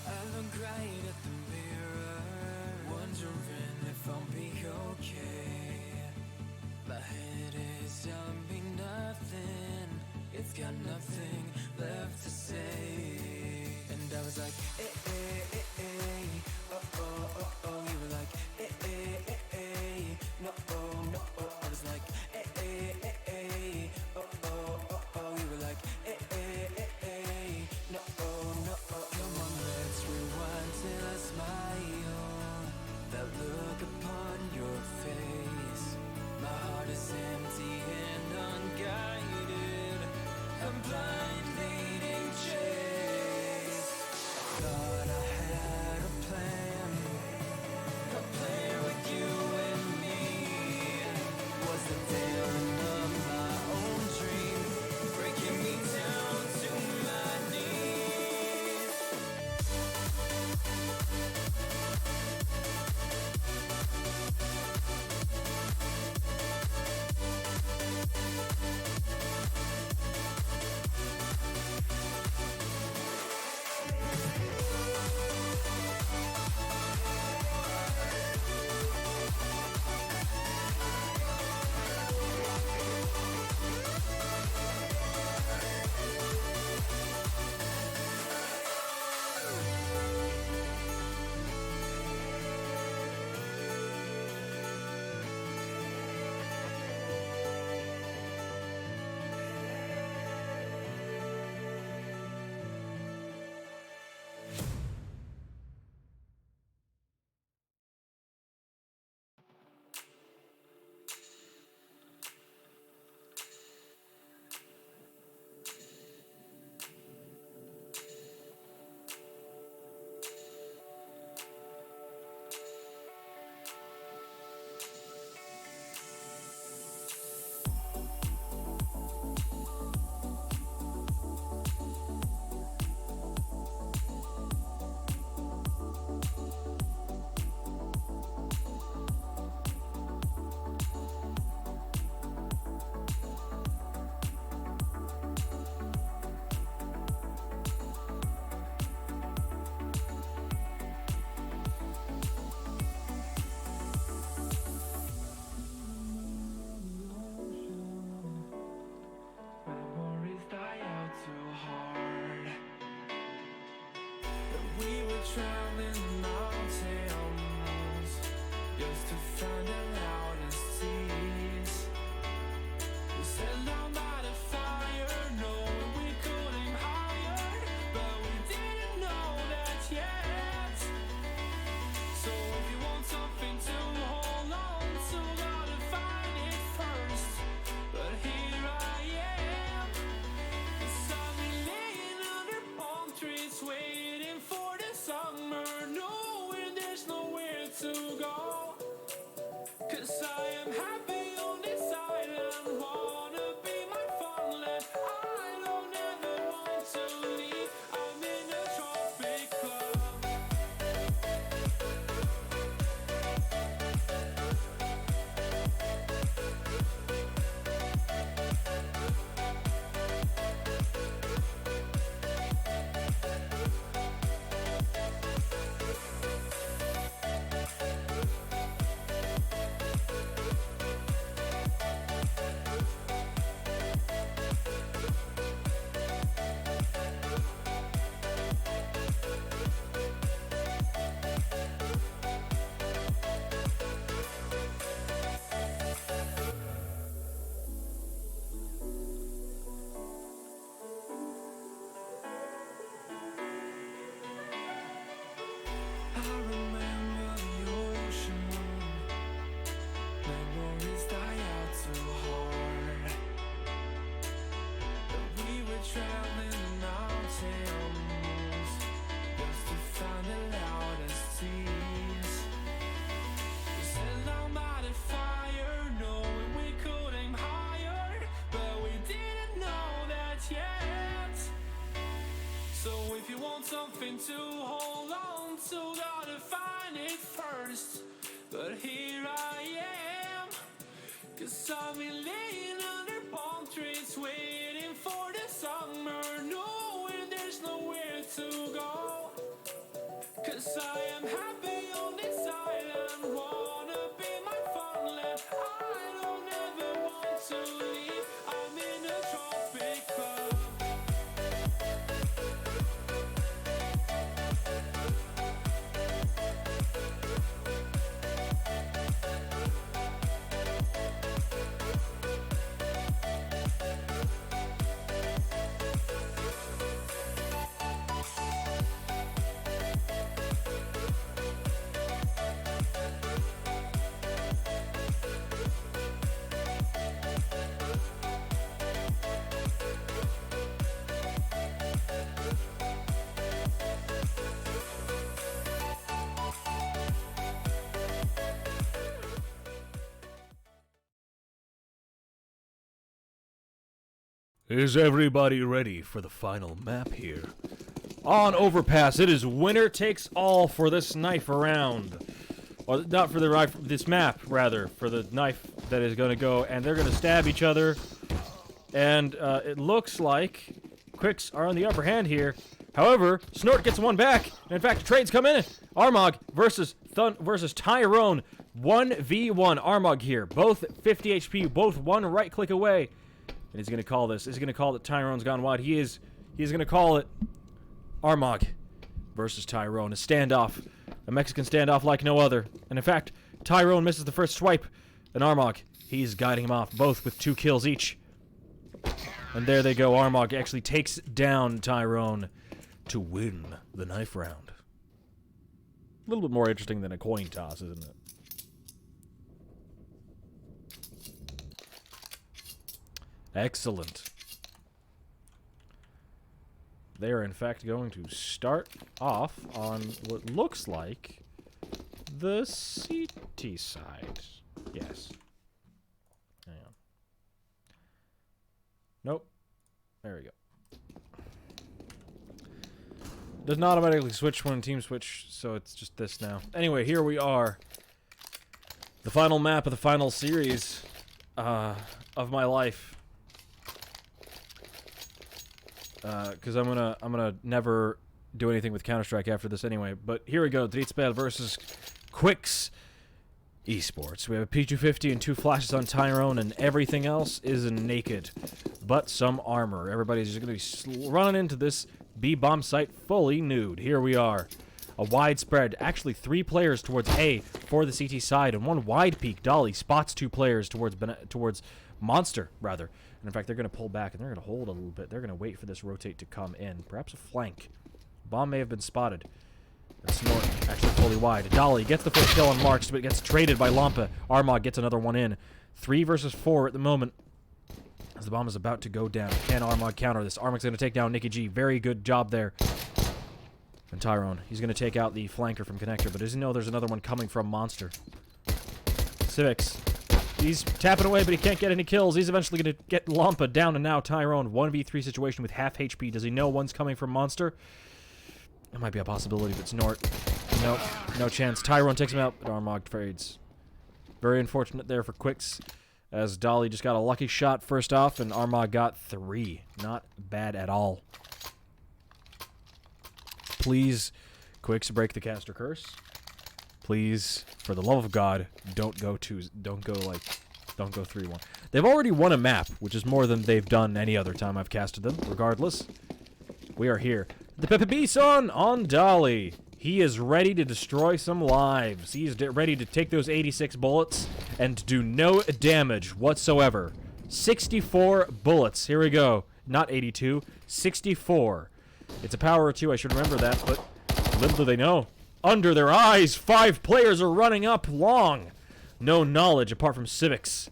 I look right at the mirror, wondering if I'll be okay. My head is telling me nothing, it's got nothing left to say. And I was like, eh, eh, eh, eh, oh, oh, oh, oh. You were like, eh, eh, eh, eh, no, oh, no, oh. I was like, eh, eh, eh, eh, oh, oh, oh, oh. You were like, eh, eh, eh, eh, no, oh, no, oh. Come on, let's rewind till I smile. That look upon your face, my heart is empty and unguided. I'm blind leading chase. Thought I had a plan with you and me. Was the villain of my own dream, breaking me down to my knees. Traveling mountains just to find the loudest seas. We set down by the fire, knowing we couldn't higher, but we didn't know that yet. So if you want something to hold on to, gotta find it first. But here I am, suddenly laying under palm trees, waiting for the summer. No traveling the mountains just to find the loudest tears. We set our mighty fire, knowing we could aim higher, but we didn't know that yet. So if you want something to hold on to, gotta find it first. But here I am, 'cause I've been laying under palm trees, waiting for the summer, knowing there's nowhere to go. 'Cause I am happy on this island, wanna be my farmland. I don't ever want to leave, I'm in a tropic club. Is everybody ready for the final map here? On Overpass, it is winner takes all for this knife round. Or not for the this map, rather, for the knife that is going to go, and they're going to stab each other. And it looks like Quixz are on the upper hand here. However, Snort gets one back. And in fact, trades come in. Armog versus Tyrone. 1v1. Armog here. Both 50 HP, both one right click away. And he's going to call this. He's going to call that Tyrone's gone wide. He's going to call it Armog versus Tyrone. A standoff. A Mexican standoff like no other. And in fact, Tyrone misses the first swipe. And Armog, he's guiding him off, both with 2 kills each. And there they go. Armog actually takes down Tyrone to win the knife round. A little bit more interesting than a coin toss, isn't it? Excellent. They are in fact going to start off on what looks like the CT side. Yes. Hang on. Nope. There we go. Does not automatically switch when team switch, so it's just this now. Anyway, here we are. The final map of the final series of my life. Because I'm gonna never do anything with Counter-Strike after this anyway. But here we go, Drittspill versus Quixz Esports. We have a P250 and 2 flashes on Tyrone, and everything else is naked, but some armor. Everybody's just gonna be running into this B-bomb site fully nude. Here we are, a wide spread. Actually, 3 players towards A for the CT side, and 1 wide peek. Dolly spots 2 players towards Monster, rather. And in fact, they're going to pull back, and they're going to hold a little bit. They're going to wait for this rotate to come in. Perhaps a flank. Bomb may have been spotted. And Snort actually fully wide. Dolly gets the first kill on Marks, but gets traded by Lampa. Armog gets another one in. 3 versus 4 at the moment. As the bomb is about to go down. Can Armog counter this? Armog's going to take down Nikki G. Very good job there. And Tyrone, he's going to take out the flanker from Connector, but doesn't know there's another one coming from Monster. Civics. He's tapping away, but he can't get any kills. He's eventually going to get Lampa down, and now Tyrone, 1v3 situation with half HP. Does he know one's coming from Monster? It might be a possibility, but Snort. Nope, no chance. Tyrone takes him out, but Armog trades. Very unfortunate there for Quixz, as Dolly just got a lucky shot first off, and Armog got 3. Not bad at all. Please, Quixz, break the caster curse. Please, for the love of God, don't go 3-1. They've already won a map, which is more than they've done any other time I've casted them. Regardless, we are here. The Pepe-B-son on Dolly. He is ready to destroy some lives. He's ready to take those 86 bullets and do no damage whatsoever. 64 bullets. Here we go. Not 82, 64. It's a power of 2, I should remember that, but little do they know. Under their eyes, 5 players are running up long. No knowledge apart from Civics.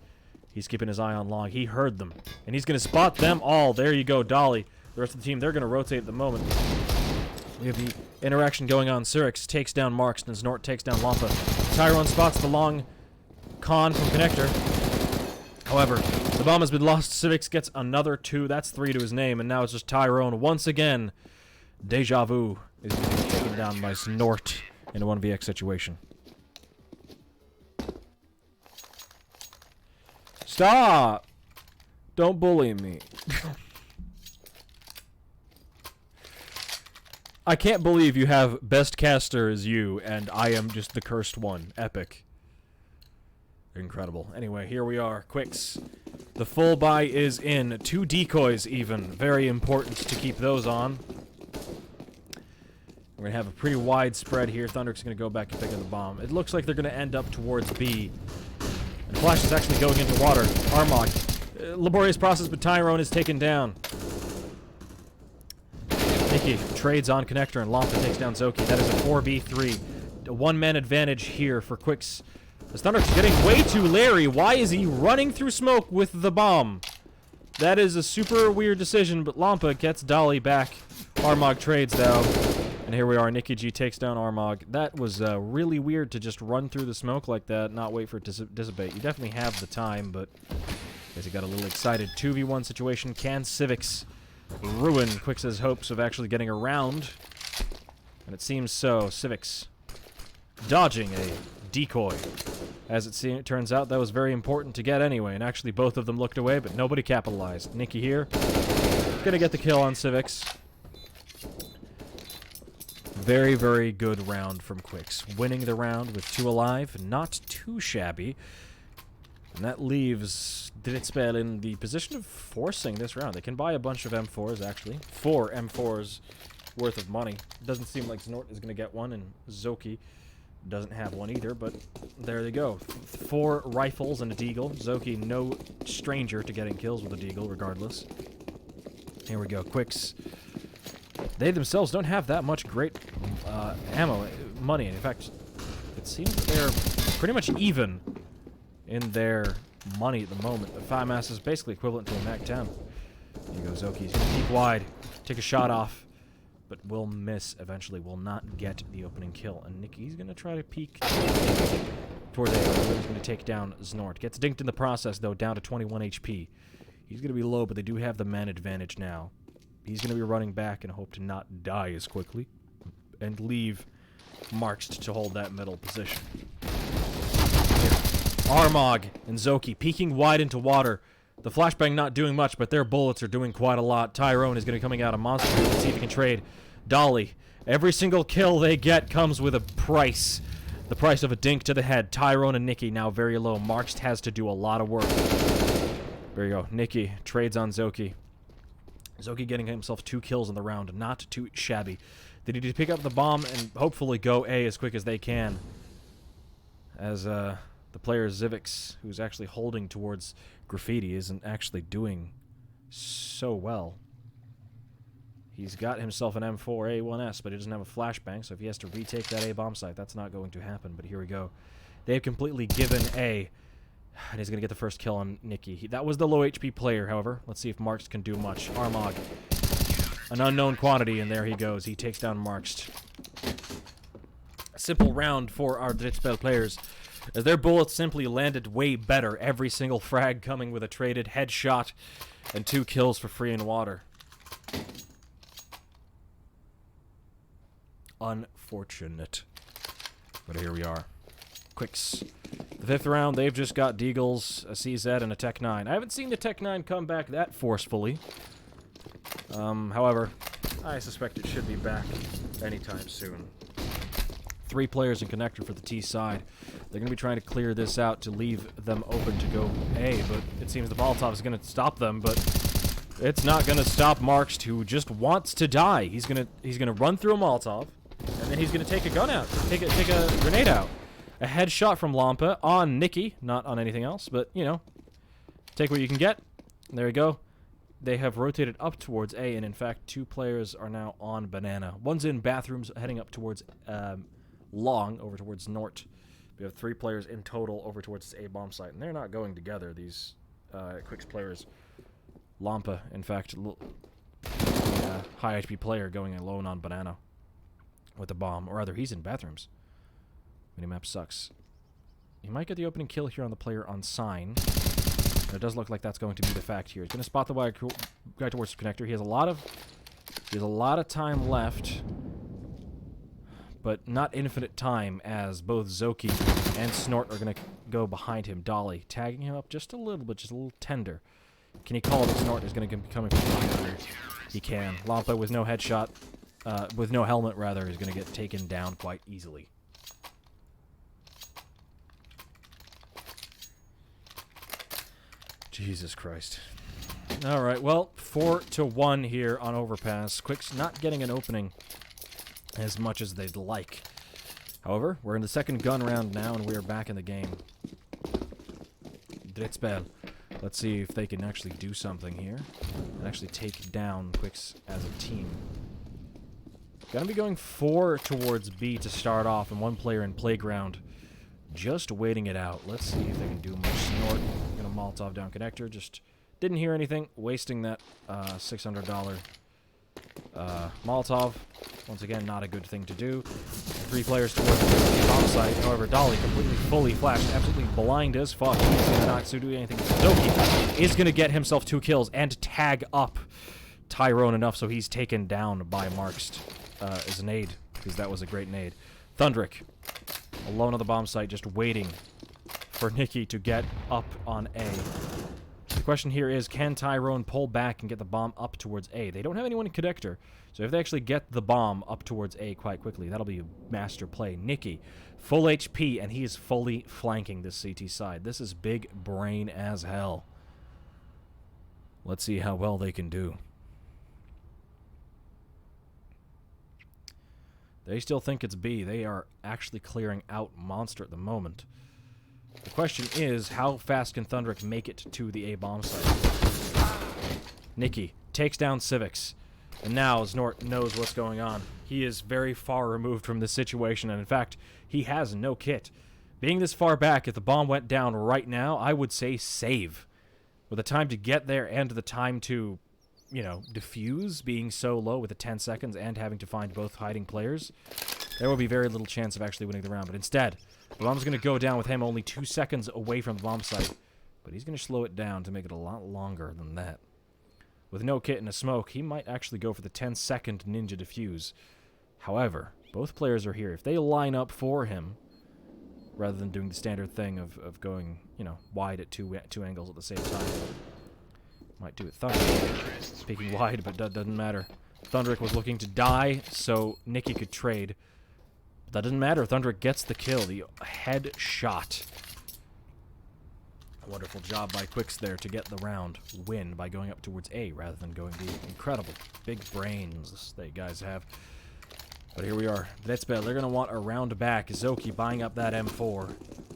He's keeping his eye on long. He heard them, and he's going to spot them all. There you go, Dolly. The rest of the team, they're going to rotate at the moment. We have the interaction going on. Cyrix takes down Marks, and Snort takes down Lampa. Tyrone spots the long con from Connector. However, the bomb has been lost. Civix gets another 2. That's 3 to his name, and now it's just Tyrone once again. Deja Vu is being taken down by Snort in a 1vx situation. Stop! Don't bully me. I can't believe you have best caster as you, and I am just the cursed one. Epic. Incredible. Anyway, here we are. Quixz. The full buy is in. 2 decoys even. Very important to keep those on. We're going to have a pretty wide spread here. Thunder's going to go back and pick up the bomb. It looks like they're going to end up towards B. And Flash is actually going into water. Armog. Laborious process, but Tyrone is taken down. Nikki trades on Connector, and Lampa takes down Zoki. That is a 4v3. A one-man advantage here for Quixz. The Thunder's getting way too Larry. Why is he running through smoke with the bomb? That is a super weird decision, but Lampa gets Dolly back. Armog trades, though. And here we are. Nikki G takes down Armog. That was really weird to just run through the smoke like that, not wait for it to dissipate. You definitely have the time, but I guess he got a little excited. 2v1 situation. Can Civix ruin Quix's hopes of actually getting around? And it seems so. Civix dodging a decoy. As it turns out, that was very important to get anyway, and actually both of them looked away, but nobody capitalized. Nikki here, gonna get the kill on Civix. Very, very good round from Quixz. Winning the round with 2 alive, not too shabby. And that leaves Drittspill in the position of forcing this round. They can buy a bunch of M4s, actually. 4 M4s worth of money. Doesn't seem like Snort is going to get one, and Zoki doesn't have one either, but there they go. 4 rifles and a deagle. Zoki, no stranger to getting kills with a deagle, regardless. Here we go. Quixz. They themselves don't have that much great money. In fact, it seems that they're pretty much even in their money at the moment. The 5 mass is basically equivalent to a Mac 10. Here goes Zoki. He's going to peek wide, take a shot off, but will miss eventually. Will not get the opening kill. And Nikki's going to try to peek towards A. He's going to take down Snort. Gets dinked in the process, though, down to 21 HP. He's going to be low, but they do have the man advantage now. He's going to be running back and hope to not die as quickly and leave Marks to hold that middle position. Armog and Zoki peeking wide into water. The flashbang not doing much, but their bullets are doing quite a lot. Tyrone is going to be coming out of monster. Let's see if he can trade. Dolly. Every single kill they get comes with a price. The price of a dink to the head. Tyrone and Nikki now very low. Marks has to do a lot of work. There you go. Nikki trades on Zoki. Zoki getting himself 2 kills in the round. Not too shabby. They need to pick up the bomb and hopefully go A as quick as they can. As the player Zivix, who's actually holding towards Graffiti, isn't actually doing so well. He's got himself an M4 A1S, but he doesn't have a flashbang, so if he has to retake that A bomb site, that's not going to happen. But here we go. They've completely given A. And he's going to get the first kill on Nikki. That was the low HP player, however. Let's see if Marks can do much. Armog. An unknown quantity, and there he goes. He takes down Marks. A simple round for our Drittspill players, as their bullets simply landed way better. Every single frag coming with a traded headshot and 2 kills for free in water. Unfortunate. But here we are. Quixz. The 5th round, they've just got Deagles, a CZ, and a Tech 9. I haven't seen the Tech 9 come back that forcefully. However, I suspect it should be back anytime soon. 3 players in connector for the T side. They're going to be trying to clear this out to leave them open to go A, but it seems the Molotov is going to stop them, but it's not going to stop Marks, who just wants to die. He's going to run through a Molotov, and then he's going to take a gun out, take a grenade out. A headshot from Lampa on Nikki, not on anything else, but, you know, take what you can get. There you go. They have rotated up towards A, and in fact, 2 players are now on Banana. One's in bathrooms, heading up towards Long, over towards Nort. We have 3 players in total over towards this A bomb site, and they're not going together, these Quixz players. Lampa, in fact, high HP player going alone on banana with the bomb. Or rather, he's in bathrooms. Minimap sucks. He might get the opening kill here on the player on sign. It does look like that's going to be the fact here. He's going to spot the guy towards the connector. He has a lot of time left, but not infinite time, as both Zoki and Snort are going to go behind him. Dolly tagging him up just a little bit, just a little tender. Can he call that Snort is going to be coming from behind him? He can. Lampa with no headshot, with no helmet rather, is going to get taken down quite easily. Jesus Christ. Alright, well, 4-1 here on Overpass. Quixz not getting an opening as much as they'd like. However, we're in the second gun round now, and we are back in the game. Drittspill. Let's see if they can actually do something here and actually take down Quixz as a team. Gonna be going 4 towards B to start off, and 1 player in playground just waiting it out. Let's see if they can do much. Snort. Gonna Molotov down connector. Just didn't hear anything. Wasting that $600 Molotov. Once again, not a good thing to do. 3 players towards the bomb site. However, Dolly completely fully flashed. Absolutely blind as fuck. He's not to do anything. Zoki is going to get himself 2 kills and tag up Tyrone enough so he's taken down by Markst as a nade, because that was a great nade. Thundrick, alone on the bomb site, just waiting for Nikki to get up on A. The question here is, can Tyrone pull back and get the bomb up towards A? They don't have anyone in connector, so if they actually get the bomb up towards A quite quickly, that'll be a master play. Nikki, full HP, and he is fully flanking this CT side. This is big brain as hell. Let's see how well they can do. They still think it's B. They are actually clearing out Monster at the moment. The question is, how fast can Thundrick make it to the A bomb site? Nikki takes down Civics. And now Snort knows what's going on. He is very far removed from this situation, and in fact, he has no kit. Being this far back, if the bomb went down right now, I would say save. With the time to get there and the time to, you know, defuse, being so low with the 10 seconds and having to find both hiding players, there will be very little chance of actually winning the round. But instead, the bomb's going to go down with him only 2 seconds away from the bomb site. But he's going to slow it down to make it a lot longer than that. With no kit and a smoke, he might actually go for the 10-second ninja defuse. However, both players are here. If they line up for him, rather than doing the standard thing of going, you know, wide at two angles at the same time, might do it. Thundrick speaking wide, but that doesn't matter. Thundrick was looking to die, so Nikki could trade. But that doesn't matter. Thundrick gets the kill. The headshot. A wonderful job by Quixz there to get the round win by going up towards A rather than going B. Incredible. Big brains they guys have. But here we are. Drittspill, they're going to want a round back. Zoki buying up that M4.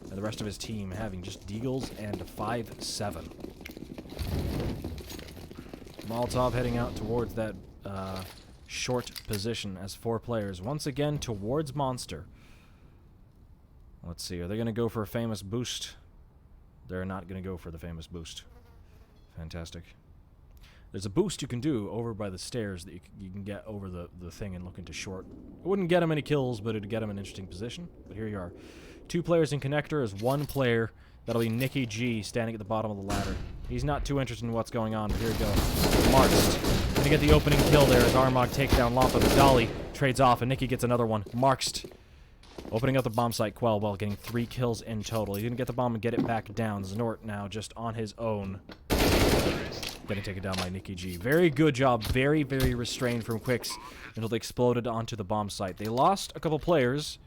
And the rest of his team having just Deagles and 5-7. Molotov heading out towards that short position as 4 players. Once again towards Monster. Let's see. Are they going to go for a famous boost? They're not going to go for the famous boost. Fantastic. There's a boost you can do over by the stairs that you can get over the thing and look into short. It wouldn't get him any kills, but it'd get him an interesting position. But here you are. 2 players in connector as 1 player. That'll be Nicky G standing at the bottom of the ladder. He's not too interested in what's going on, but here we go. Markst. Gonna get the opening kill there as Armag takes down Lampa, but Dolly trades off, and Nicky gets another one. Markst opening up the bomb site Quell while getting 3 kills in total. He's gonna get the bomb and get it back down. Snort now just on his own. Getting taken down by Nicky G. Very good job. Very, very restrained from Quixz until they exploded onto the bomb site. They lost a couple players,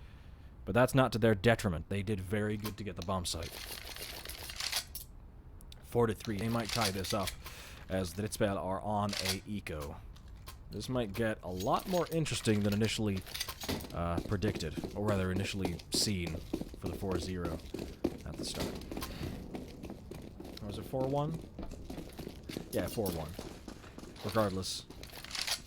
but that's not to their detriment. They did very good to get the bomb site. 4-3. They might tie this up as the Drittspill are on a eco. This might get a lot more interesting than initially predicted, or rather initially seen for the 4-0 at the start. Was it 4-1? Yeah, 4-1. Regardless.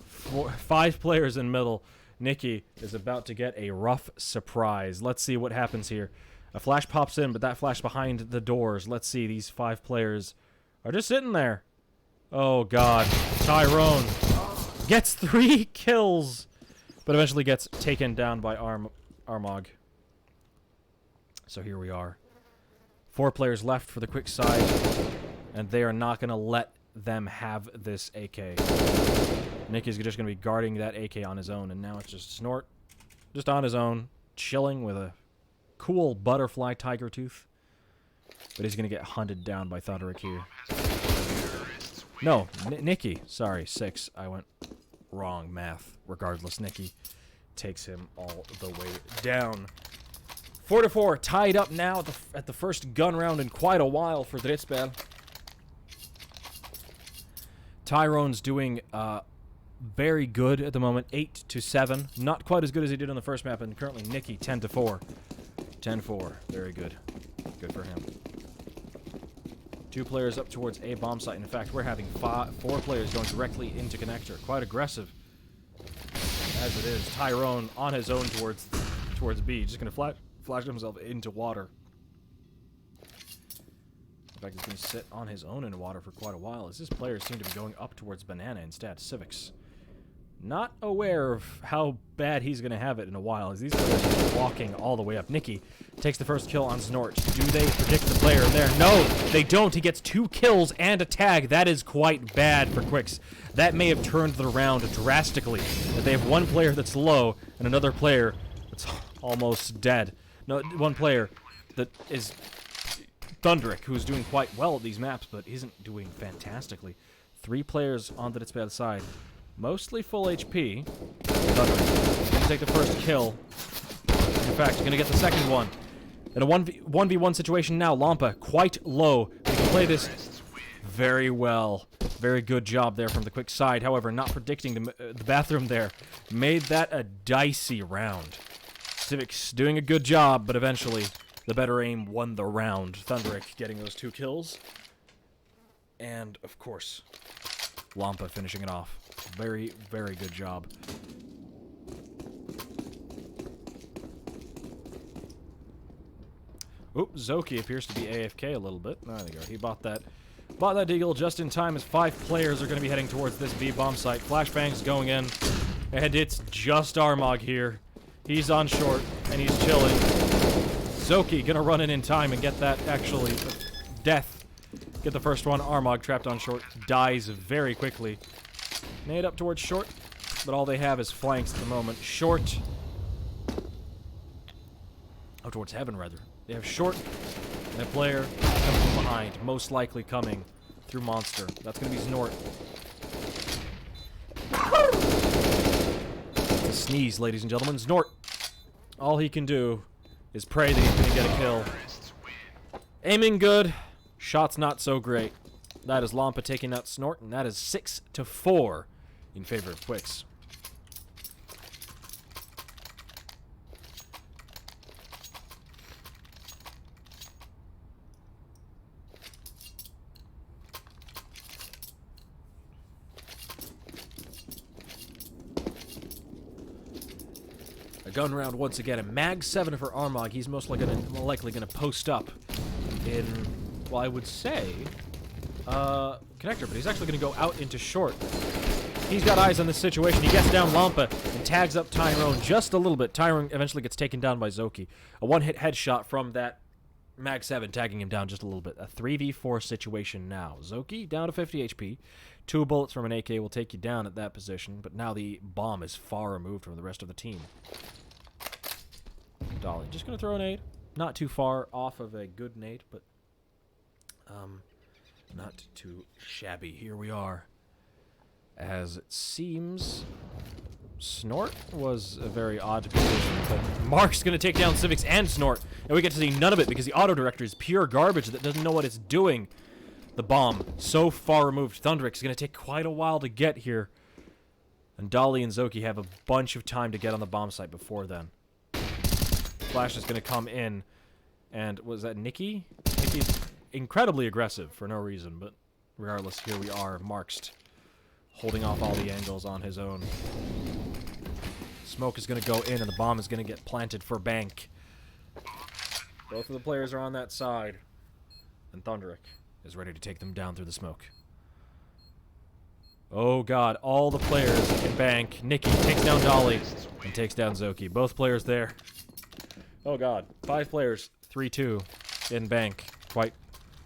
5 players in middle. Nikki is about to get a rough surprise. Let's see what happens here. A flash pops in, but that flash behind the doors. Let's see. These 5 players are just sitting there. Oh, God. Tyrone. Gets 3 kills, but eventually gets taken down by Armog. So here we are. 4 players left for the Quixz side, and they are not going to let them have this AK. Nicky's just going to be guarding that AK on his own, and now it's just Snort, just on his own, chilling with a cool butterfly tiger tooth. But he's going to get hunted down by Thunderic here. No, Nicky. Sorry, 6. I went wrong math. Regardless, Nicky takes him all the way down. 4-4, tied up now at the first gun round in quite a while for Drittspill. Tyrone's doing very good at the moment, 8-7. Not quite as good as he did on the first map, and currently Nicky 10-4. 10-4, very good. Good for him. 2 players up towards A bomb site. In fact, we're having 4 players going directly into connector. Quite aggressive, as it is. Tyrone on his own towards B, just gonna flash himself into water. In fact, he's gonna sit on his own in water for quite a while, as his players seem to be going up towards Banana instead. Civics, not aware of how bad he's gonna have it in a while, as these players are walking all the way up. Nicky takes the first kill on Snort. Do they predict the player in there? No, they don't. He gets 2 kills and a tag. That is quite bad for Quixz. That may have turned the round drastically. That they have 1 player that's low and another player that's almost dead. No, 1 player that is Thunderic, who's doing quite well at these maps, but isn't doing fantastically. 3 players on the Drittspill side. Mostly full HP. Thunderic gonna take the first kill. In fact, gonna get the second one. In a 1v1 situation now, Lampa quite low. We can play this very well. Very good job there from the Quixz side. However, not predicting the bathroom there made that a dicey round. Civics doing a good job, but eventually the better aim won the round. Thunderic getting those 2 kills. And, of course, Lampa finishing it off. Very, very good job. Oop, Zoki appears to be AFK a little bit. There we go. He bought that deagle just in time, as 5 players are going to be heading towards this B bomb site. Flashbang's going in, and it's just Armog here. He's on short, and he's chilling. Zoki gonna run in time and get that, actually, death. Get the first one. Armog trapped on short, dies very quickly. Nade up towards short, but all they have is flanks at the moment. Short. Oh, towards heaven, rather. They have short, and a player coming from behind, most likely coming through monster. That's going to be Snort. It's a sneeze, ladies and gentlemen. Snort. All he can do is pray that he's going to get a kill. Aiming good. Shots not so great. That is Lampa taking out Snort, and that is 6-4 in favor of Quixz. A gun round once again. A mag 7 for Armog. He's most likely gonna post up in, well, I would say, connector, but he's actually going to go out into short. He's got eyes on this situation. He gets down Lampa and tags up Tyrone just a little bit. Tyrone eventually gets taken down by Zoki. A 1-hit headshot from that Mag 7 tagging him down just a little bit. A 3v4 situation now. Zoki down to 50 HP. 2 bullets from an AK will take you down at that position, but now the bomb is far removed from the rest of the team. Dolly just going to throw a nade. Not too far off of a good nade, but not too shabby. Here we are. As it seems, Snort was a very odd position, but Mark's going to take down Civics and Snort, and we get to see none of it because the auto director is pure garbage that doesn't know what it's doing. The bomb, so far removed. Thunderic's going to take quite a while to get here, and Dolly and Zoki have a bunch of time to get on the bomb site before then. Flash is going to come in, and was that Nicky? Nicky's incredibly aggressive for no reason, but regardless, here we are. Mark's holding off all the angles on his own. Smoke is going to go in, and the bomb is going to get planted for bank. Both of the players are on that side, and Thunderic is ready to take them down through the smoke. Oh god, all the players in bank. Nikki takes down Dolly and takes down Zoki. Both players there. Oh god, 5 players, 3-2 in bank. Quite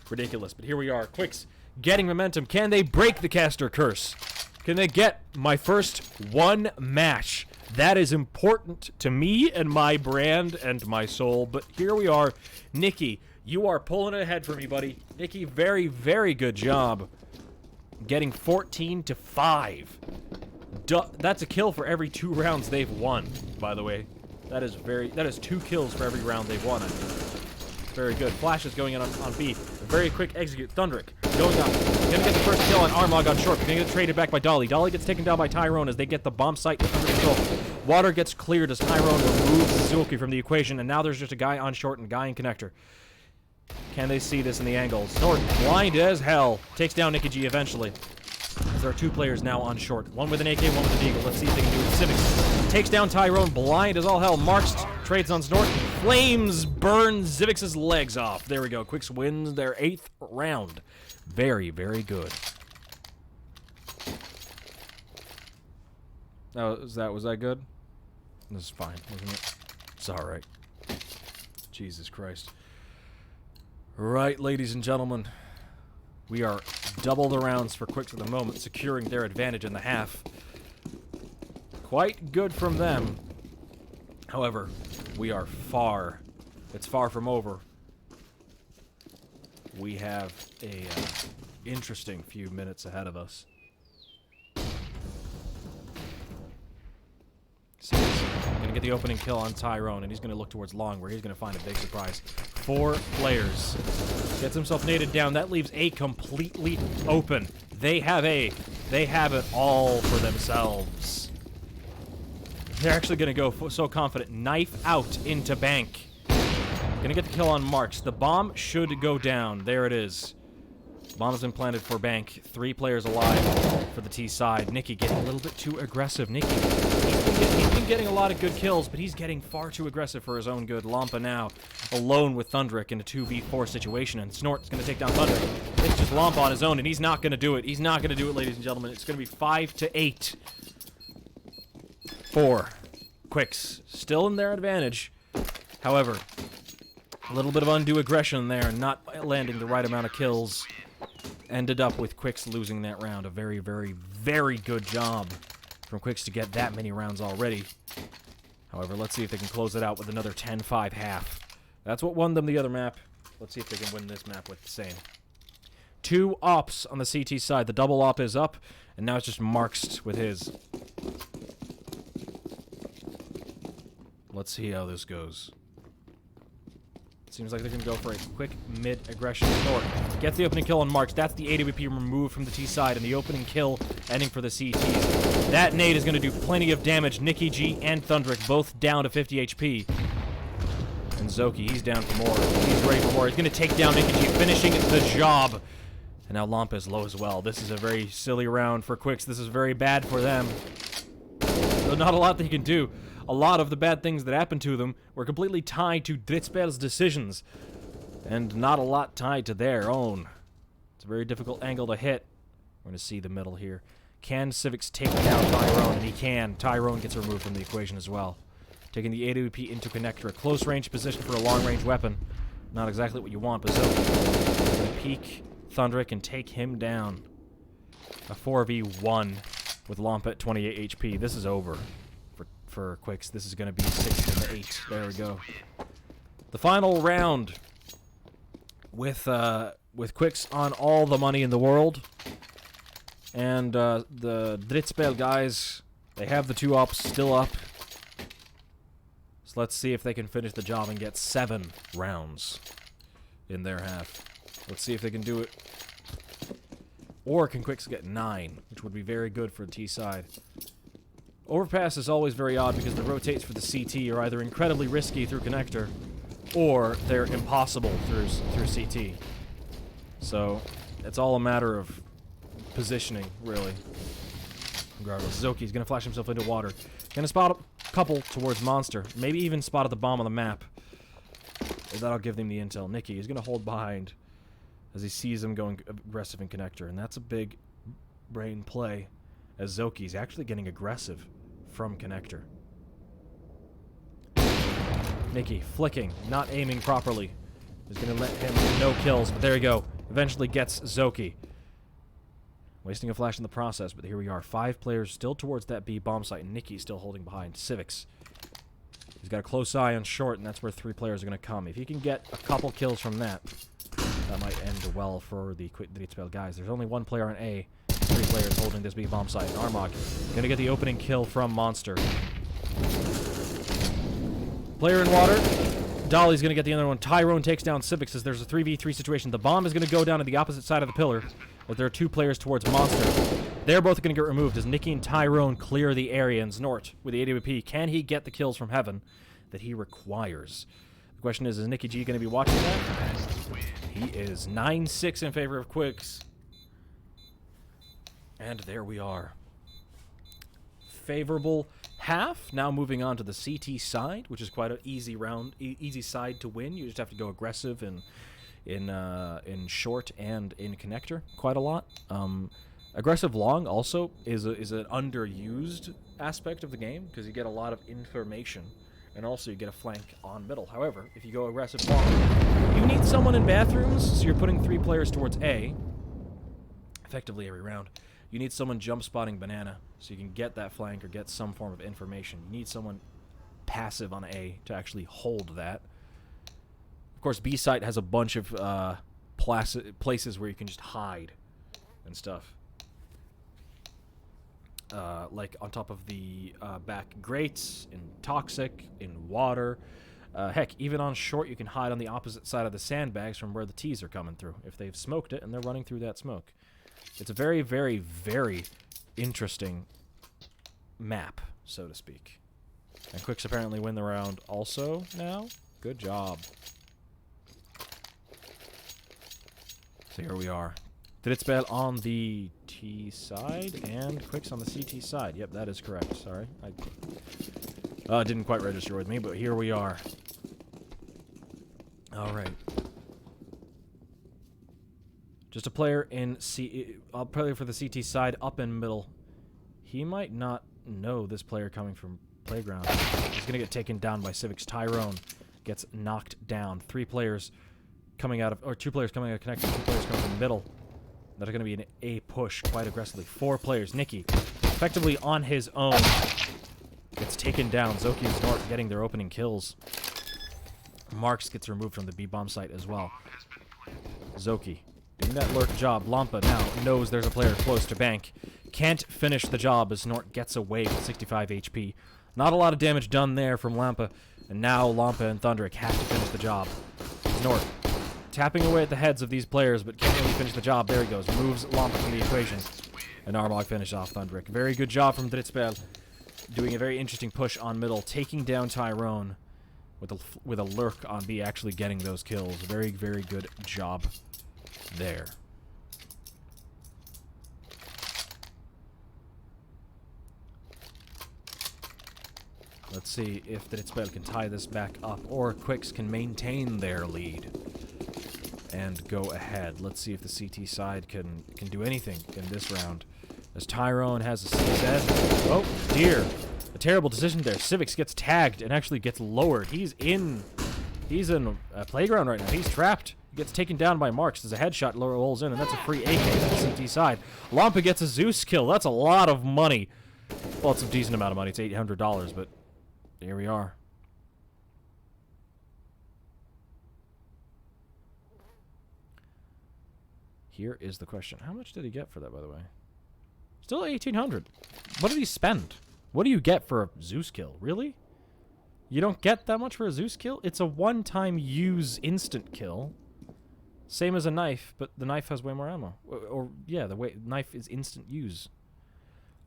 ridiculous, but here we are. Quixz getting momentum. Can they break the caster curse? Can they get my first 1 match? That is important to me and my brand and my soul, but here we are. Nikki, you are pulling it ahead for me, buddy. Nikki, very, very good job. Getting 14-5. That's a kill for every 2 rounds they've won, by the way. That is 2 kills for every round they've won, I think. Very good. Flash is going in on B. A very quick execute. Thundrick going up. Gonna get the first kill on Armog on short. Gonna get traded back by Dolly. Dolly gets taken down by Tyrone as they get the bomb site under control. Water gets cleared as Tyrone removes Zulki from the equation, and now there's just a guy on short and a guy in connector. Can they see this in the angles? Snort, blind as hell, takes down Nicky G eventually. As there are 2 players now on short. One with an AK, one with an Eagle. Let's see if they can do it. Zivix takes down Tyrone, blind as all hell. Marks trades on Snort. Flames burn Zivix's legs off. There we go. Quixz wins their 8th round. Very, very good. Oh, was that good? This is fine, wasn't it? It's alright. Jesus Christ. Right, ladies and gentlemen. We are double the rounds for Quixz at the moment, securing their advantage in the half. Quite good from them. However, we are far. It's far from over. We have a interesting few minutes ahead of us. So he's gonna get the opening kill on Tyrone, and he's gonna look towards long, where he's gonna find a big surprise. 4 players. Gets himself naded down. That leaves A completely open. They have A. They have it all for themselves. They're actually gonna go so confident. Knife out into bank. Gonna get the kill on Marks. The bomb should go down. There it is. Bomb has been planted for bank. 3 players alive for the T side. Nikki getting a little bit too aggressive. Nikki, he's been getting a lot of good kills, but he's getting far too aggressive for his own good. Lampa now alone with Thundrick in a 2v4 situation, and Snort's going to take down Thundrick. It's just Lampa on his own, and he's not going to do it. He's not going to do it, ladies and gentlemen. It's going to be 5-8 for Quixz. Still in their advantage. However, a little bit of undue aggression there, not landing the right amount of kills. Ended up with Quixz losing that round. A very, very, very good job from Quixz to get that many rounds already. However, let's see if they can close it out with another 10-5 half. That's what won them the other map. Let's see if they can win this map with the same. 2 ops on the CT side. The double op is up, and now it's just Marks with his. Let's see how this goes. Seems like they're going to go for a quick mid-aggression snort. Gets the opening kill on Marks. That's the AWP removed from the T side, and the opening kill ending for the CTs. That nade is going to do plenty of damage. Nikki G and Thundrick both down to 50 HP. And Zoki, he's down for more. He's ready for more. He's going to take down Nikki G, finishing the job. And now Lampa is low as well. This is a very silly round for Quixz. This is very bad for them. So not a lot they can do. A lot of the bad things that happened to them were completely tied to Drittspill's decisions, and not a lot tied to their own. It's a very difficult angle to hit. We're going to see the middle here. Can Civix take down Tyrone? And he can. Tyrone gets removed from the equation as well. Taking the AWP into connector. A close-range position for a long-range weapon. Not exactly what you want, but Zoki going to peek Thundrick and take him down. A 4v1 with Lampa at 28 HP. This is over. For Quixz, this is going to be 6-8. There we go. The final round with Quixz on all the money in the world, and the Drittspill guys, they have the 2 ops still up. So let's see if they can finish the job and get 7 rounds in their half. Let's see if they can do it. Or can Quixz get 9, which would be very good for the T side. Overpass is always very odd because the rotates for the CT are either incredibly risky through connector, or they're impossible through CT. So, it's all a matter of positioning, really. Regardless, Zoki's gonna flash himself into water. Gonna spot a couple towards Monster. Maybe even spotted the bomb on the map. That'll give them the intel. Nikki is gonna hold behind as he sees him going aggressive in connector, and that's a big brain play. as Zoki's actually getting aggressive from connector. Nikki flicking, not aiming properly. Is going to let him no kills, but there you go. Eventually gets Zoki. Wasting a flash in the process, but here we are. 5 players still towards that B bomb site, and Nikki still holding behind. Civics. He's got a close eye on short, and that's where 3 players are going to come. If he can get a couple kills from that, that might end well for the Drittspill guys. There's only 1 player on A. 3 players holding this B bomb site. Armog going to get the opening kill from Monster. Player in water. Dolly's going to get the other one. Tyrone takes down Civics as there's a 3v3 situation. The bomb is going to go down to the opposite side of the pillar, but there are 2 players towards Monster. They're both going to get removed as Nikki and Tyrone clear the area, and Snort with the AWP. Can he get the kills from heaven that he requires? The question is Nikki G going to be watching that? He is 9-6 in favor of Quixz. And there we are. Favorable half. Now moving on to the CT side, which is quite an easy round, easy side to win. You just have to go aggressive in short and in connector quite a lot. Aggressive long also is an underused aspect of the game because you get a lot of information, and also you get a flank on middle. However, if you go aggressive long, you need someone in bathrooms, so you're putting 3 players towards A, effectively every round. You need someone jump spotting banana, so you can get that flank or get some form of information. You need someone passive on A to actually hold that. Of course, B site has a bunch of places where you can just hide and stuff. Like on top of the back grates, in toxic, in water. Heck, even on short, you can hide on the opposite side of the sandbags from where the T's are coming through, if they've smoked it and they're running through that smoke. It's a very, very, very interesting map, so to speak. And Quixz apparently win the round also now. Good job. So here we are. Drittspill on the T side and Quixz on the CT side. Yep, that is correct. Sorry. I didn't quite register with me, but here we are. All right. Just a player in I'll play for the CT side, up in middle. He might not know this player coming from playground. He's going to get taken down by Civics. Tyrone gets knocked down. 3 players coming out of, or 2 players coming out of connection, 2 players coming from middle. That are going to be an A push quite aggressively. 4 players. Nikki, effectively on his own, gets taken down. Zoki and Snort getting their opening kills. Marks gets removed from the B bomb site as well. Zoki doing that lurk job. Lampa now knows there's a player close to bank. Can't finish the job as Snort gets away with 65 HP. Not a lot of damage done there from Lampa. And now Lampa and Thundrick have to finish the job. Snort tapping away at the heads of these players, but can't really finish the job. There he goes. Moves Lampa from the equation. And Armog finished off Thundrick. Very good job from Drittspill. Doing a very interesting push on middle. Taking down Tyrone with a lurk on B, actually getting those kills. Very, very good job there. Let's see if Drittspill can tie this back up, or Quixz can maintain their lead and go ahead. Let's see if the CT side can do anything in this round. As Tyrone has a CZ. Oh, dear. A terrible decision there. Civics gets tagged and actually gets lowered. He's in a playground right now. He's trapped. He gets taken down by Marks. There's a headshot, rolls in, and that's a free AK on the CT side. Lampa gets a Zeus kill. That's a lot of money. Well, it's a decent amount of money. It's $800, but here we are. Here is the question. How much did he get for that, by the way? Still 1,800. What did he spend? What do you get for a Zeus kill? Really? You don't get that much for a Zeus kill? It's a one-time use instant kill. Same as a knife, but the knife has way more ammo. Or yeah, the knife is instant use.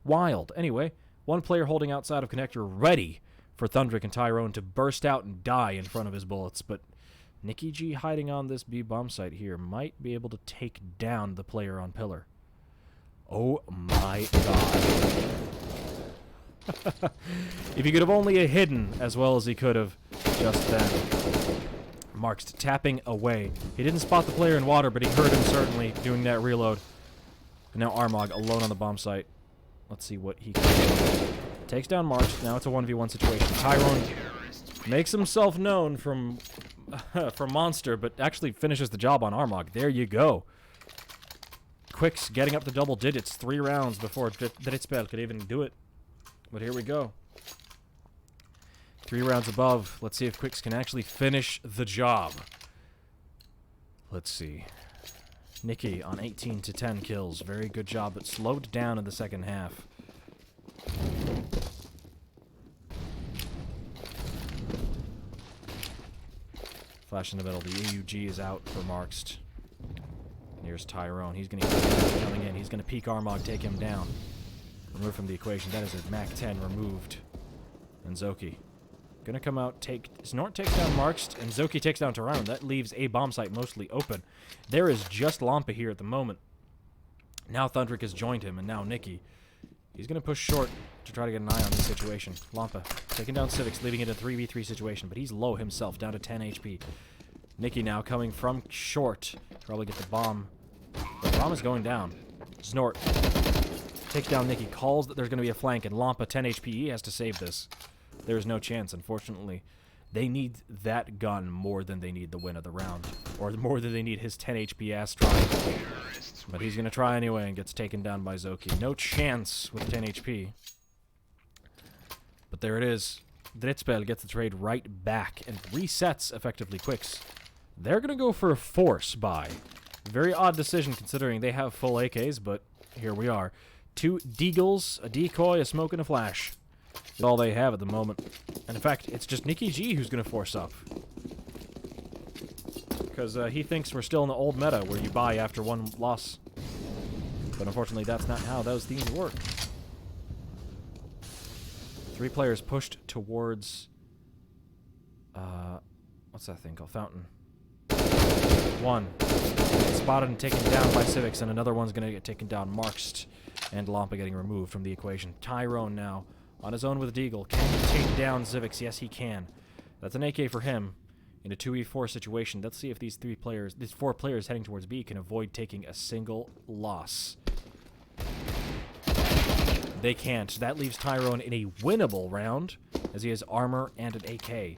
Wild. Anyway, 1 player holding outside of connector, ready for Thundrick and Tyrone to burst out and die in front of his bullets, but Nikki G hiding on this B bomb site here might be able to take down the player on pillar. Oh my god. If he could have only hidden as well as he could have just then. Marks tapping away. He didn't spot the player in water, but he heard him certainly doing that reload. And now Armog alone on the bomb site. Let's see what he can do. Takes down Marks. Now it's a 1v1 situation. Tyrone makes himself known from Monster, but actually finishes the job on Armog. There you go. Quixz getting up to double digits. 3 rounds before Drittspill could even do it. But here we go. 3 rounds above. Let's see if Quixz can actually finish the job. Let's see. Nikki on 18 to 10 kills. Very good job, but slowed down in the second half. Flash in the middle. The AUG is out for Marks. Here's Tyrone. He's going to keep coming in. He's going to peek Armog, take him down. Remove from the equation. That is a Mac 10 removed. And Zoki. Gonna come out, Snort takes down Marks, and Zoki takes down Tyrone. That leaves a bomb site mostly open. There is just Lampa here at the moment. Now Thundrick has joined him, and now Nikki. He's gonna push short to try to get an eye on this situation. Lampa taking down Civics, leaving it a 3v3 situation, but he's low himself, down to 10 HP. Nikki now coming from short. Probably get the bomb. The bomb is going down. Snort takes down Nikki, calls that there's gonna be a flank, and Lampa 10 HP. He has to save this. There is no chance, unfortunately. They need that gun more than they need the win of the round. Or more than they need his 10 HP ass try. But he's going to try anyway and gets taken down by Zoki. No chance with 10 HP. But there it is. Drittspill gets the trade right back and resets effectively Quixz. They're going to go for a force buy. Very odd decision considering they have full AKs, but here we are. 2 deagles, a decoy, a smoke, and a flash. That's all they have at the moment. And in fact, it's just Nikki G who's going to force up. Because he thinks we're still in the old meta where you buy after 1 loss. But unfortunately, that's not how those things work. 3 players pushed towards... what's that thing called? Fountain. 1. Spotted and taken down by Civics, and another one's going to get taken down. Marks and Lampa getting removed from the equation. Tyrone now on his own with a deagle. Can he take down Civics? Yes, he can. That's an AK for him in a 2v4 situation. Let's see if these 4 players heading towards B can avoid taking a single loss. They can't. That leaves Tyrone in a winnable round, as he has armor and an AK.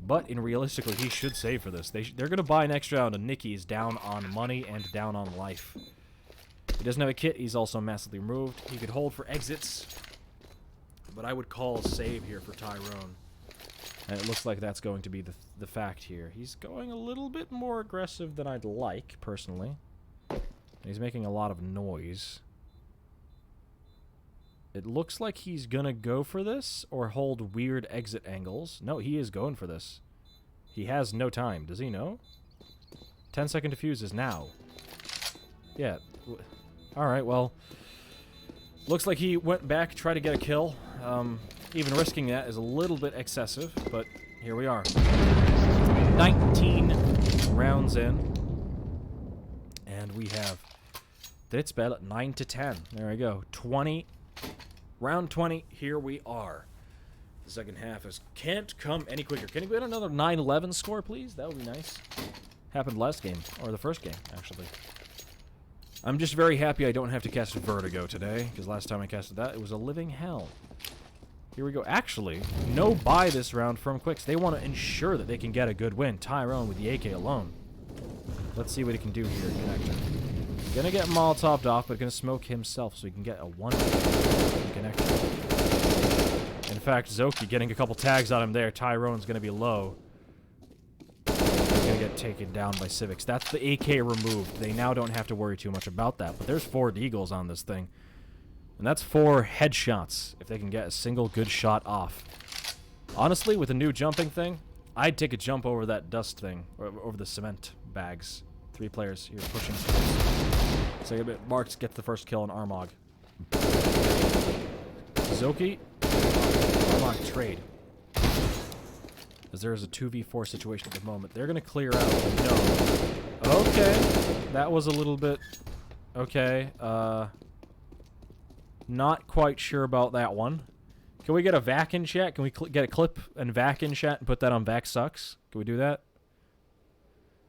But realistically, he should save for this. They're going to buy next round, and Nikki's down on money and down on life. He doesn't have a kit. He's also massively removed. He could hold for exits. But I would call a save here for Tyrone. And it looks like that's going to be the fact here. He's going a little bit more aggressive than I'd like, personally. He's making a lot of noise. It looks like he's going to go for this or hold weird exit angles. No, he is going for this. He has no time. Does he know? 10-second defuse is now. Yeah. Alright, well... Looks like he went back, tried to get a kill. Even risking that is a little bit excessive, but here we are. 19 rounds in. And we have Drittspill at 9 to 10. There we go. 20. Round 20. Here we are. The second half can't come any quicker. Can we get another 9-11 score, please? That would be nice. Happened last game, or the first game, actually. I'm just very happy I don't have to cast Vertigo today, because last time I casted that, it was a living hell. Here we go. Actually, no buy this round from Quixz. They want to ensure that they can get a good win. Tyrone with the AK alone. Let's see what he can do here. Connector. Gonna get Molotov'd off, but gonna smoke himself so he can get a 1 connector. In fact, Zoki getting a couple tags on him there. Tyrone's gonna be low. Gonna get taken down by Civics. That's the AK removed. They now don't have to worry too much about that. But there's 4 deagles on this thing. And that's 4 headshots if they can get a single good shot off. Honestly, with a new jumping thing, I'd take a jump over that dust thing, or over the cement bags. 3 players here pushing. Second bit. Marks gets the first kill on Armog. Zoki. Armog trade. As there is a 2v4 situation at the moment. They're going to clear out. No. Okay. That was a little bit... Okay. Not quite sure about that one. Can we get a vac in chat? Can we get a clip and vac in chat and put that on Vac Sucks? Can we do that?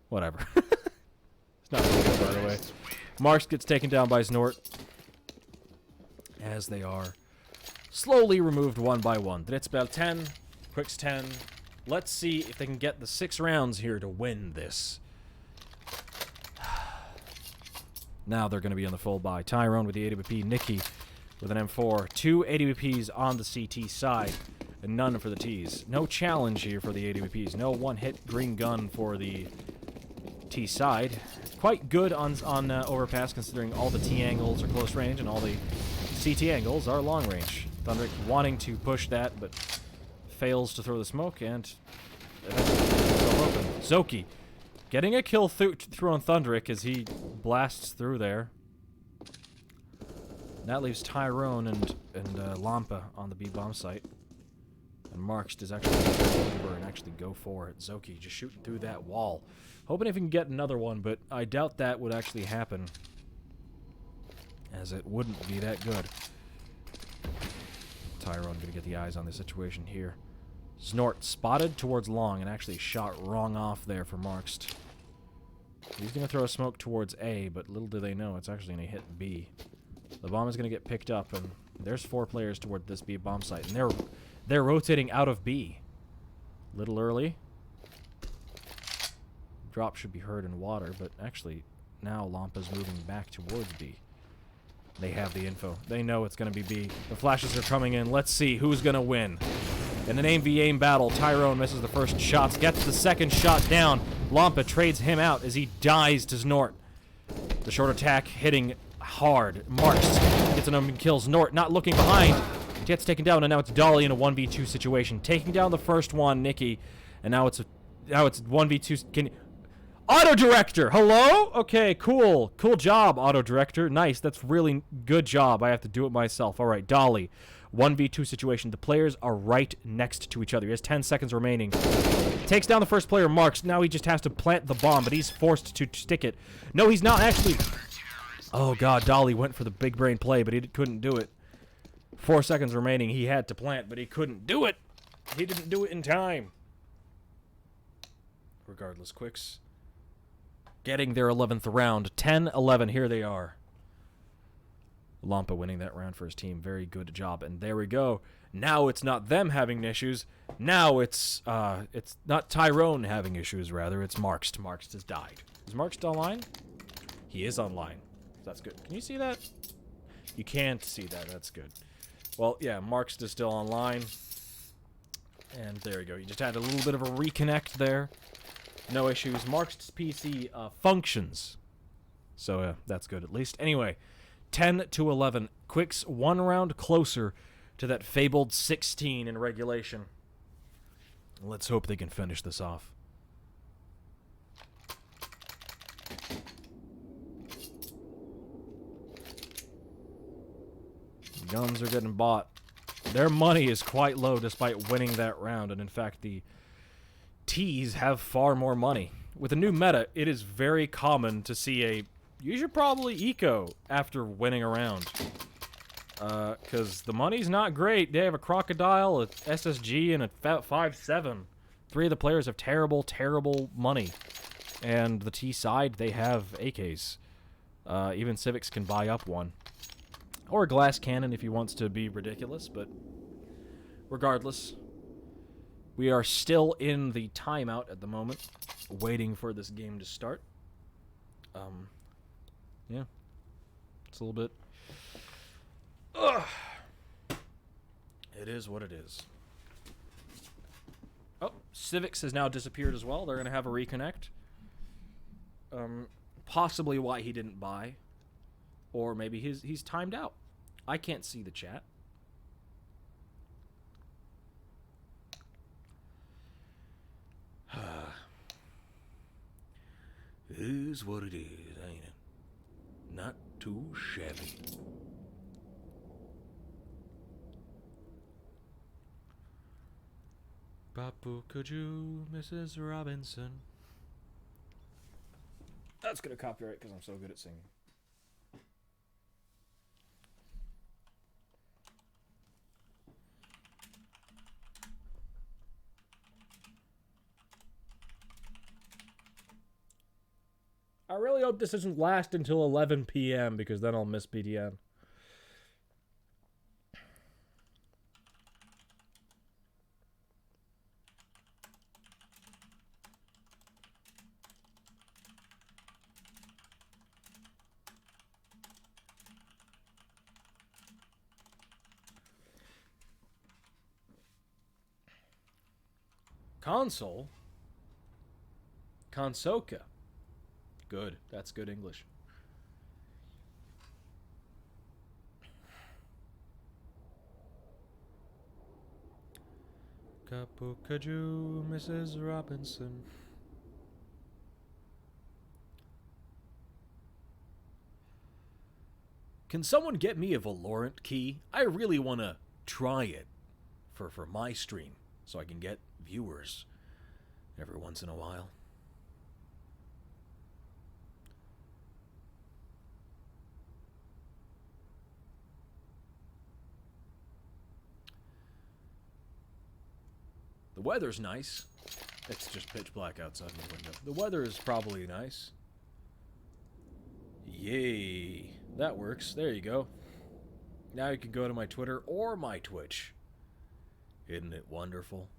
Whatever. It's not really good, by the way. Marks gets taken down by Snort. as they are slowly removed one by one. Drittspill 10, Quixz 10. Let's see if they can get the 6 rounds here to win this. Now they're going to be on the full buy. Tyrone with the AWP, Nikki with an M4. 2 AWPs on the CT side, and none for the Ts. No challenge here for the AWPs. No one-hit green gun for the T side. Quite good on overpass, considering all the T angles are close range and all the CT angles are long range. Thundrick wanting to push that, but fails to throw the smoke, and open. Zoki getting a kill through on Thundrick as he blasts through there. That leaves Tyrone and Lampa on the B bomb site. And Marks does actually go over and actually go for it. Zoki just shooting through that wall. Hoping if he can get another one, but I doubt that would actually happen, as it wouldn't be that good. Tyrone gonna get the eyes on the situation here. Snort spotted towards long and actually shot wrong off there for Marks. He's gonna throw a smoke towards A, but little do they know it's actually gonna hit B. The bomb is gonna get picked up, and there's 4 players toward this B bomb site, and they're rotating out of B. Little early. Drop should be heard in water, but actually now Lampa's moving back towards B. They have the info. They know it's going to be B. The flashes are coming in. Let's see who's going to win. In an aim-v-aim battle, Tyrone misses the first shots, gets the second shot down. Lampa trades him out as he dies to Snort. The short attack hitting hard. Marks gets an open kill. Snort not looking behind. Gets taken down, and now it's Dolly in a 1v2 situation. Taking down the first one, Nikki, and now it's 1v2. Auto director, hello? Okay, cool. Cool job, auto director. Nice, that's really good job. I have to do it myself. All right, Dolly. 1v2 situation. The players are right next to each other. He has 10 seconds remaining. Takes down the first player, Marks. Now he just has to plant the bomb, but he's forced to stick it. No, he's not actually. Oh, God, Dolly went for the big brain play, but he couldn't do it. 4 seconds remaining. He had to plant, but he couldn't do it. He didn't do it in time. Regardless, Quixz getting their 11th round. 10-11, here they are. Lampa winning that round for his team. Very good job. And there we go. Now it's not them having issues. Now it's not Tyrone having issues, rather. It's Marks. Marks has died. Is Marks still online? He is online. That's good. Can you see that? You can't see that. That's good. Well, yeah, Marks is still online. And there you go. You just had a little bit of a reconnect there. No issues. Marks' PC functions. So that's good at least. Anyway, 10-11. Quixz 1 round closer to that fabled 16 in regulation. Let's hope they can finish this off. Guns are getting bought. Their money is quite low despite winning that round, and in fact the T's have far more money. With a new meta, it is very common to see a you should probably eco after winning a round. Because the money's not great. They have a Crocodile, a SSG, and a 5-7. 3 of the players have terrible, terrible money. And the T side, they have AKs. Even Civics can buy up one. Or a glass cannon if he wants to be ridiculous, but regardless, we are still in the timeout at the moment, waiting for this game to start. Yeah, it's a little bit. Ugh. It is what it is. Oh, Civics has now disappeared as well. They're going to have a reconnect. Possibly why he didn't buy. Or maybe he's timed out. I can't see the chat. It is what it is, ain't it? Not too shabby. Papu, could you, Mrs. Robinson? That's gonna copyright because I'm so good at singing. I really hope this doesn't last until 11 p.m. because then I'll miss BDN. Console? Konsoka. Good. That's good English. Kapukaju, Mrs. Robinson. Can someone get me a Valorant key? I really want to try it for my stream so I can get viewers every once in a while. The weather's nice. It's just pitch black outside the window. The weather is probably nice. Yay. That works. There you go. Now you can go to my Twitter or my Twitch. Isn't it wonderful?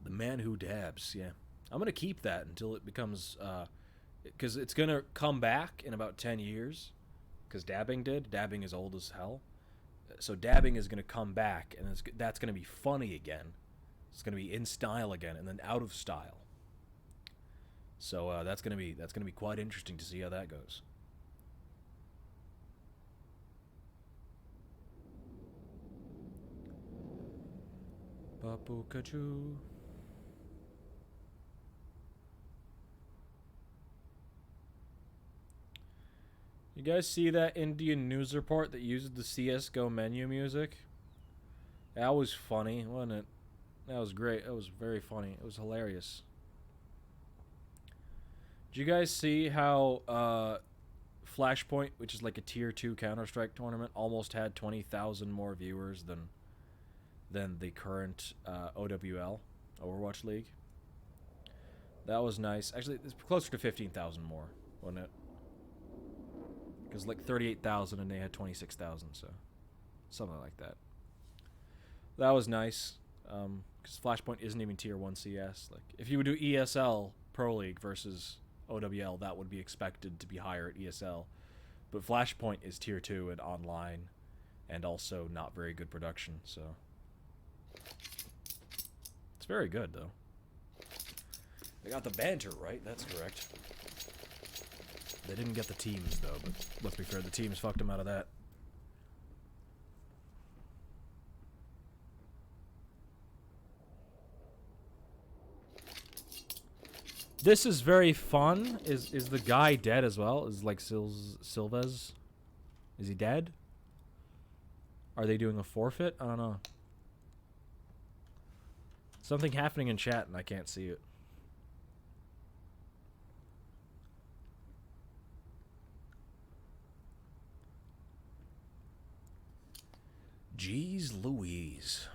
The man who dabs, yeah. I'm going to keep that until it becomes... because it's going to come back in about 10 years. Because dabbing did. Dabbing is old as hell. So dabbing is going to come back, and that's going to be funny again. It's going to be in style again, and then out of style. So that's going to be quite interesting to see how that goes. Papu Kachu. You guys see that Indian news report that used the CSGO menu music? That was funny, wasn't it? That was great. It was very funny. It was hilarious. Did you guys see how Flashpoint, which is like a tier 2 Counter-Strike tournament, almost had 20,000 more viewers than the current OWL, Overwatch League? That was nice. Actually, it's closer to 15,000 more, wasn't it? Because like 38,000 and they had 26,000, so something like that. That was nice. Because Flashpoint isn't even tier 1 CS. Like, if you would do ESL Pro League versus OWL, that would be expected to be higher at ESL. But Flashpoint is tier 2 and online, and also not very good production, so... It's very good, though. They got the banter right, that's correct. They didn't get the teams, though, but let's be fair, the teams fucked them out of that. This is very fun. Is the guy dead as well? Is like Silvez? Is he dead? Are they doing a forfeit? I don't know. Something happening in chat and I can't see it. Jeez Louise.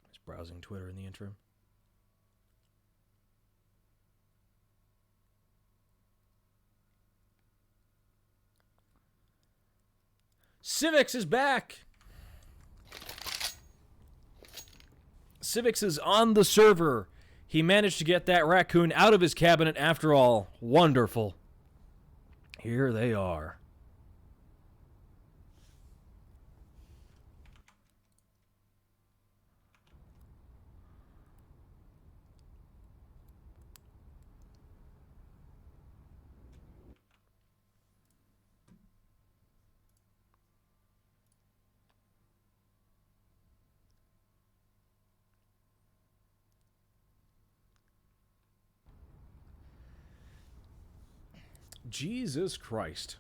Just browsing Twitter in the interim. Civics is back! Civics is on the server. He managed to get that raccoon out of his cabinet after all. Wonderful. Here they are. Jesus Christ.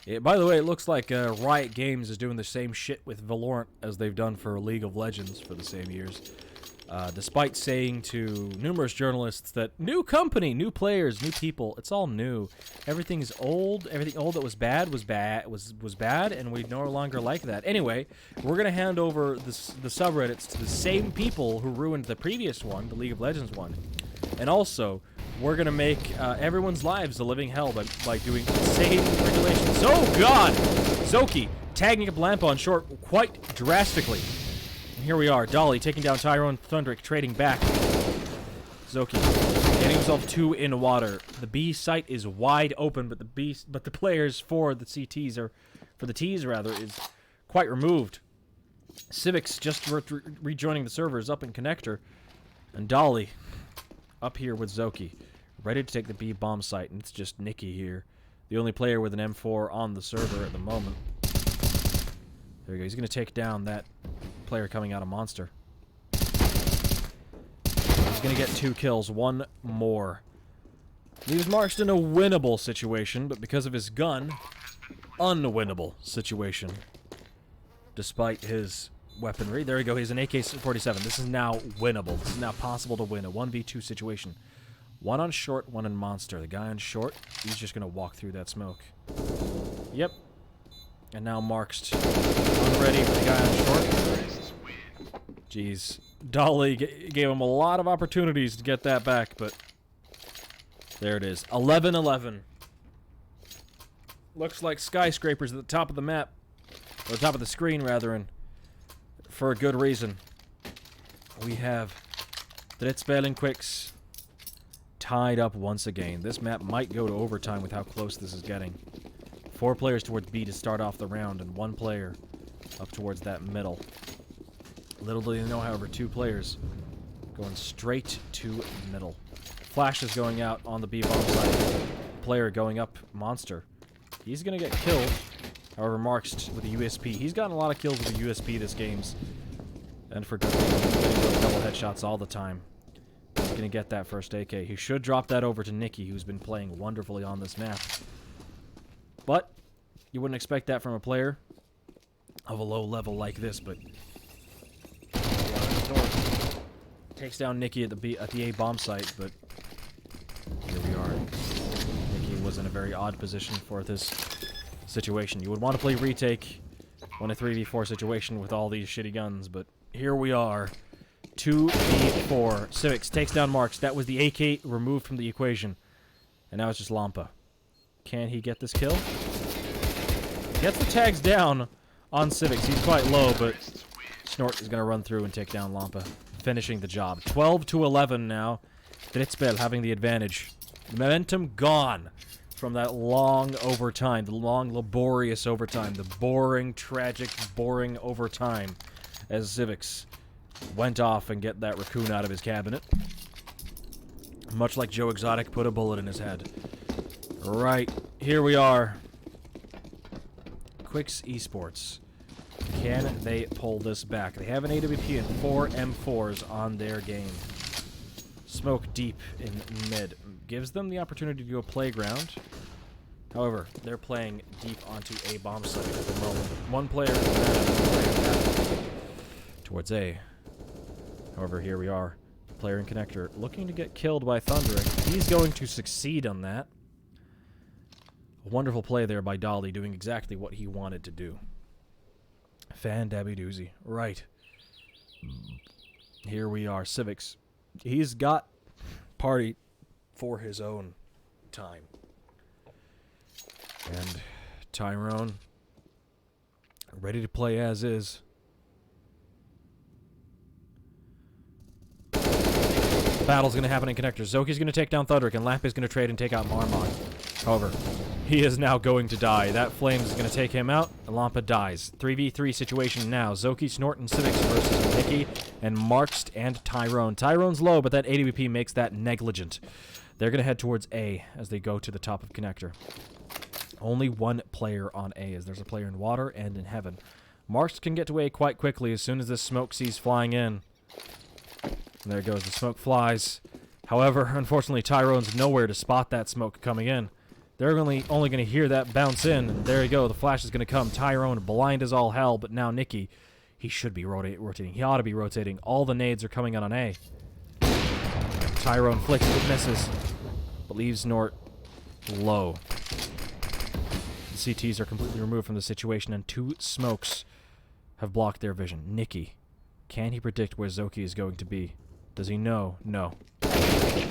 Yeah, by the way, it looks like Riot Games is doing the same shit with Valorant as they've done for League of Legends for the same years. Despite saying to numerous journalists that new company, new players, new people, it's all new. Everything's old. Everything old that was bad was bad, and we no longer like that. Anyway, we're gonna hand over the subreddits to the same people who ruined the previous one, the League of Legends one, and also we're gonna make everyone's lives a living hell by doing insane regulations. Oh God, Zoki tagging up Lampa on short quite drastically. And here we are, Dolly taking down Tyrone, Thundrick trading back. Zoki getting himself 2 in water. The B site is wide open, but the players for the CTs for the T's rather is quite removed. Civics just rejoining the servers up in connector, and Dolly up here with Zoki, ready to take the B bomb site, and it's just Nikki here, the only player with an M4 on the server at the moment. There we go. He's going to take down that player coming out of Monster. He's going to get 2 kills, 1 more. Leaves Marks in a winnable situation, but because of his gun, unwinnable situation. Despite his weaponry. There we go. He's an AK-47. This is now winnable. This is now possible to win. A 1v2 situation. 1 on short, 1 on Monster. The guy on short, he's just going to walk through that smoke. Yep. And now Marks unready for the guy on short. Jeez. Dolly gave him a lot of opportunities to get that back, but there it is. 11-11. Looks like skyscrapers at the top of the map. Or the top of the screen, rather, and for a good reason. We have Drittspill and Quixz tied up once again. This map might go to overtime with how close this is getting. 4 players towards B to start off the round, and 1 player up towards that middle. Little do you know, however, 2 players going straight to middle. Flash is going out on the B bomb side. Player going up Monster. He's going to get killed. However, Marks with a USP. He's gotten a lot of kills with a USP this game's. And for good reason. He's getting those double headshots all the time. He's going to get that first AK. He should drop that over to Nikki, who's been playing wonderfully on this map. But you wouldn't expect that from a player of a low level like this, but takes down Nikki at the A bomb site, but here we are. Nikki was in a very odd position for this situation. You would want to play retake on a 3v4 situation with all these shitty guns, but here we are. 2v4. Civics takes down Marks. That was the AK removed from the equation. And now it's just Lampa. Can he get this kill? Gets the tags down on Civics. He's quite low, but Snort is going to run through and take down Lampa, finishing the job. 12-11 now. Drittspill having the advantage. Momentum gone from that long overtime, the long, laborious overtime, the boring, tragic, boring overtime as Civics went off and get that raccoon out of his cabinet. Much like Joe Exotic put a bullet in his head. Right, here we are. Quixz Esports. Can they pull this back? They have an AWP and 4 M4s on their game. Smoke deep in mid. Gives them the opportunity to go playground. However, they're playing deep onto A bomb site at the moment. 1 player towards A. However, here we are. Player in connector looking to get killed by Thundrick. He's going to succeed on that. A wonderful play there by Dolly, doing exactly what he wanted to do. Fan dabby doozy. Right. Here we are. Civics. He's got party for his own time. And Tyrone ready to play as is. Battle's going to happen in connector. Zoki's going to take down Thundrick, and Lamp is going to trade and take out Marmon. However, he is now going to die. That Flames is going to take him out, and Lampa dies. 3v3 situation now. Zoki, Snort, and Civics versus Nikki, and Marks and Tyrone. Tyrone's low, but that AWP makes that negligent. They're going to head towards A as they go to the top of connector. Only 1 player on A, as there's a player in water and in heaven. Marks can get to A quite quickly as soon as this smoke sees flying in. And there goes, the smoke flies. However, unfortunately, Tyrone's nowhere to spot that smoke coming in. They're only going to hear that bounce in, and there you go, the flash is going to come. Tyrone blind as all hell, but now Nikki, He should be rotating. He ought to be rotating. All the nades are coming out on A. Tyrone flicks it, misses. But leaves Nort low. The CTs are completely removed from the situation, and 2 smokes have blocked their vision. Nikki, can he predict where Zoki is going to be? Does he know? No.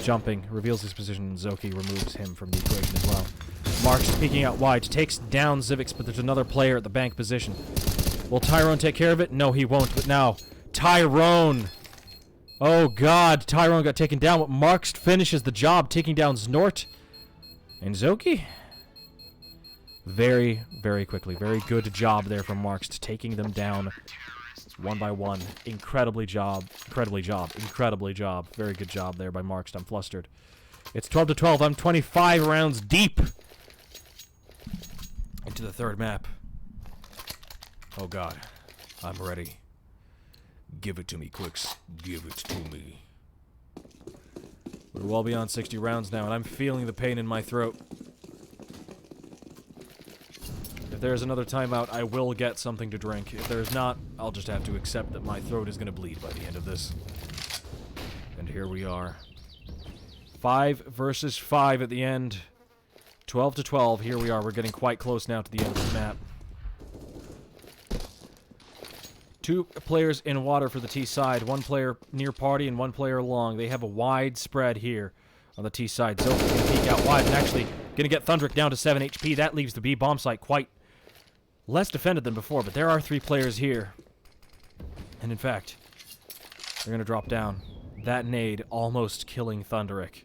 Jumping, reveals his position, and Zoki removes him from the equation as well. Marks peeking out wide, takes down Zivix, but there's another player at the bank position. Will Tyrone take care of it? No, he won't, but now, Tyrone! Oh god, Tyrone got taken down, but Marks finishes the job, taking down Snort. And Zoki? Very, very quickly. Very good job there from Marks, taking them down one by one. Incredibly job. Very good job there by Marks. I'm flustered. It's 12-12. I'm 25 rounds deep into the third map. Oh god. I'm ready. Give it to me, Quixz. Give it to me. We're well beyond 60 rounds now, and I'm feeling the pain in my throat. If there's another timeout, I will get something to drink. If there's not, I'll just have to accept that my throat is going to bleed by the end of this. And here we are. 5 versus 5 at the end. 12-12. Here we are. We're getting quite close now to the end of the map. 2 players in water for the T side. 1 player near party and 1 player long. They have a wide spread here on the T side. Zoki's going to peek out wide and actually going to get Thundrick down to 7 HP. That leaves the B bomb site quite less defended than before, but there are 3 players here. And in fact, they're going to drop down. That nade almost killing Thundrick.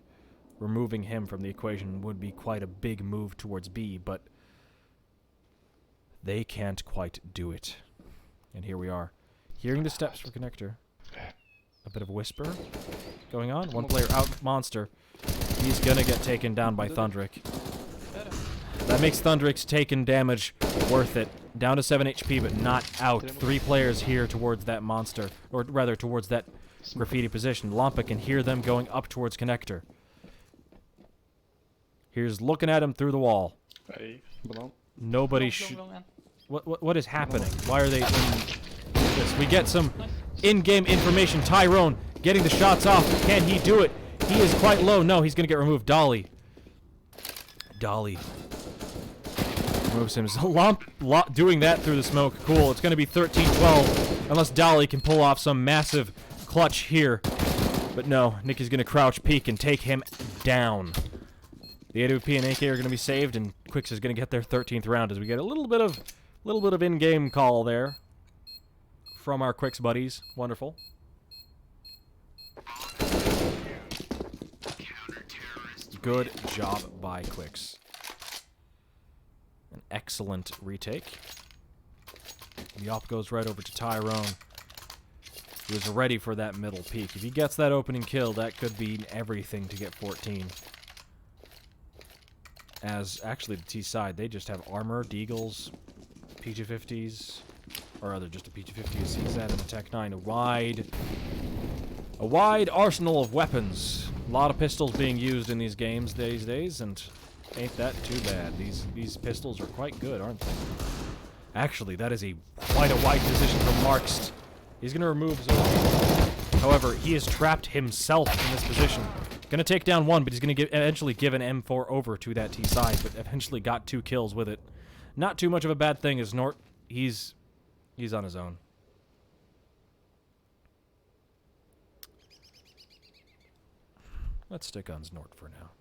Removing him from the equation would be quite a big move towards B, but they can't quite do it. And here we are. Hearing the steps for Connector. A bit of a whisper going on. 1 player out, Monster. He's going to get taken down by Thundrick. That makes Thundrick's taken damage worth it. Down to 7 HP, but not out. 3 players here towards that monster. Or rather, towards that graffiti position. Lampa can hear them going up towards Connector. Here's looking at him through the wall. Nobody What is happening? Why are they in this? We get some in-game information. Tyrone getting the shots off. Can he do it? He is quite low. No, he's going to get removed. Dolly removes him. Lomp doing that through the smoke. Cool. It's going to be 13-12 unless Dolly can pull off some massive clutch here. But no, Nicky's going to crouch, peek, and take him down. The AWP and AK are going to be saved, and Quixz is going to get their 13th round as we get a little bit of in-game call there from our Quixz buddies. Wonderful. Good job by Quixz. An excellent retake. The op goes right over to Tyrone, who is ready for that middle peak. If he gets that opening kill, that could be everything to get 14. As actually the T side, they just have armor, deagles, PG-50s, or rather just a PG-50, a CZ, and a Tech 9. A wide arsenal of weapons. A lot of pistols being used in these games these days, and ain't that too bad. These pistols are quite good, aren't they? Actually, that is quite a wide position from Marks. He's going to remove Zoki. However, he is trapped himself in this position. Gonna take down 1, but he's gonna eventually give an M4 over to that T side, but eventually got 2 kills with it. Not too much of a bad thing as Nort, he's on his own. Let's stick on Snort for now.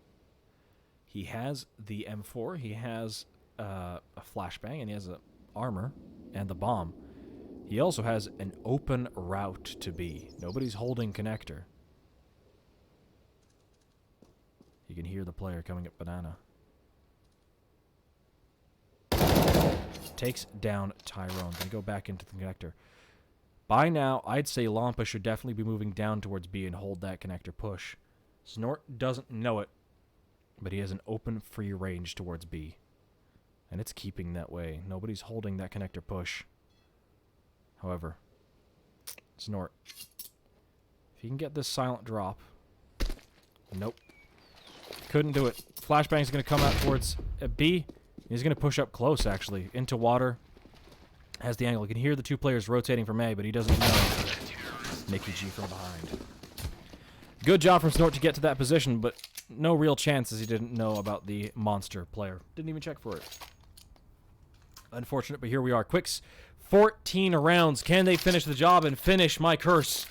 He has the M4, he has a flashbang, and he has a armor and the bomb. He also has an open route to B. Nobody's holding Connector. You can hear the player coming at Banana. Takes down Tyrone. Gonna go back into the Connector. By now, I'd say Lampa should definitely be moving down towards B and hold that Connector push. Snort doesn't know it, but he has an open free range towards B. And it's keeping that way. Nobody's holding that Connector push. However, Snort, if he can get this silent drop. Nope. Couldn't do it. Flashbang's going to come out towards B. He's going to push up close, actually, into water. Has the angle. You can hear the two players rotating from A, but he doesn't know Nicky G from behind. Good job from Snort to get to that position, but no real chances he didn't know about the monster player. Didn't even check for it. Unfortunate, but here we are. Quixz, 14 rounds. Can they finish the job and finish my curse?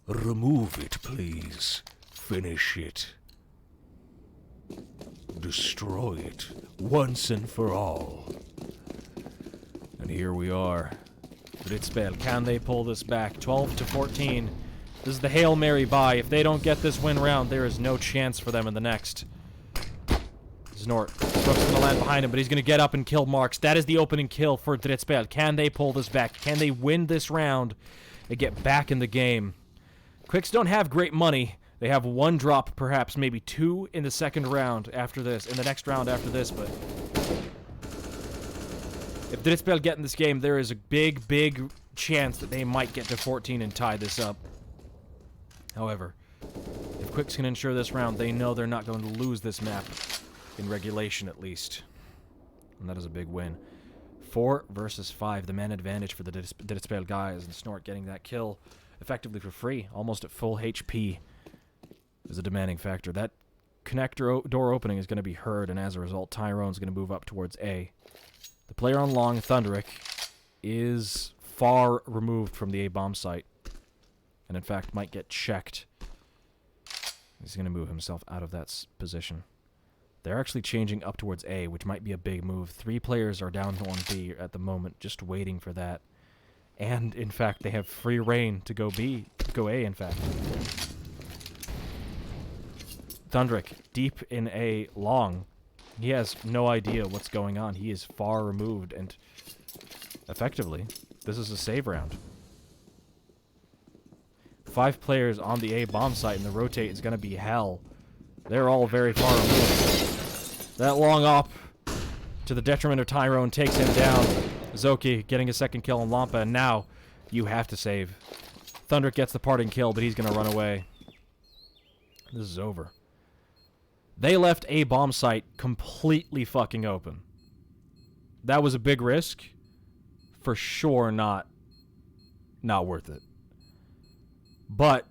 Remove it, please. Finish it. Destroy it once and for all. And here we are. Drittspill, can they pull this back? 12 to 14. This is the Hail Mary bye. If they don't get this win round, there is no chance for them in the next. Snort. Stroke's going to land behind him, but he's going to get up and kill Marks. That is the opening kill for Drittspill. Can they pull this back? Can they win this round and get back in the game? Quixz don't have great money. They have one drop, perhaps, maybe two in the second round after this, in the next round after this, but if Drittspill get in this game, there is a big, big chance that they might get to 14 and tie this up. However, if Quixz can ensure this round, they know they're not going to lose this map, in regulation at least. And that is a big win. 4 versus 5, the man advantage for the Drittspill guys, and Snort getting that kill effectively for free, almost at full HP, is a demanding factor. That connector door opening is going to be heard, and as a result, Tyrone's going to move up towards A. The player on long, Thunderic, is far removed from the A bomb site, and in fact might get checked. He's going to move himself out of that position. They're actually changing up towards A, which might be a big move. 3 players are down on B at the moment, just waiting for that. And in fact, they have free reign to go A, in fact. Thunderic, deep in A long. He has no idea what's going on. He is far removed, and effectively, this is a save round. 5 players on the A bomb site, and the rotate is going to be hell. They're all very far removed. That long op, to the detriment of Tyrone, takes him down. Zoki getting a second kill on Lampa, and now you have to save. Thunderic gets the parting kill, but he's going to run away. This is over. They left A bomb site completely fucking open. That was a big risk. For sure not worth it. But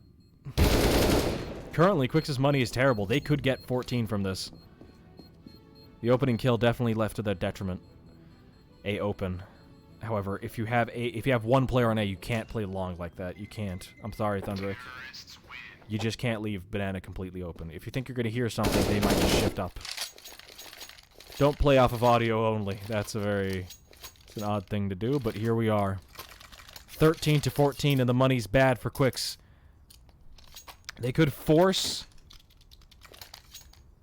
currently, Quix's money is terrible. They could get 14 from this. The opening kill definitely left to their detriment. A open. However, if you have one player on A, you can't play long like that. You can't. I'm sorry, Thunderic. You just can't leave Banana completely open. If you think you're going to hear something, they might just shift up. Don't play off of audio only. It's an odd thing to do, but here we are. 13 to 14, and the money's bad for Quixz. They could force,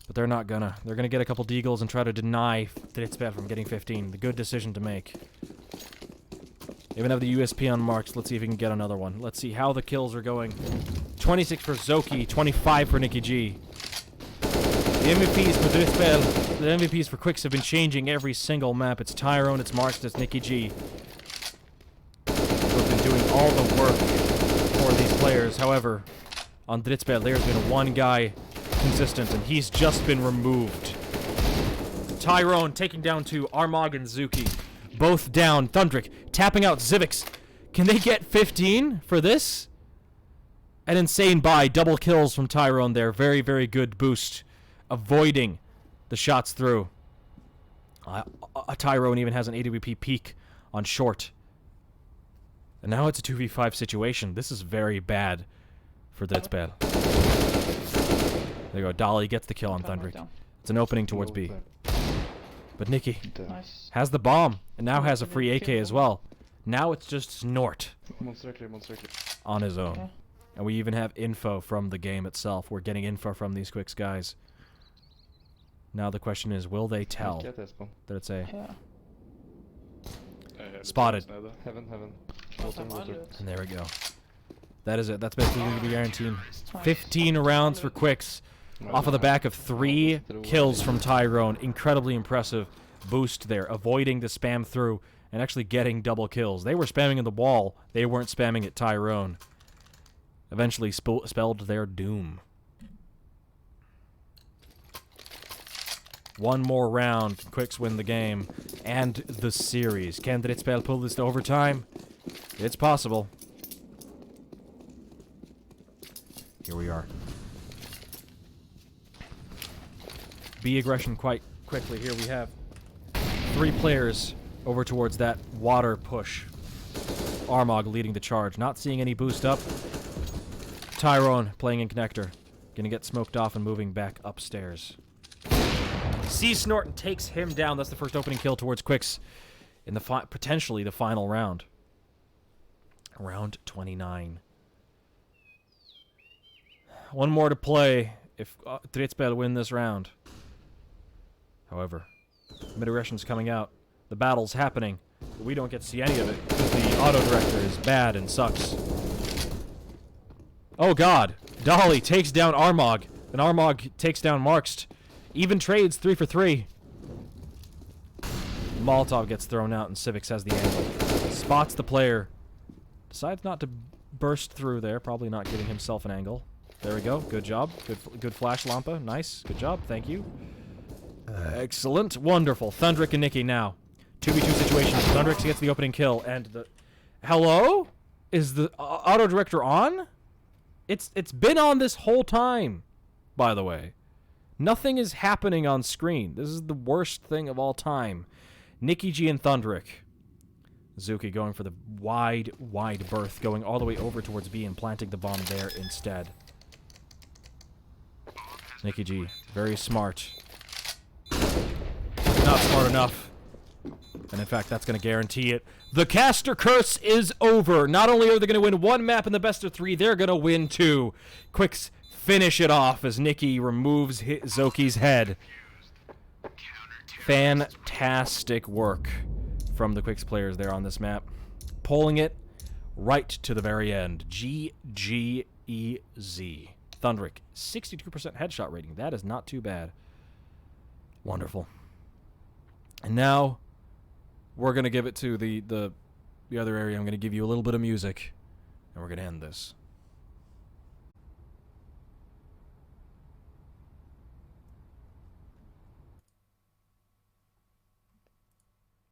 but they're not gonna. They're gonna get a couple deagles and try to deny Drittspill from getting 15. The good decision to make. Even have the USP on Marks. Let's see if we can get another one. Let's see how the kills are going. 26 for Zoki, 25 for Nicky G. The MVPs for Drittspill, the MVPs for Quixz have been changing every single map. It's Tyrone, it's Marks, it's Nicky G. Who've been doing all the work for these players. However, on Drittspill, there's been one guy consistent, and he's just been removed. Tyrone taking down to Armog and Zuki. Both down. Thunderic tapping out Zivix. Can they get 15 for this? An insane buy. Double kills from Tyrone there. Very, very good boost. Avoiding the shots through. Tyrone even has an AWP peak on short. And now it's a 2v5 situation. This is very bad for Drittspill. There you go. Dolly gets the kill on Thunderic. It's an opening towards B. But Nicky has the bomb, and now has a free AK as well. Now it's just Snort on his own. Okay. And we even have info from the game itself. We're getting info from these Quixz guys. Now the question is, will they tell that it's A? Yeah. Spotted. Heaven. And there we go. That is it. That's basically going to be guaranteed. 15 rounds for Quixz. Off of the back of 3 kills from Tyrone. Incredibly impressive boost there. Avoiding the spam through and actually getting double kills. They were spamming in the wall. They weren't spamming at Tyrone. Eventually spelled their doom. One more round. Can Quixz win the game and the series? Can Drittspill pull this to overtime? It's possible. Here we are. B aggression quite quickly. Here we have 3 players over towards that water push. Armog leading the charge. Not seeing any boost up. Tyrone playing in connector. Gonna get smoked off and moving back upstairs. Sea Snorton takes him down. That's the first opening kill towards Quixz in the potentially the final round. Round 29. One more to play if Drittspill win this round. However, mid-aggression's coming out. The battle's happening. But we don't get to see any of it because the auto-director is bad and sucks. Oh god. Dolly takes down Armog. And Armog takes down Markst. Even trades 3 for 3. Molotov gets thrown out and Civics has the angle. Spots the player. Decides not to burst through there. Probably not giving himself an angle. There we go. Good job. Good flash, Lampa. Nice. Good job. Thank you. Excellent. Wonderful. Thundrick and Nikki now. 2v2 situation. Thundrick gets the opening kill. And the... Hello? Is the auto-director on? It's been on this whole time, by the way. Nothing is happening on screen. This is the worst thing of all time. Nikki G and Thundrick. Zuki going for the wide berth, going all the way over towards B and planting the bomb there instead. Nikki G, very smart. Not smart enough. And in fact, that's going to guarantee it. The caster curse is over. Not only are they going to win 1 map in the best of 3, they're going to win 2. Quixz finish it off as Nikki removes Zoki's head. Fantastic work from the Quixz players there on this map. Pulling it right to the very end. GGEZ. Thundrick, 62% headshot rating. That is not too bad. Wonderful. And now we're going to give it to the other area. I'm going to give you a little bit of music, and we're going to end this.